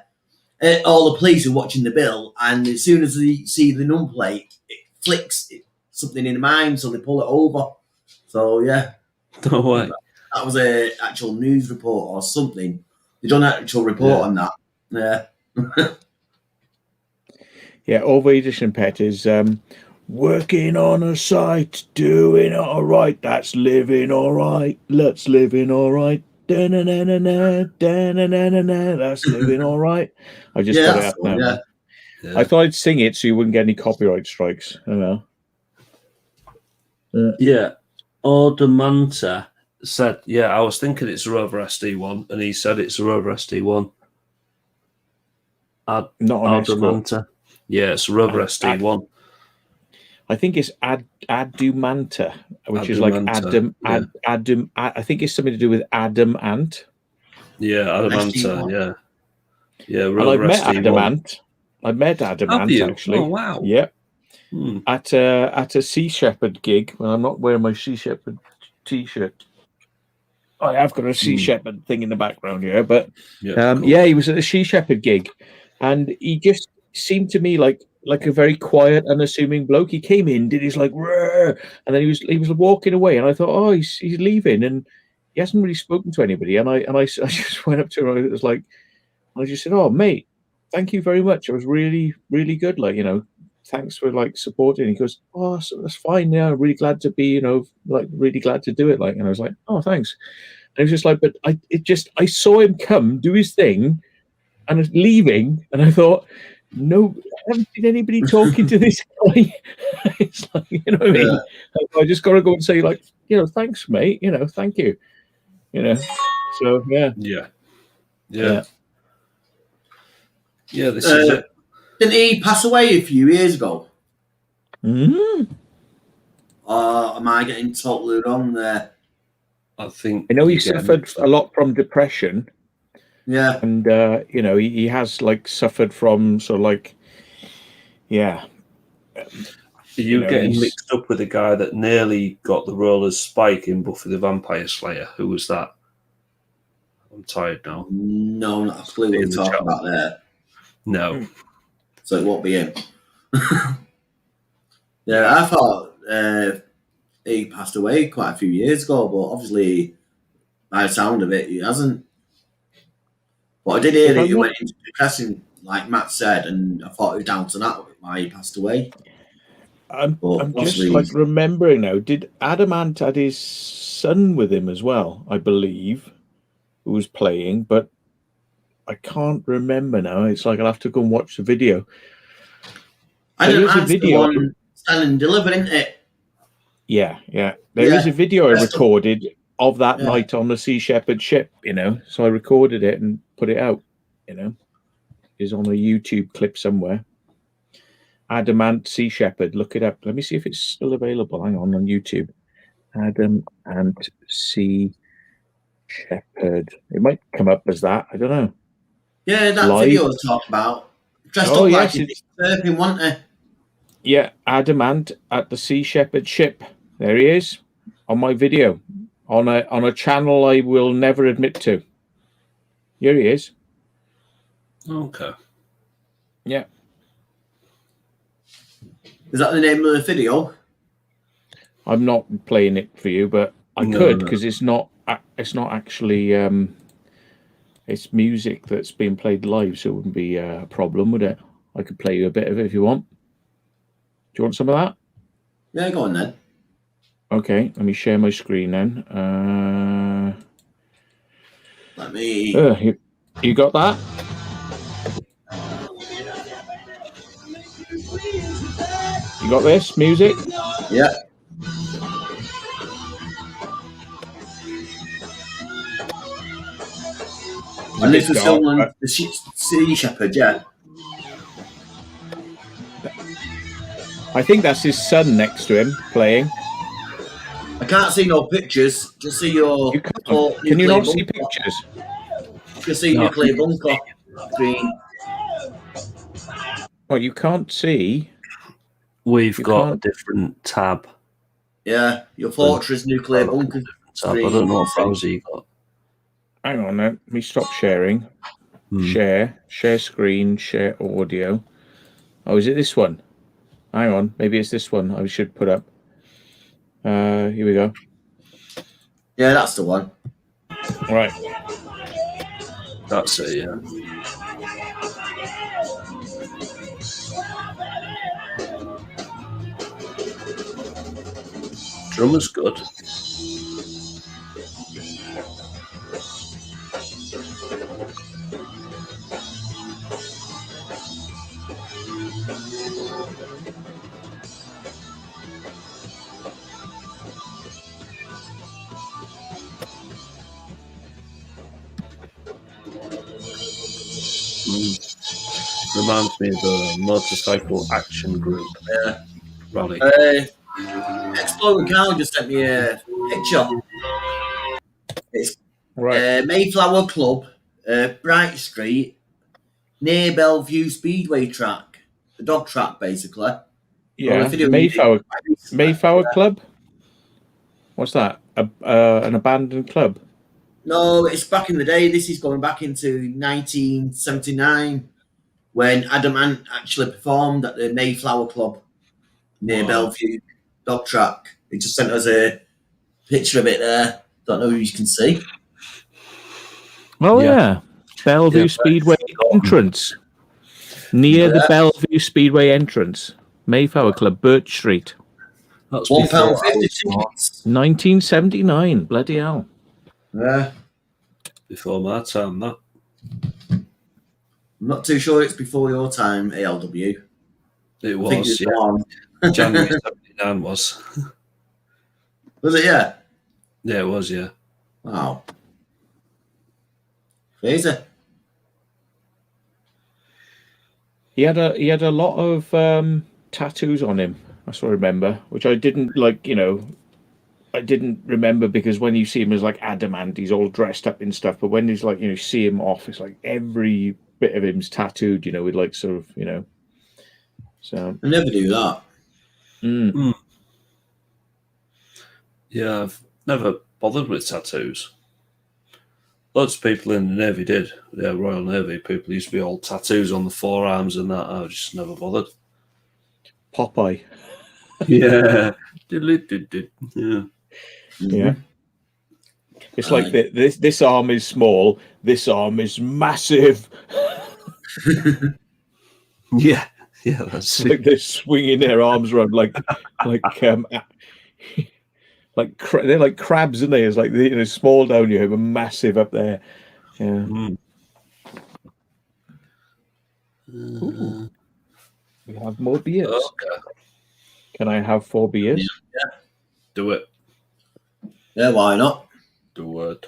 all the police are watching the bill, and as soon as they see the number plate, it flicks something in the mind, so they pull it over. So yeah. No way. That was an actual news report or something. They done an actual report on that. Yeah. Yeah, Over Edition Pet is working on a site, doing it all right. That's living all right. Let's living all right. Da-na-na-na-na, da-na-na-na-na. That's living all right. I just got it up now. Yeah. I thought I'd sing it so you wouldn't get any copyright strikes. I don't know. Yeah. Ordamanta said, yeah, I was thinking it's a Rover SD1, and he said it's a Rover SD1. Not on Ordamanta. Yeah, it's a Rover SD1. I think it's Adumanta, which is like Adam. I think it's something to do with Adam Ant. Yeah, Adamanta. Yeah. Yeah, Rover SD1. I've met Adam Ant actually. Oh wow. Yeah. At a Sea Shepherd gig when I'm not wearing my Sea Shepherd t-shirt. I have got a Sea Shepherd thing in the background here, but cool. he was at a Sea Shepherd gig, and he just seemed to me like a very quiet, unassuming bloke. He came in, did his like, "Rrr," and then he was walking away, and I thought, oh, he's leaving, and he hasn't really spoken to anybody. And I just went up to him. And it was like, I just said, "Oh, mate, thank you very much. It was really, really good. Like, thanks for like supporting." He goes, "Oh, so that's fine. Yeah, really glad to be, like really glad to do it." Like, and I was like, "Oh, thanks." And it was just like, but I saw him come, do his thing, and was leaving, and I thought, no, I haven't seen anybody talking to this guy. It's like, you know what I mean? I just got to go and say, like, thanks, mate. Thank you. So yeah. Yeah. This is it. Didn't he pass away a few years ago? Mm-hmm. Or am I getting totally wrong there? I think I know he suffered a lot from depression. Yeah. And he has like suffered from sort of like, yeah. Are you getting mixed up with the guy that nearly got the role as Spike in Buffy the Vampire Slayer? Who was that? I'm tired now. No, not a clue what you're talking about there. No. So it won't be him. Yeah, I thought he passed away quite a few years ago, but obviously, by the sound of it, he hasn't. But I did hear that he went into depression, like Matt said, and I thought it was down to that why he passed away. I'm just like remembering now. Did Adamant had his son with him as well? I believe, who was playing, but I can't remember now. It's like I'll have to go and watch the video. There's a video. Stand and deliver, isn't it? Yeah. There is a video I recorded of that night on the Sea Shepherd ship. So I recorded it and put it out. Is on a YouTube clip somewhere. Adamant Sea Shepherd. Look it up. Let me see if it's still available. Hang on YouTube. Adamant Sea Shepherd. It might come up as that. I don't know. Yeah, that video I was talking about. Dressed up like he's surfing, wasn't he? Yeah, Adamant at the Sea Shepherd ship. There he is on my video on a channel I will never admit to. Here he is. Okay. Yeah. Is that the name of the video? I'm not playing it for you, but I could because it's not actually it's music that's being played live, so it wouldn't be a problem, would it? I could play you a bit of it if you want. Do you want some of that? Yeah, go on then. Okay, let me share my screen then. Let me. You got that? You got this music? Yeah. And this was still on the Sea Shepherd, yeah. I think that's his son next to him playing. I can't see no pictures. Just see your. Can you not see pictures? Just see nuclear bunker screen. Well, you can't see. We've got a different tab. Yeah, your Fortress nuclear bunker screen. I don't know what browser you got. Hang on, let me stop sharing. Share screen, share audio. Oh, is it this one? Hang on, maybe it's this one I should put up. Here we go. Yeah, that's the one. Right. That's it, yeah. Drummer's good. Reminds me of a motorcycle action group. Yeah. Rally. Exploding Carl just sent me a picture. It's Mayflower Club, Bright Street, near Bellevue Speedway track. The dog track, basically. Yeah, Mayflower Club? What's that? An abandoned club? No, it's back in the day. This is going back into 1979. when Adamant actually performed at the Mayflower Club near Wow. Bellevue Dog Track. They just sent us a picture of it there. Don't know who you can see. Oh Yeah. yeah, Bellevue Yeah, Speedway entrance near the Bellevue Speedway entrance, Mayflower Club, Birch Street, That's £1.50 before tickets. 1979. Bloody hell! Yeah. before my time. That I'm not too sure it's before your time, ALW. it I think was. it's on. January '79 was. Was it? Yeah. Yeah, it was. Yeah. Wow. Crazy. He had a lot of tattoos on him. That's what I remember, which I didn't like. I didn't remember because when you see him as like Adamant, he's all dressed up in stuff. But when he's like, see him off, it's like every bit of him's tattooed. With like sort of, So I never do that. Yeah, I've never bothered with tattoos. Lots of people in the Navy did. Yeah, Royal Navy people used to be all tattoos on the forearms and that. I just never bothered. Popeye. Yeah. Yeah. Yeah. It's like this arm is small, this arm is massive. Yeah. Yeah, that's Like they're swinging their arms around they're like crabs, aren't they? It's like small down here, but massive up there. Yeah. Ooh. We have more beers. Okay. Can I have 4 beers? Yeah. Do it. Yeah, why not? Do it.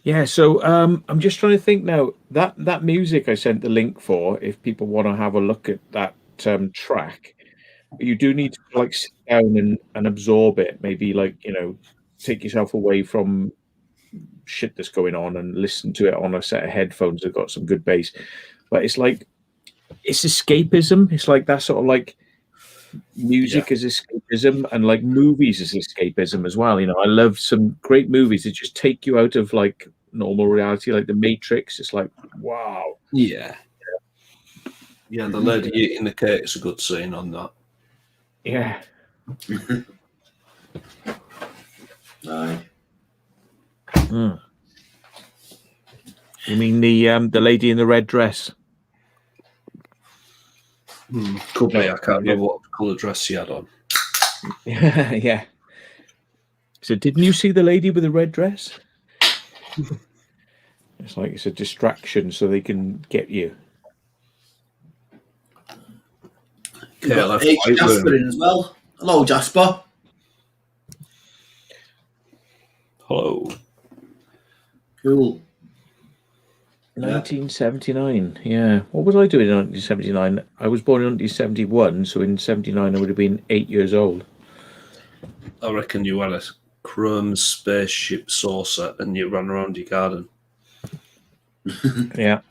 Yeah, so I'm just trying to think now. That music I sent the link for, if people want to have a look at that track, you do need to like sit down and absorb it. Maybe take yourself away from shit that's going on and listen to it on a set of headphones that got some good bass. But it's like it's escapism. It's like that sort of like music is escapism, and like movies is escapism as well. I love some great movies that just take you out of like normal reality, like The Matrix. It's like, wow. Yeah. Yeah, the lady eating the cake is a good scene on that. Yeah. Aye. You mean the lady in the red dress? Could be. I can't remember what colour dress she had on. Yeah. So didn't you see the lady with the red dress? It's like it's a distraction so they can get you. You've got H. Jasper in as well. Hello, Jasper. Hello. Cool. 1979. Yeah. What was I doing in 1979? I was born in 1971, so in 79 I would have been 8 years old. I reckon you had a chrome spaceship saucer and you ran around your garden. Yeah.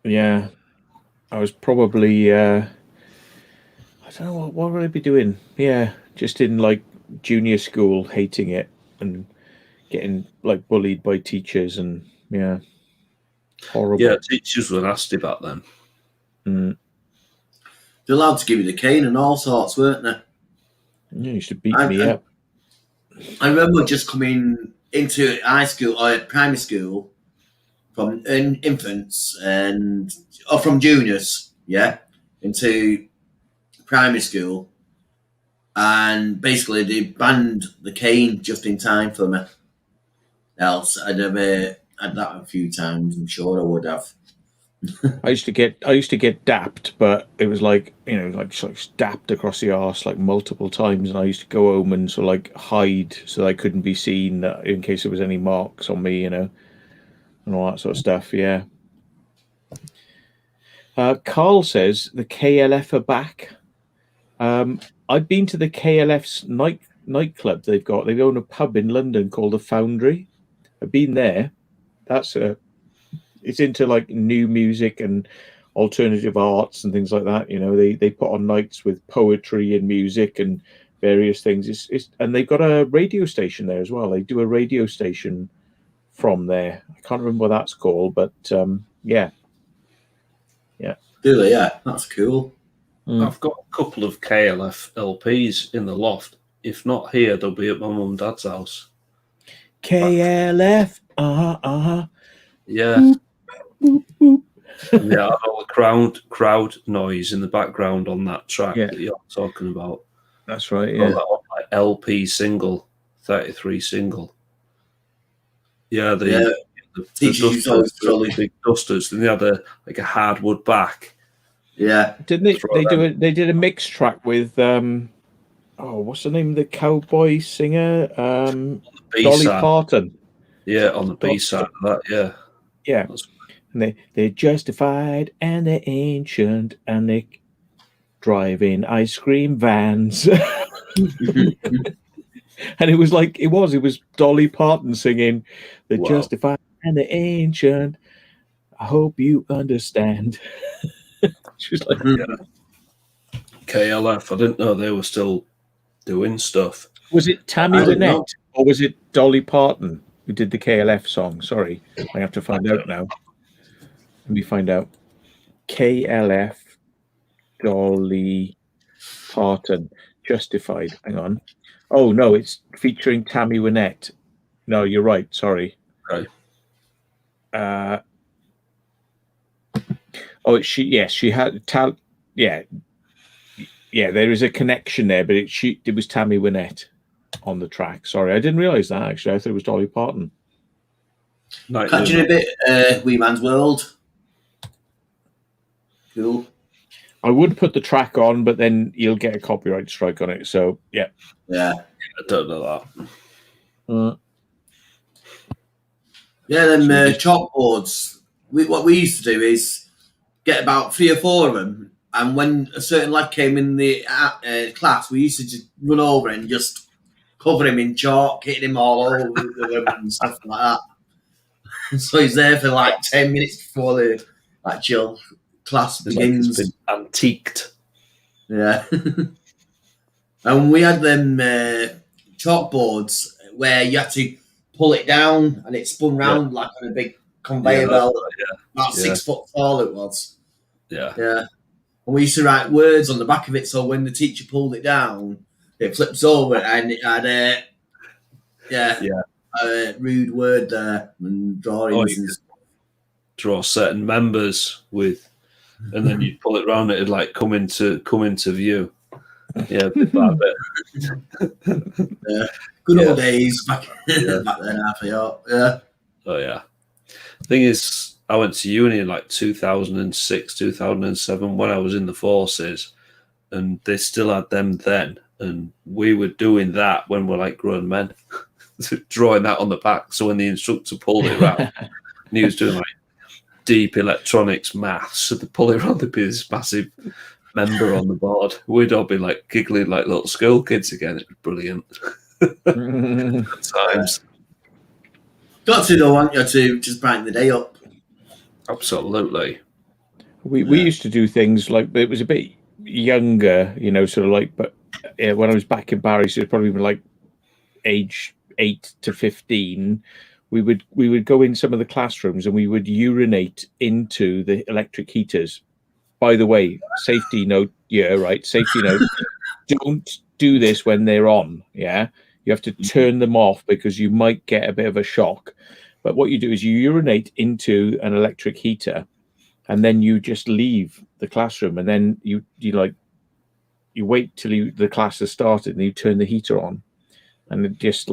Yeah. I was probably I don't know what would I be doing. Yeah, just in like junior school, hating it and getting like bullied by teachers, and yeah, horrible. Yeah, teachers were nasty back then. They're allowed to give you the cane and all sorts, weren't they? Yeah, you used to beat me up. I remember just coming into high school or primary school from infants or from juniors, into primary school, and basically they banned the cane just in time for me. Else I'd have had that a few times. I'm sure I would have. I used to get dapped, but it was like like dapped across the arse like multiple times, and I used to go home and sort of like hide so that I couldn't be seen in case there was any marks on me, and all that sort of stuff. Yeah. Carl says the KLF are back. I've been to the KLF's nightclub. They own a pub in London called the Foundry. I've been there. It's into like new music and alternative arts and things like that. They put on nights with poetry and music and various things. And they've got a radio station there as well. They do a radio station from there. I can't remember what that's called, but yeah. Do they? Yeah, that's cool. I've got a couple of KLF LPs in the loft. If not here, they'll be at my mum and dad's house. KLF. Yeah. Boop, boop. Yeah, all the crowd noise in the background on that track Yeah. that you're talking about. That's right. Got Yeah. that on my LP single, 33 single. Yeah, the Teachers used to always dusters, the big dusters, and they had a hardwood back. Yeah. Didn't they did a mix track with what's the name of the cowboy singer? Dolly B-side. Parton. Yeah, on the B side of that, yeah. Yeah. And they're justified and they're ancient and they drive in ice cream vans. And it was Dolly Parton singing, "They're Wow. justified and they're ancient. I hope you understand." She was like, KLF. I didn't know they were still doing stuff. was it Tammy I don't know. Wynette or was it Dolly Parton who did the KLF song? Sorry, I have to find out now. Let me find out. KLF, Dolly Parton, Justified. Hang on. Oh no, it's featuring Tammy Wynette. No, you're right. Sorry. Okay. She had yeah. There is a connection there, but it was Tammy Wynette on the track. Sorry, I didn't realize that actually. I thought it was Dolly Parton. Catching a bit, Wee Man's World. Cool. I would put the track on, but then you'll get a copyright strike on it. So yeah. Yeah. I don't know that. Yeah, them chalkboards. What we used to do is get about 3 or 4 of them, and when a certain lad came in the class, we used to just run over and just cover him in chalk, hitting him all over the room and stuff like that. So he's there for like 10 minutes before the actual class begins. It's been antiqued. Yeah. And we had them chalkboards where you had to pull it down and it spun round like on a big conveyor belt. About 6 foot tall it was. Yeah. Yeah. And we used to write words on the back of it, so when the teacher pulled it down, it flips over and it had a rude word there and drawings. And draw certain members with, and then you pull it around, it'd like come into view. Yeah, bit by bit. Yeah. Good old days back then, I feel. Yeah. Oh yeah. Thing is, I went to uni in like 2006, 2007 when I was in the forces, and they still had them then, and we were doing that when we're like grown men, drawing that on the back. So when the instructor pulled it around, and he was doing like deep electronics maths, so they pull it around, there'd be this massive member on the board. We'd all be like giggling like little school kids again. It was brilliant. Good times. Got to though, want you to just brighten the day up. Absolutely. We used to do things like, it was a bit younger, sort of like, but when I was back in Paris, it was probably like age 8 to 15. We would go in some of the classrooms and we would urinate into the electric heaters. By the way, safety note, safety note, don't do this when they're on, yeah? You have to turn them off because you might get a bit of a shock. But what you do is you urinate into an electric heater and then you just leave the classroom and then you wait till the class has started and you turn the heater on. And it just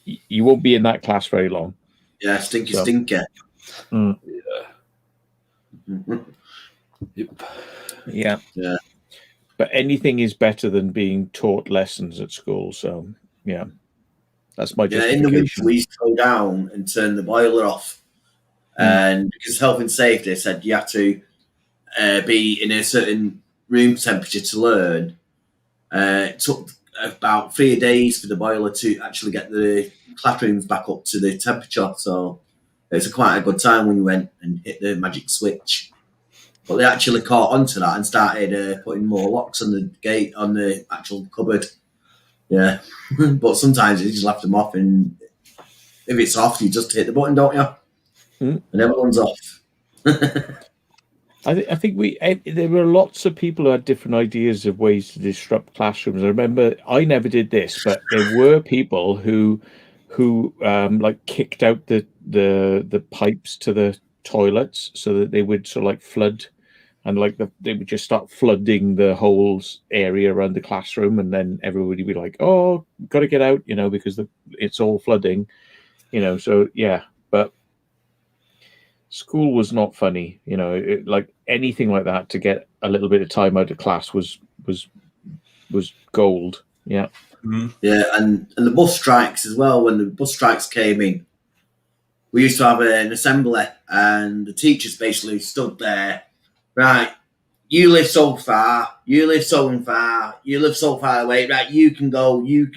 you won't be in that class very long. Yeah, stinky. Yeah. Yep. Yeah. Yeah. But anything is better than being taught lessons at school. So, yeah, that's my justification. In the winter, we used to go down and turn the boiler off. And because health and safety said you have to be in a certain room temperature to learn, it took about 3 days for the boiler to actually get the classrooms back up to the temperature. So it's quite a good time when you went and hit the magic switch. But they actually caught onto that and started putting more locks on the gate, on the actual cupboard. Yeah. But sometimes you just left them off, and if it's off, you just hit the button, don't you? And everyone's off. I think there were lots of people who had different ideas of ways to disrupt classrooms. I remember I never did this, but there were people who like kicked out the pipes to the toilets so that they would sort of like flood, and like they would just start flooding the whole area around the classroom, and then everybody would be like, "Oh, got to get out," because it's all flooding, So yeah, but school was not funny, like anything like that to get a little bit of time out of class was gold. Yeah. Yeah, and the bus strikes as well. When the bus strikes came in, we used to have an assembly, and the teachers basically stood there. Right, you live so far, you live so far, you live so far away. Right, you can go, you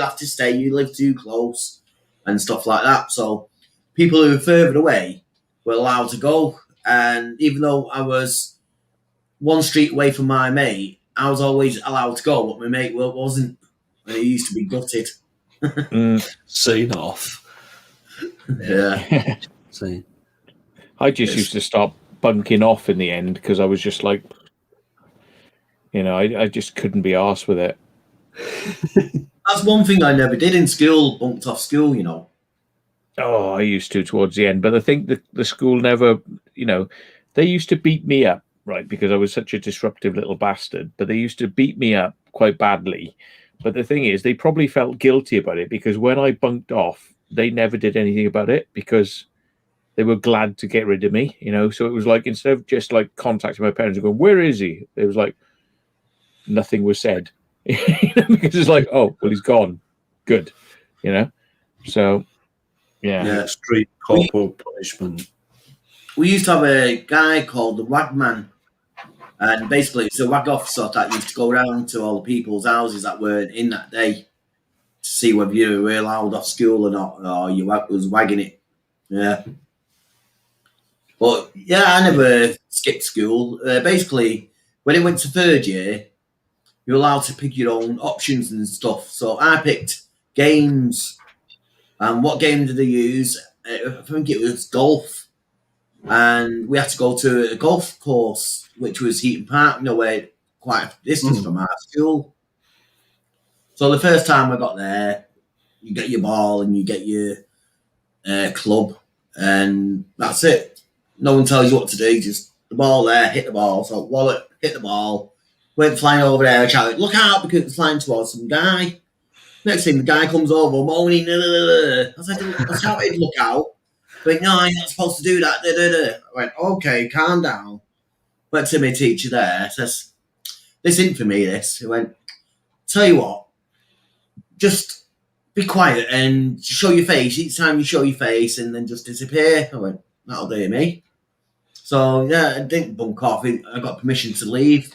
have to stay, you live too close, and stuff like that. So people who were further away were allowed to go. And even though I was one street away from my mate, I was always allowed to go, but my mate wasn't. And he used to be gutted. Seen off. Yeah. See. I just used to start bunking off in the end because I was just like, I just couldn't be arsed with it. That's one thing I never did in school, bunked off school, Oh, I used to towards the end, but I think the school never, they used to beat me up, right, because I was such a disruptive little bastard, but they used to beat me up quite badly. But the thing is, they probably felt guilty about it because when I bunked off, they never did anything about it because they were glad to get rid of me, So it was like, instead of just like contacting my parents and going, "Where is he?" It was like nothing was said because it's like, "Oh, well, he's gone. Good," So yeah. Street corporal punishment. We used to have a guy called the Wagman, and basically it's a wag officer that used to go around to all the people's houses that weren't in that day to see whether you were allowed off school or not, or you was wagging it. Yeah. But yeah, I never skipped school. Basically, when it went to third year, you're allowed to pick your own options and stuff. So I picked games. And what game did I use? I think it was golf. And we had to go to a golf course, which was Heaton Park, nowhere quite a distance from our school. So the first time I got there, you get your ball and you get your club, and that's it. No one tells you what to do, just the ball there, hit the ball. So wallet, hit the ball, went flying over there, shouted, "Look out," because it's flying towards some guy. Next thing, the guy comes over, moaning. I shouted, "Look out." But no, you're not supposed to do that. I went, "Okay, calm down." Went to my teacher there, says, "This isn't for me, this." He went, "Tell you what, just be quiet and show your face. Each time you show your face and then just disappear." I went, "That'll do me." So yeah, I didn't bunk off. I got permission to leave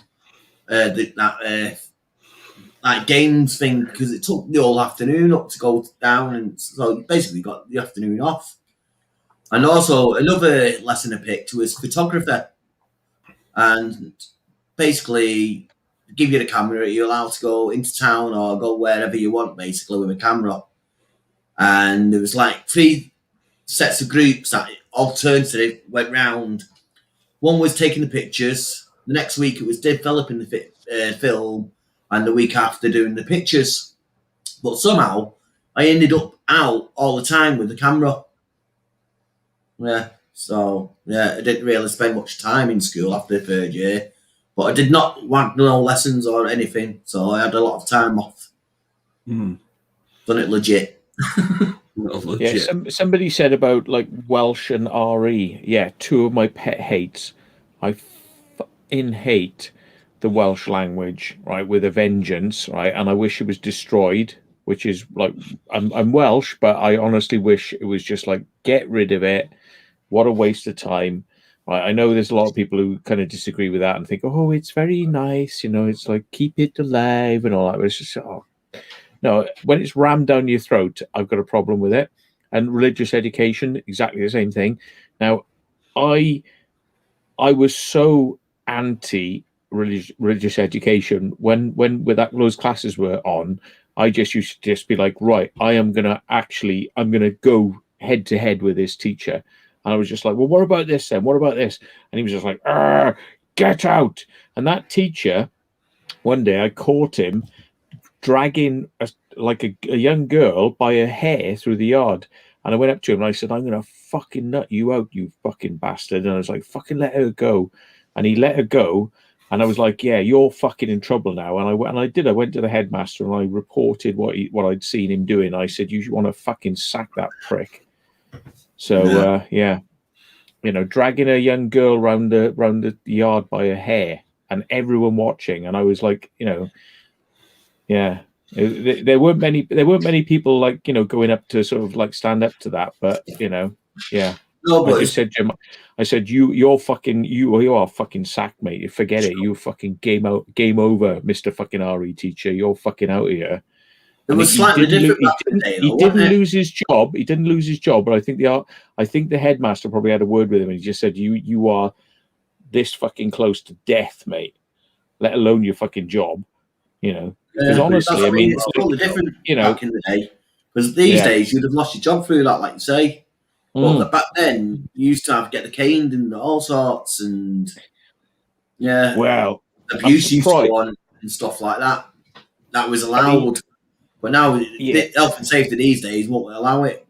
that games thing because it took the whole afternoon up to go down, and so you basically got the afternoon off. And also another lesson I picked was photography, and basically give you the camera, you're allowed to go into town or go wherever you want basically with a camera. And there was like 3 sets of groups that alternatively went round. One was taking the pictures, the next week it was developing the film, and the week after doing the pictures. But somehow I ended up out all the time with the camera. Yeah, so yeah, I didn't really spend much time in school after the third year, but I did not want no lessons or anything, so I had a lot of time off. Done it legit. Yeah, somebody said about like Welsh and RE. Yeah, 2 of my pet hates. I hate the Welsh language, right, with a vengeance, right, and I wish it was destroyed. Which is like, I'm Welsh, but I honestly wish it was just like, get rid of it. What a waste of time. Right, I know there's a lot of people who kind of disagree with that and think, "Oh, it's very nice, it's like keep it alive and all that." But it's just, no, when it's rammed down your throat, I've got a problem with it. And religious education, exactly the same thing. Now, I was so anti religious education when those classes were on. I just used to just be like, right, I'm gonna go head to head with this teacher, And I was just like, well, what about this then? What about this? And he was just like, get out. And that teacher, one day I caught him dragging a young girl by her hair through the yard. And I went up to him and I said, I'm going to fucking nut you out, you fucking bastard. And I was like, fucking let her go. And he let her go. And I was like, yeah, you're fucking in trouble now. And I went to the headmaster and I reported what I'd seen him doing. I said, you want to fucking sack that prick. So, yeah, dragging a young girl round the yard by her hair and everyone watching. And I was like, yeah, there weren't many people like, going up to sort of like stand up to that. But, yeah. No, but I just said, Jim, I said, you are fucking sacked, mate. You forget it. You fucking game over, Mr. fucking RE teacher. You're fucking out of here. it was slightly different back in the day, He though, didn't wasn't it? lose his job. He didn't lose his job, but I think the headmaster probably had a word with him and he just said, you are this fucking close to death, mate. Let alone your fucking job, Because honestly, I mean, it's totally different know, back in the day. Because these days you'd have lost your job through that, like you say. But back then, you used to get caned and all sorts, and well, abuse used to go on and stuff like that. That was allowed, I mean, but now health and safety these days won't allow it.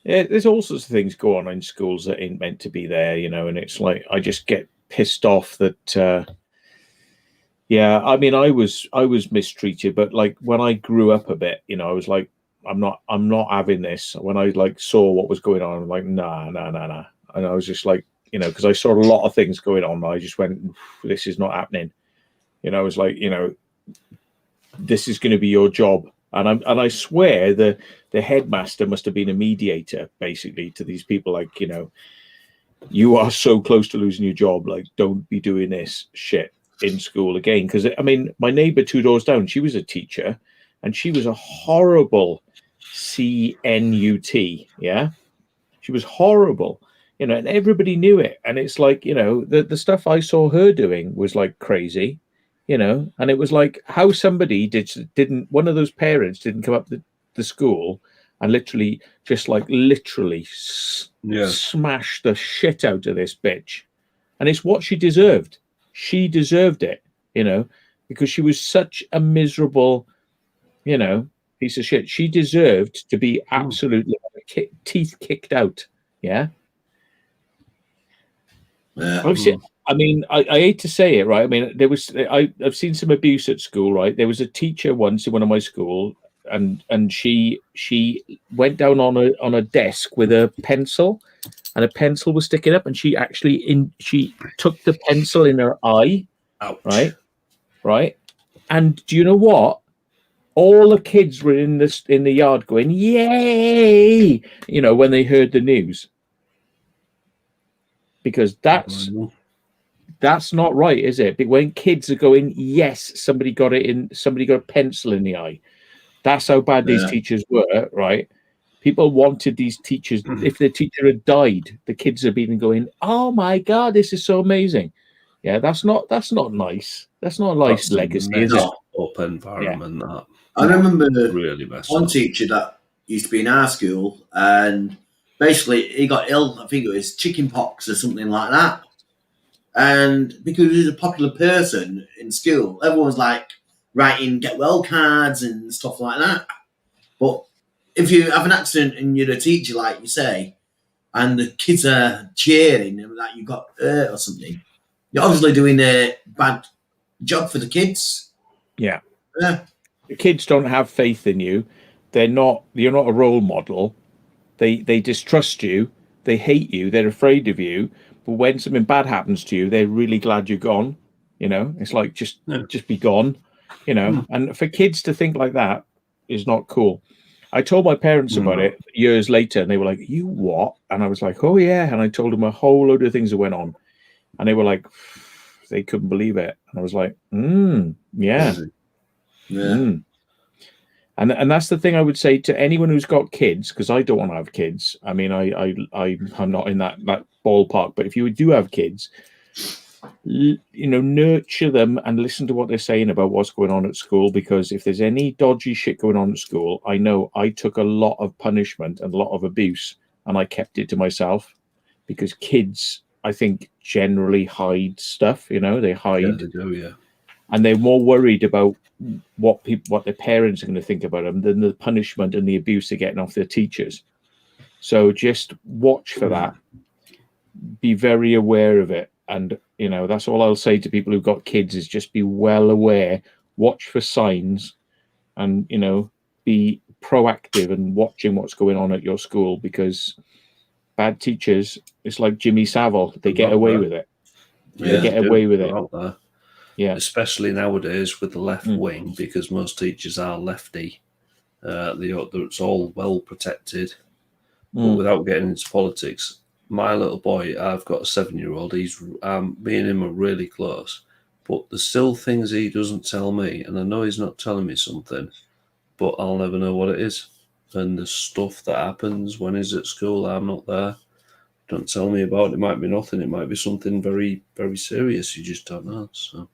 Yeah, there's all sorts of things go on in schools that ain't meant to be there, and it's like I just get pissed off that. Yeah, I mean, I was mistreated, but like when I grew up a bit, I was like, I'm not having this. When I like saw what was going on, I'm like, nah. And I was just like, because I saw a lot of things going on. I just went, this is not happening. I was like, this is going to be your job. And I swear the headmaster must have been a mediator basically to these people. Like, you are so close to losing your job. Like, don't be doing this shit in school again. Because I mean, my neighbor 2 doors down, she was a teacher and she was a horrible CNUT. Yeah. She was horrible, and everybody knew it. And it's like, the stuff I saw her doing was like crazy, and it was like how somebody didn't one of those parents didn't come up the school and literally smash the shit out of this bitch. And it's what she deserved. She deserved it, because she was such a miserable, piece of shit. She deserved to be absolutely teeth kicked out. Yeah. I mean, I hate to say it, right? I mean, I've seen some abuse at school, right? There was a teacher once in one of my school, and she went down on a desk with a pencil, and a pencil was sticking up, and she took the pencil in her eye. Ouch. Right. And do you know what? All the kids were in the yard going, yay, when they heard the news. Because that's not right, is it? But when kids are going, yes, somebody got a pencil in the eye. That's how bad these teachers were, right? People wanted these teachers. If the teacher had died, the kids have been going, oh my God, this is so amazing. Yeah, that's not nice. That's not a nice legacy, is it? Up environment. Yeah. I remember really one teacher that used to be in our school, and basically he got ill. I think it was chicken pox or something like that. And because he was a popular person in school, everyone was like writing get well cards and stuff like that. But if you have an accident and you're a teacher, like you say, and the kids are cheering and that you got hurt or something, you're obviously doing a bad job for the kids. Yeah. The kids don't have faith in you. You're not a role model. They distrust you. They hate you. They're afraid of you. But when something bad happens to you, they're really glad you're gone. It's like just be gone. And for kids to think like that is not cool. I told my parents about it years later, and they were like, "You what?" And I was like, "Oh yeah." And I told them a whole load of things that went on, and they were like, they couldn't believe it. And I was like, yeah. And that's the thing I would say to anyone who's got kids, because I don't want to have kids. I mean, I'm not in that ballpark. But if you do have kids, nurture them and listen to what they're saying about what's going on at school. Because if there's any dodgy shit going on at school, I know I took a lot of punishment and a lot of abuse and I kept it to myself because kids, I think, generally hide stuff. They hide, Yeah, they do, yeah. and they're more worried about what their parents are going to think about them than the punishment and the abuse they're getting off their teachers. So just watch for that. Be very aware of it, and that's all I'll say to people who've got kids is just be well aware, watch for signs, and be proactive and watching what's going on at your school, because bad teachers, it's like Jimmy Savile, they get away with it. Yeah, They get away with it. Out there. Yeah, Especially nowadays with the left wing, because most teachers are lefty. It's all well protected. But without getting into politics, my little boy, I've got a 7-year-old. Me and him are really close, but there's still things he doesn't tell me, and I know he's not telling me something, but I'll never know what it is. And the stuff that happens when he's at school, I'm not there. Don't tell me about it. It might be nothing. It might be something very, very serious. You just don't know. So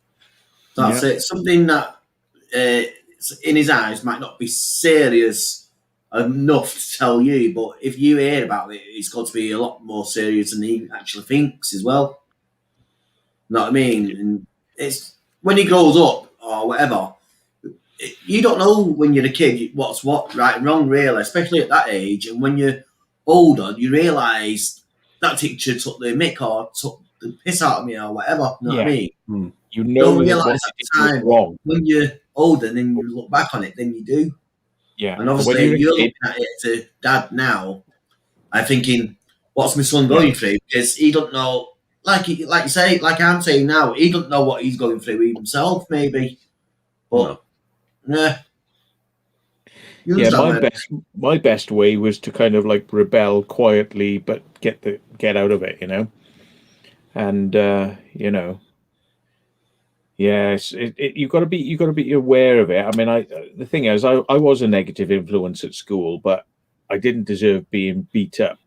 that's it. Something that in his eyes might not be serious enough to tell you, but if you hear about it, it's got to be a lot more serious than he actually thinks as well. You know what I mean? And it's when he grows up or whatever, you don't know when you're a kid what's what, right and wrong, really, especially at that age. And when you're older, you realise that teacher took the mick or took the piss out of me or whatever. You know what I mean? You Don't that realise what at you the did time. was wrong. When you're older, then you look back on it, then you do. Yeah, And obviously, you're looking at it to dad now. I'm thinking, what's my son going through? Because he don't know, like you say, like I'm saying now, he don't know what he's going through himself, maybe. But yeah, my best way was to kind of like rebel quietly, but get out of it, and yes, you've got to be aware of it. I mean, the thing is, I was a negative influence at school, but I didn't deserve being beat up,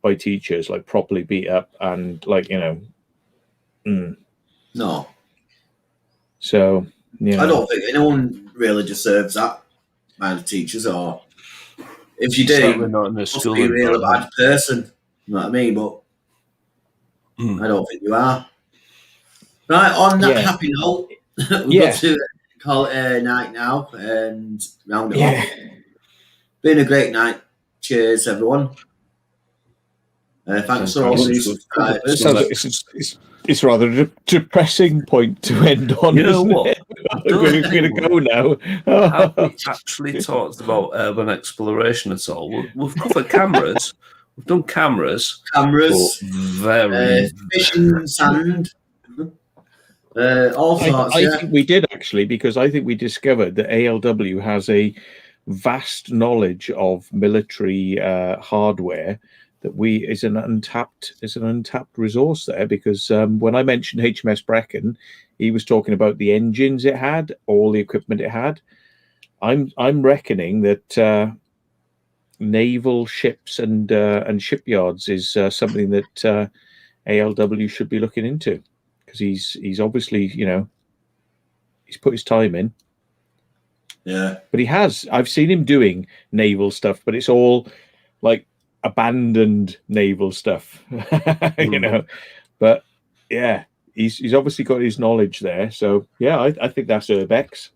by teachers, like properly beat up, and like no. So I don't think anyone really deserves that kind of teachers, or if you do, certainly not in a must school be a real environment. bad person. You know what I mean? But I don't think you are. Right, on that happy note, we've got to call it a night now and round it off. Been a great night. Cheers, everyone. Thanks for all new subscribers. It's rather a depressing point to end on. You know what? We're going to go now. Have we actually talked about urban exploration at all? We've covered cameras. We've done cameras. Fishing, sand. All sorts. I think we did actually, because I think we discovered that ALW has a vast knowledge of military hardware that is an untapped resource there. Because when I mentioned HMS Brecon, he was talking about the engines it had, all the equipment it had. I'm reckoning that naval ships and shipyards is something that ALW should be looking into, because he's obviously he's put his time in. Yeah, but I've seen him doing naval stuff, but it's all like abandoned naval stuff. But yeah, he's obviously got his knowledge there. So yeah, I think that's Urbex.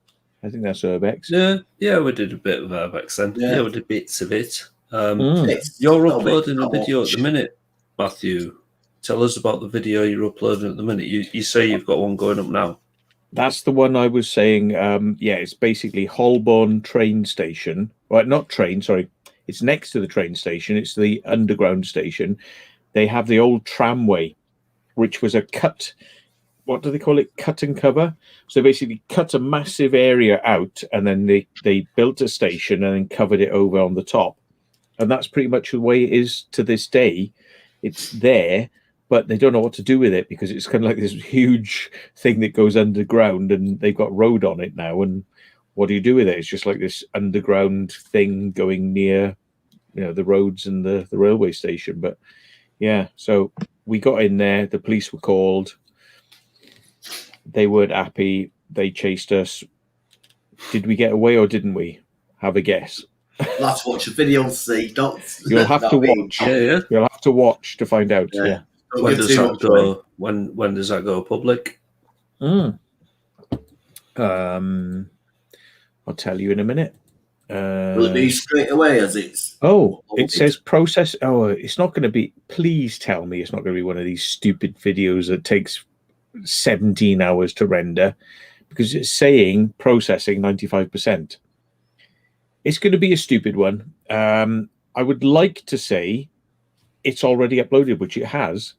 Yeah, we did a bit of Urbex then. Yeah, we did bits of it. You're uploading a video at the minute, Matthew. Tell us about the video you're uploading at the minute. You say you've got one going up now. That's the one I was saying. It's basically Holborn train station. Well, not train, sorry. It's next to the train station. It's the underground station. They have the old tramway, which was a cut. What do they call it? Cut and cover. So basically cut a massive area out, and then they built a station and then covered it over on the top. And that's pretty much the way it is to this day. It's there, but they don't know what to do with it, because it's kind of like this huge thing that goes underground, and they've got road on it now. And what do you do with it? It's just like this underground thing going near, the roads and the railway station. But yeah, so we got in there. The police were called. They weren't happy. They chased us. Did we get away or didn't we? Have a guess. You'll have to watch the video and see. Don't. You'll have to watch. Yeah. You'll have to watch to find out. Yeah. Don't When give does too that much away. go? When does that go public? I'll tell you in a minute. Will it be straight away as it's? It says process. Oh, it's not going to be. Please tell me it's not going to be one of these stupid videos that takes 17 hours to render, because it's saying processing 95%. It's going to be a stupid one. I would like to say it's already uploaded, which it has,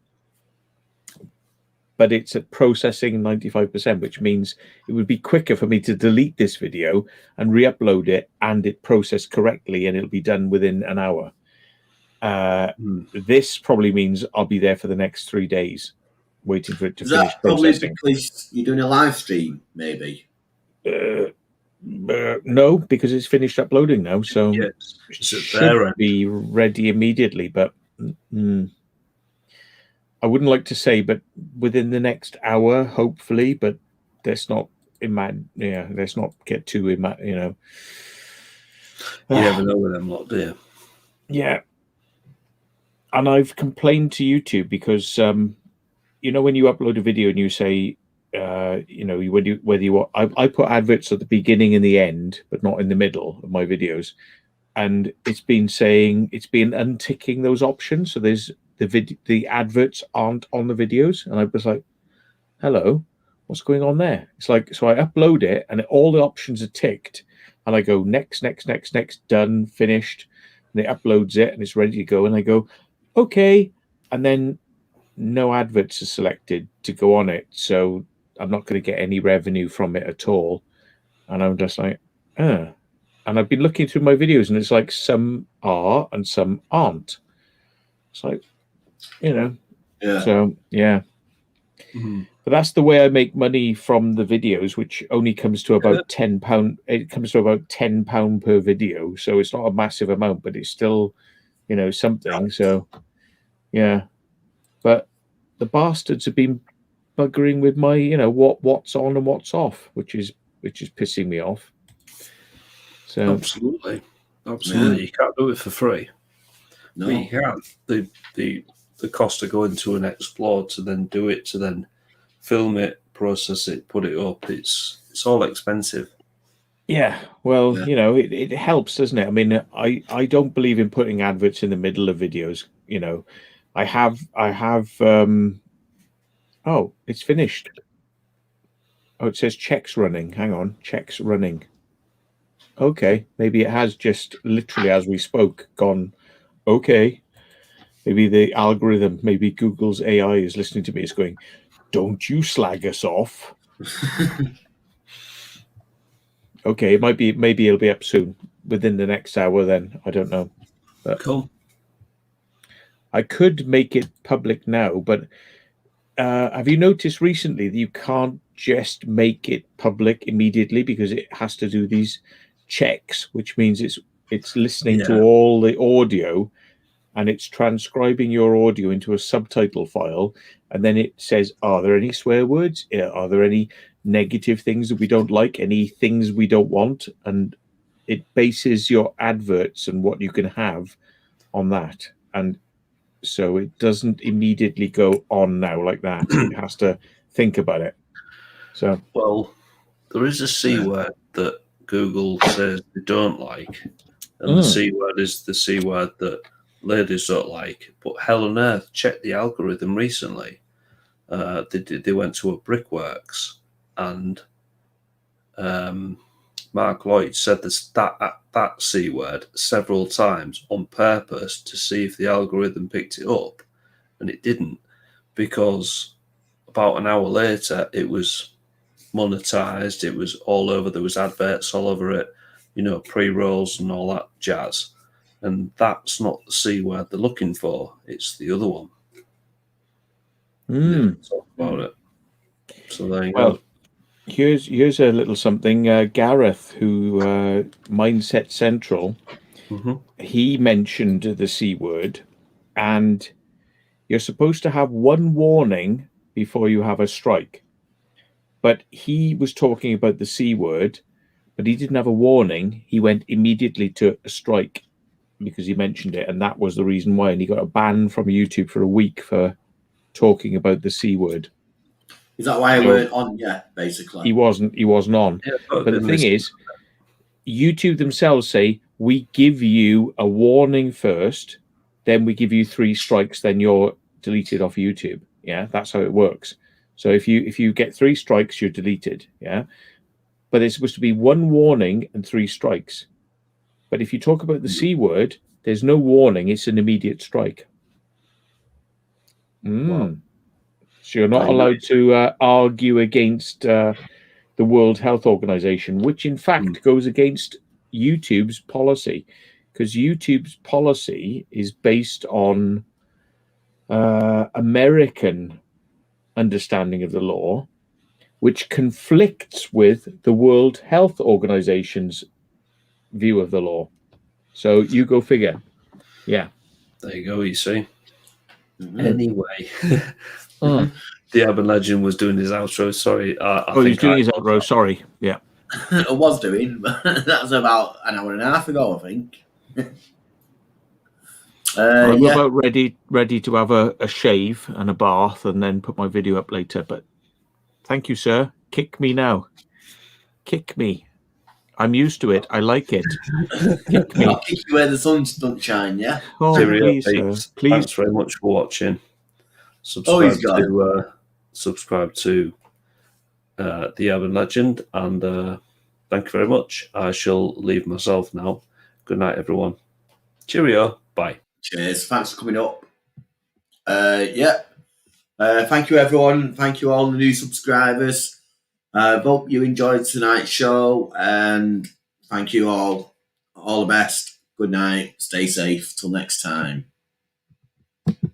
but it's at processing 95%, which means it would be quicker for me to delete this video and re-upload it, and it processed correctly, and it'll be done within an hour. This probably means I'll be there for the next 3 days, waiting for it to finish processing. Probably because you're doing a live stream, maybe? No, because it's finished uploading now, so Yes. it should be ready immediately. But I wouldn't like to say, but within the next hour, hopefully. But let's not let's not get too You never know with them lot, do you? Yeah. And I've complained to YouTube because when you upload a video and you say I put adverts at the beginning and the end, but not in the middle of my videos, and it's been unticking those options. So there's the adverts aren't on the videos, and I was like, hello, what's going on there? It's like, so I upload it and all the options are ticked, and I go next, done, finished, and it uploads it and it's ready to go, and I go okay, and then no adverts are selected to go on it, so I'm not going to get any revenue from it at all. And I'm just like, and I've been looking through my videos, and it's like some are and some aren't. It's like, so yeah. But that's the way I make money from the videos, which only comes to about £10. It comes to about £10 per video, so it's not a massive amount, but it's still, something. So yeah, but the bastards have been buggering with my, what's on and what's off, which is pissing me off. So absolutely, you can't do it for free. No, you can't. The cost of going to an Explore to then do it, to then film it, process it, put it up, it's all expensive. Yeah, well, it helps, doesn't it? I mean, I don't believe in putting adverts in the middle of videos. I have oh, it's finished. Oh, it says checks running. Hang on, checks running. Okay, maybe it has just literally as we spoke gone. Okay, maybe the algorithm, maybe Google's AI is listening to me. It's going, don't you slag us off. Okay, it might be. Maybe it'll be up soon, within the next hour. Then I don't know. But cool. I could make it public now, but have you noticed recently that you can't just make it public immediately, because it has to do these checks, which means it's listening to all the audio, and it's transcribing your audio into a subtitle file, and then it says, are there any swear words? Are there any negative things that we don't like? Any things we don't want? And it bases your adverts and what you can have on that. And so it doesn't immediately go on now like that. It has to think about it. So, well, there is a C word that Google says they don't like, and the C word is the C word that ladies don't like. But hell on earth, check the algorithm recently. They went to a Brickworks, and Mark Lloyd said that C word several times on purpose to see if the algorithm picked it up, and it didn't, because about an hour later it was monetized. It was all over. There was adverts all over it, pre-rolls and all that jazz. And that's not the C word they're looking for. It's the other one. Talk about it. So there you go. Here's a little something. Gareth, who Mindset Central, he mentioned the C word, and you're supposed to have one warning before you have a strike. But he was talking about the C word, but he didn't have a warning. He went immediately to a strike because he mentioned it, and that was the reason why. And he got a ban from YouTube for a week for talking about the C word. Is that why I weren't on yet, basically? He wasn't on. Yeah, But the thing is, YouTube themselves say, we give you a warning first, then we give you 3 strikes, then you're deleted off YouTube. Yeah, that's how it works. So if you get 3 strikes, you're deleted. Yeah, but it's supposed to be 1 warning and 3 strikes. But if you talk about the C word, there's no warning; it's an immediate strike. Wow. So you're not allowed to argue against the World Health Organization, which in fact goes against YouTube's policy, because YouTube's policy is based on American understanding of the law, which conflicts with the World Health Organization's view of the law. So you go figure. Yeah. There you go, you see. Mm-hmm. Anyway, the Urban Legend was doing his outro. Sorry. He's doing his outro. Sorry. Yeah. I was doing, but that was about an hour and a half ago, I think. I'm about ready to have a shave and a bath and then put my video up later. But thank you, sir. Kick me now. Kick me. I'm used to it. I like it. Kick me. I'll kick you where the sun don't shine, yeah? Oh, please, sir. Please. Thanks very much for watching. Subscribe to the Urban Legend, and thank you very much. I shall leave myself now. Good night, everyone. Cheerio. Bye. Cheers. Thanks for coming up. Thank you, everyone. Thank you, all the new subscribers. Hope you enjoyed tonight's show, and thank you all. All the best. Good night. Stay safe. Till next time.